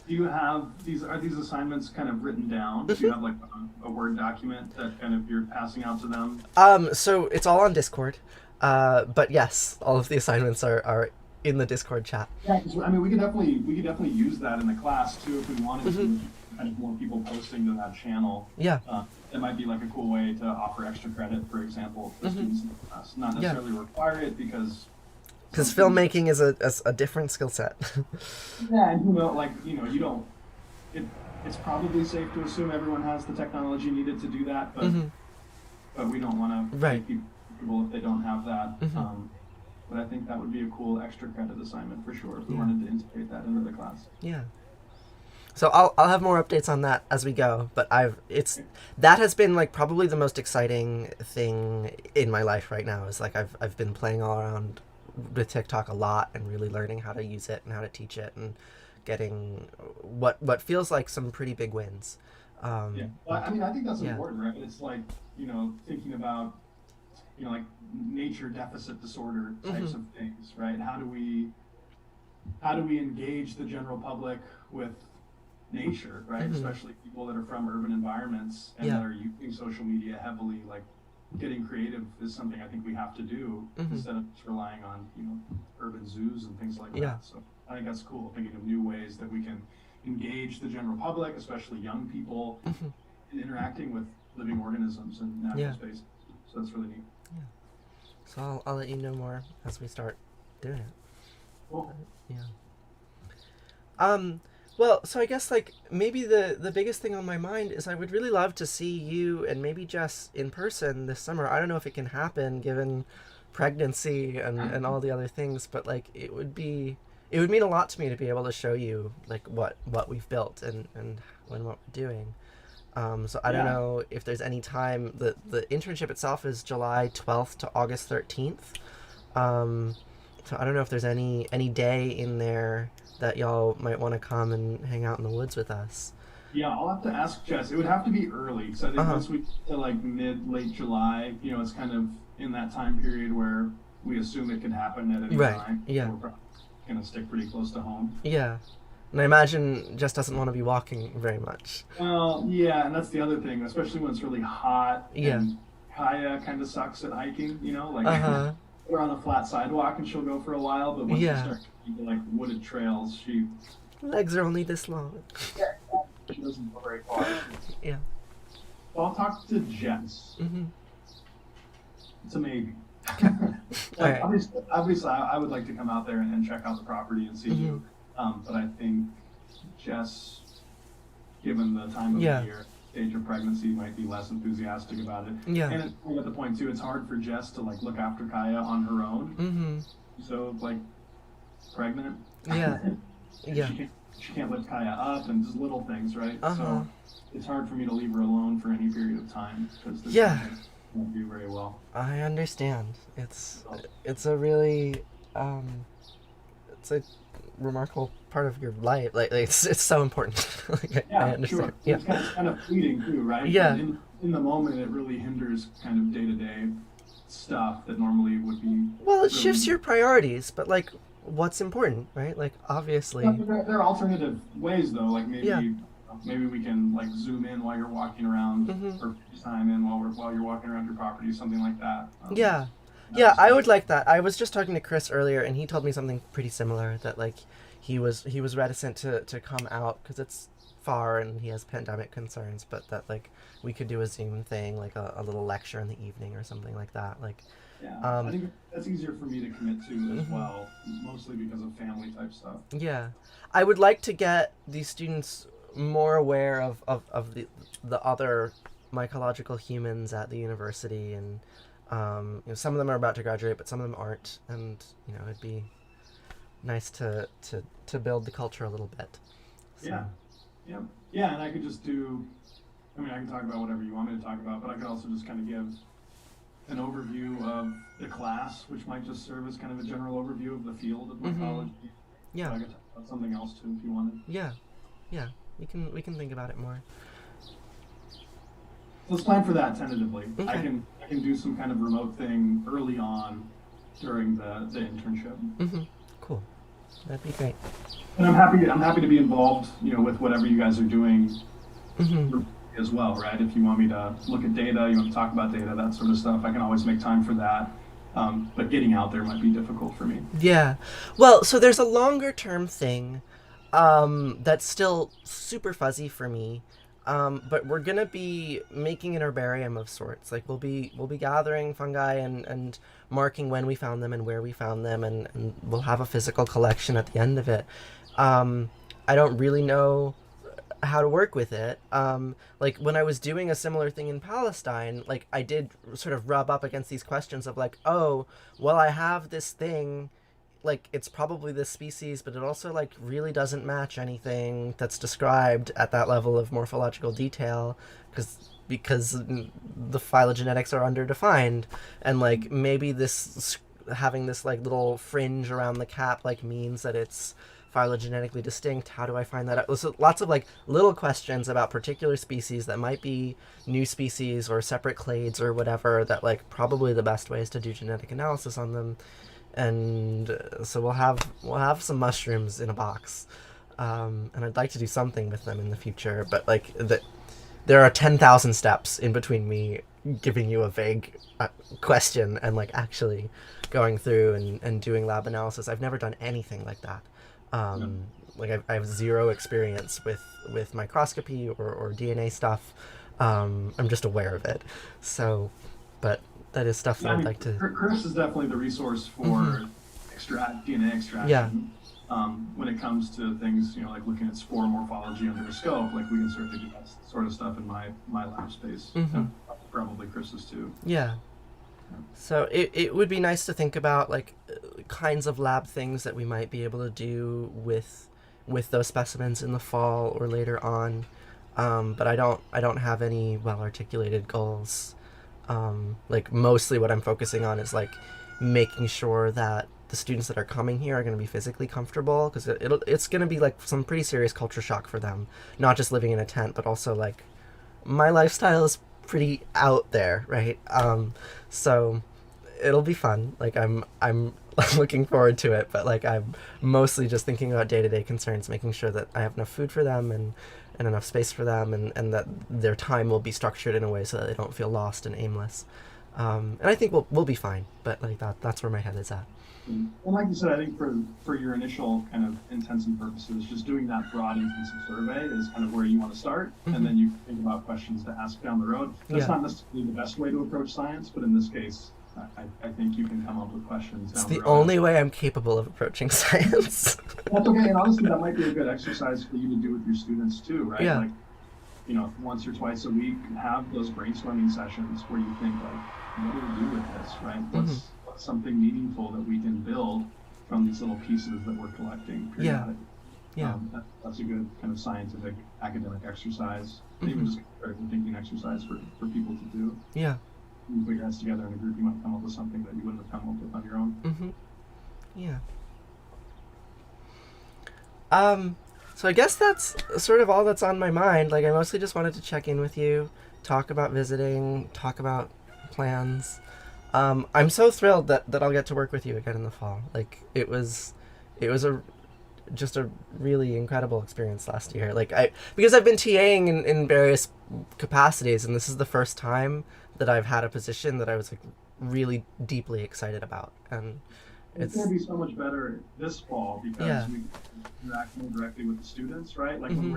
Do you have are these assignments kind of written down? Do you have like a Word document that kind of you're passing out to them? So it's all on Discord. But yes, all of the assignments are in the Discord chat. Yeah, 'cause, I mean, we could definitely use that in the class too if we wanted to. Kind of more people posting to that channel. Yeah. It might be like a cool way to offer extra credit, for example, for students in the class. Not necessarily require it because filmmaking is a different skill set. Yeah, and you don't. It's probably safe to assume everyone has the technology needed to do that, but we don't want to make people if they don't have that. But I think that would be a cool extra credit assignment for sure if we wanted to integrate that into the class. Yeah. So I'll have more updates on that as we go, but that has been like probably the most exciting thing in my life right now. Is like I've been playing all around with TikTok a lot and really learning how to use it and how to teach it and getting what feels like some pretty big wins. Well, I mean, I think that's important, right? It's like, thinking about, like nature deficit disorder types of things, right? How do we engage the general public with nature, right? Especially people that are from urban environments and that are using social media heavily. Like getting creative is something I think we have to do instead of just relying on urban zoos and things like that. So I think that's cool, thinking of new ways that we can engage the general public, especially young people, in interacting with living organisms and natural spaces. So that's really neat. So I'll let you know more as we start doing it. Cool. Well, so I guess like maybe the biggest thing on my mind is I would really love to see you and maybe Jess in person this summer. I don't know if it can happen given pregnancy and all the other things, but like it would mean a lot to me to be able to show you like what we've built and what we're doing. So I don't know if there's any time. The internship itself is July 12th to August 13th. So I don't know if there's any day in there that y'all might want to come and hang out in the woods with us. Yeah, I'll have to ask Jess. It would have to be early, because I think once we get to like late July, it's kind of in that time period where we assume it can happen at any time. Yeah. So we're probably going to stick pretty close to home. Yeah. And I imagine Jess doesn't want to be walking very much. Well, yeah, and that's the other thing, especially when it's really hot. Yeah. And Kaya kind of sucks at hiking, like we're on a flat sidewalk and she'll go for a while, but once we start to like wooded trails, she legs are only this long. She doesn't go very far. Yeah. So I'll talk to Jess. It's a maybe. Right. Obviously, I would like to come out there and check out the property and see you. But I think Jess, given the time of the year, stage of pregnancy, might be less enthusiastic about it. Yeah. And at the point too, it's hard for Jess to like look after Kaya on her own. So like pregnant. Yeah. Yeah. She can't lift Kaya up and just little things, right? So it's hard for me to leave her alone for any period of time because this won't do very well. I understand. It's a really it's a remarkable part of your life. Like it's so important. Like, I understand. Sure. Yeah. It's kind of fleeting too, right? Yeah. In the moment, it really hinders kind of day-to-day stuff that normally would be. Well, it shifts your priorities, but like what's important, right? Like obviously. Yeah, there are alternative ways though, like Yeah. maybe we can like zoom in while you're walking around, Mhm. or FaceTime in while you're walking around your property, something like that. Yeah. That Yeah, was I good. would like that. I was just talking to Chris earlier, and he told me something pretty similar, that like he was reticent to come out because it's far and he has pandemic concerns, but that like we could do a Zoom thing, like a little lecture in the evening or something like that. Like, Yeah, I um, think that's easier for me to commit to as Mhm. well, mostly because of family type stuff. yeah, I would like to get these students more aware of the other mycological humans at the university, and some of them are about to graduate, but some of them aren't, and it'd be nice to build the culture a little bit. So. Yeah, yeah, yeah, and I could just do. I mean, I can talk about whatever you want me to talk about, but I could also just kind of give an overview of the class, which might just serve as kind of a general overview of the field of mycology. Yeah. So I could talk about something else too if you wanted. Yeah, we can think about it more. Let's plan for that tentatively. Okay. I can do some kind of remote thing early on during the internship. Cool, that'd be great. And I'm happy to be involved, with whatever you guys are doing as well, right? If you want me to look at data, you want to talk about data, that sort of stuff, I can always make time for that. But getting out there might be difficult for me. Yeah, well, so there's a longer term thing that's still super fuzzy for me. But we're gonna be making an herbarium of sorts. Like we'll be gathering fungi and marking when we found them and where we found them, and we'll have a physical collection at the end of it. I don't really know how to work with it. Like when I was doing a similar thing in Palestine, like I did sort of rub up against these questions of like, oh, well, I have this thing, like it's probably this species, but it also like really doesn't match anything that's described at that level of morphological detail, because the phylogenetics are underdefined, and like maybe this having this like little fringe around the cap like means that it's phylogenetically distinct. How do I find that out? So lots of like little questions about particular species that might be new species or separate clades or whatever, that like probably the best way is to do genetic analysis on them. And so we'll have some mushrooms in a box, and I'd like to do something with them in the future, but like there are 10,000 steps in between me giving you a vague question and like actually going through and doing lab analysis. I've never done anything like that. Like I have zero experience with microscopy or DNA stuff. I'm just aware of it. So, but that is stuff that I'd like to. Chris is definitely the resource for DNA extraction. Yeah. When it comes to things, like looking at spore morphology under a scope, like we can certainly do that sort of stuff in my lab space. And probably Chris's too. Yeah. So it would be nice to think about like kinds of lab things that we might be able to do with those specimens in the fall or later on. But I don't have any well articulated goals. Like mostly what I'm focusing on is like making sure that the students that are coming here are going to be physically comfortable, because it's going to be like some pretty serious culture shock for them, not just living in a tent, but also like my lifestyle is pretty out there, right? So it'll be fun. Like I'm looking forward to it, but like I'm mostly just thinking about day-to-day concerns, making sure that I have enough food for them and enough space for them, and that their time will be structured in a way so that they don't feel lost and aimless. And I think we'll be fine, but like that's where my head is at. Well, like you said, I think for your initial kind of intents and purposes, just doing that broad intensive survey is kind of where you want to start, and then you can think about questions to ask down the road. That's not necessarily the best way to approach science, but in this case, I think you can come up with questions down the road. It's the only way I'm capable of approaching science. That's okay, and honestly, that might be a good exercise for you to do with your students too, right? Yeah. Like, once or twice a week, have those brainstorming sessions where you think like, what do we do with this, right? What's something meaningful that we can build from these little pieces that we're collecting periodically? Yeah. That's a good kind of scientific academic exercise, even just critical thinking exercise for people to do. Yeah. You put your heads together in a group, you might come up with something that you wouldn't have come up with on your own. Yeah. So I guess that's sort of all that's on my mind. Like I mostly just wanted to check in with you, talk about visiting, talk about plans. I'm so thrilled that I'll get to work with you again in the fall. Like it was it was just a really incredible experience last year. Like because I've been TAing in various capacities, and this is the first time that I've had a position that I was like really deeply excited about, and It's going to be so much better this fall because Yeah. we interact more directly with the students, right? Like Mhm.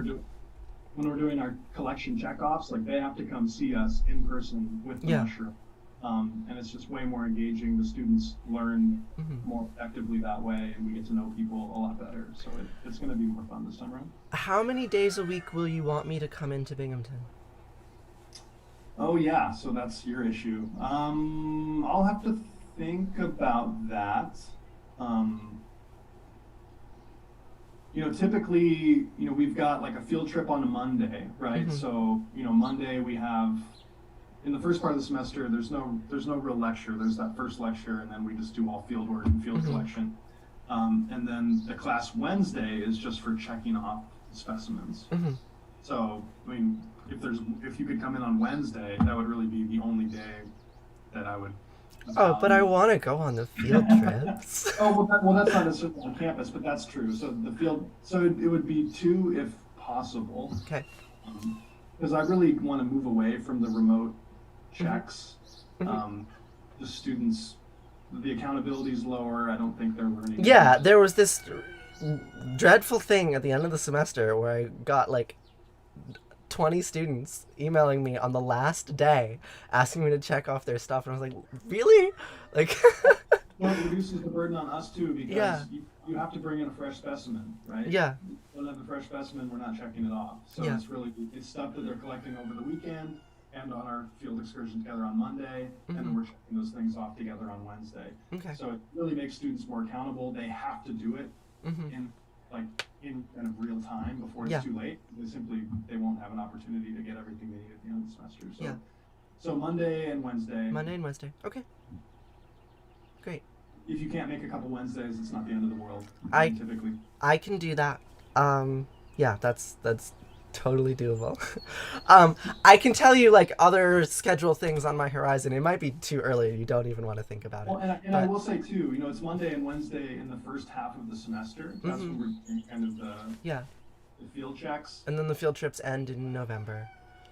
when we're doing our collection checkoffs, like they have to come see us in person with the Yeah. mushroom, and it's just way more engaging. The students learn Mhm. more effectively that way, and we get to know people a lot better. So it's going to be more fun this time around. How many days a week will you want me to come into Binghamton? Oh yeah, so that's your issue. I'll have to think about that. Um, Typically, we've got like a field trip on a Monday, right? Mhm. So, Monday we have in the first part of the semester, there's no real lecture. There's that first lecture, and then we just do all field work and field Mhm. collection. And then the class Wednesday is just for checking off specimens. Mm-hmm. So, I mean, if you could come in on Wednesday, that would really be the only day that I would. Oh, but I want to go on the field trips. Well, that's not necessarily on campus, but that's true. So it would be 2 if possible. Okay. Because I really want to move away from the remote checks. Mhm. The students, the accountability is lower. I don't think they're learning. Yeah, there was this dreadful thing at the end of the semester where I got like 20 students emailing me on the last day asking me to check off their stuff, and I was like, really? Like Well, it reduces the burden on us too because Yeah. you have to bring in a fresh specimen, right? Yeah. If you don't have a fresh specimen, we're not checking it off. So Yeah. it's stuff that they're collecting over the weekend and on our field excursion together on Monday, and Mhm. then we're checking those things off together on Wednesday. Okay. So it really makes students more accountable. They have to do it Mm-hmm. in kind of real time before it's Yeah. too late. They won't have an opportunity to get everything they need at the end of the semester. So Yeah. so Monday and Wednesday. Monday and Wednesday. Okay. Great. If you can't make a couple Wednesdays, it's not the end of the world. I- Typically. I can do that. Yeah, that's totally doable. I can tell you like other schedule things on my horizon. It might be too early. You don't even want to think about Well, it. I But- will say too, it's Monday and Wednesday in the first half of the semester. That's when we're doing kind of the Yeah. field checks. And then the field trips end in November.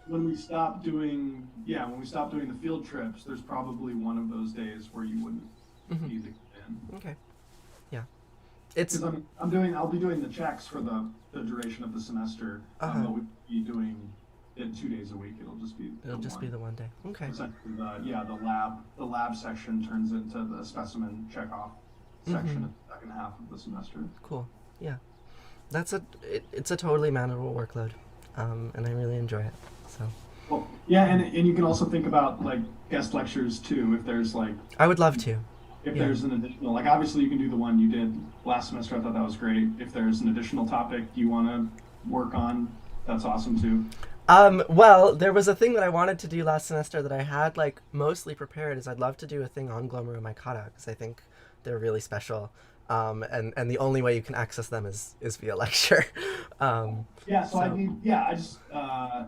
When we stop doing the field trips, there's probably one of those days where you wouldn't Mhm. need to get in. Okay. Yeah. It's Because I'll be doing the checks for the duration of the semester, Uh-huh. but we'll be doing it 2 days a week. It'll just be the one day. Okay. essentially the lab section turns into the specimen check off section Mhm. of the second half of the semester. Cool. Yeah. It's a totally manageable workload. And I really enjoy it. So Well, yeah, and you can also think about like guest lectures too. If there's I would love to. Yeah. there's an additional, like obviously you can do the one you did last semester. I thought that was great. If there's an additional topic you want to work on, that's awesome too. Well, there was a thing that I wanted to do last semester that I had like mostly prepared. Is I'd love to do a thing on Glomeromycota because I think they're really special. And the only way you can access them is via lecture. Yeah, so I So- need, I just,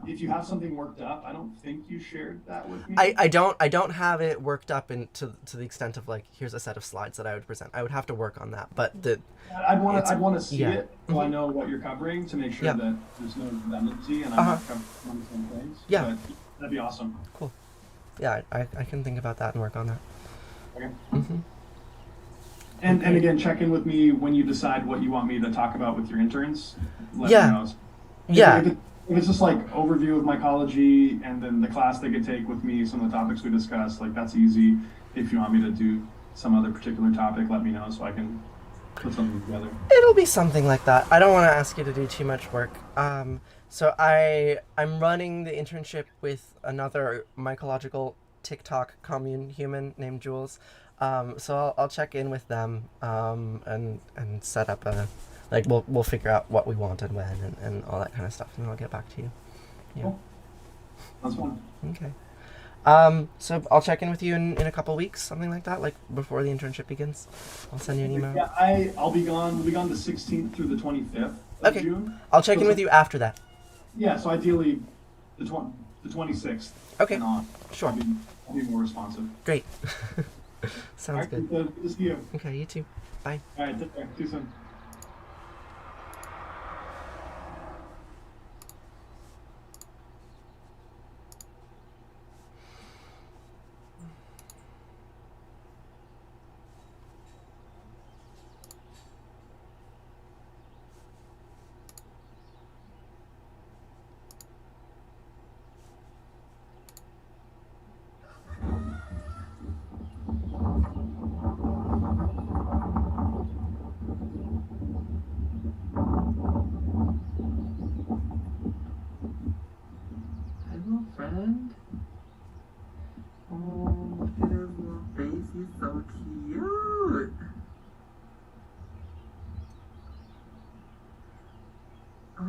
if you have something worked up, I don't think you shared that with me. I don't have it worked up to the extent of like here's a set of slides that I would present. I would have to work on that. But I'd want it's- to see yeah. it so I Mhm. know what you're covering to make sure Yeah. that there's no redundancy and I'm Uh-huh. not covering one of the same things. Yeah. But that'd be awesome. yeah, I can think about that and work on that. Okay. Hmm. And Okay. again, check in with me when you decide what you want me to talk about with your interns. Let Yeah. me know. Yeah. If it's just like overview of mycology and then the class they could take with me, some of the topics we discussed, like that's easy. If you want me to do some other particular topic, let me know so I can put something together. It'll be something like that. I don't want to ask you to do too much work. So I'm running the internship with another mycological TikTok commune human named Jules. So I'll check in with them and set up a we'll figure out what we want and when and all that kind of stuff, and then I'll get back to you. Yeah. Cool. That's fun. Okay. So I'll check in with you in a couple weeks, something like that, like before the internship begins. I'll send you an email. Yeah, I'll be gone. We'll be gone the 16th through the 25th of Okay. June. I'll check in with you after that. Yeah, so ideally the 26th. Okay. And on. Sure. I'll be more responsive. Great. All Sounds right, good. Good to see you. Okay, you too. Bye. All right, take care. See you soon.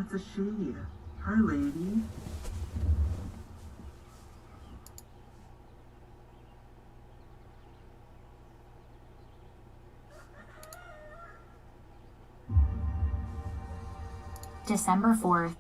That's a shade. Hi, lady. December 4th.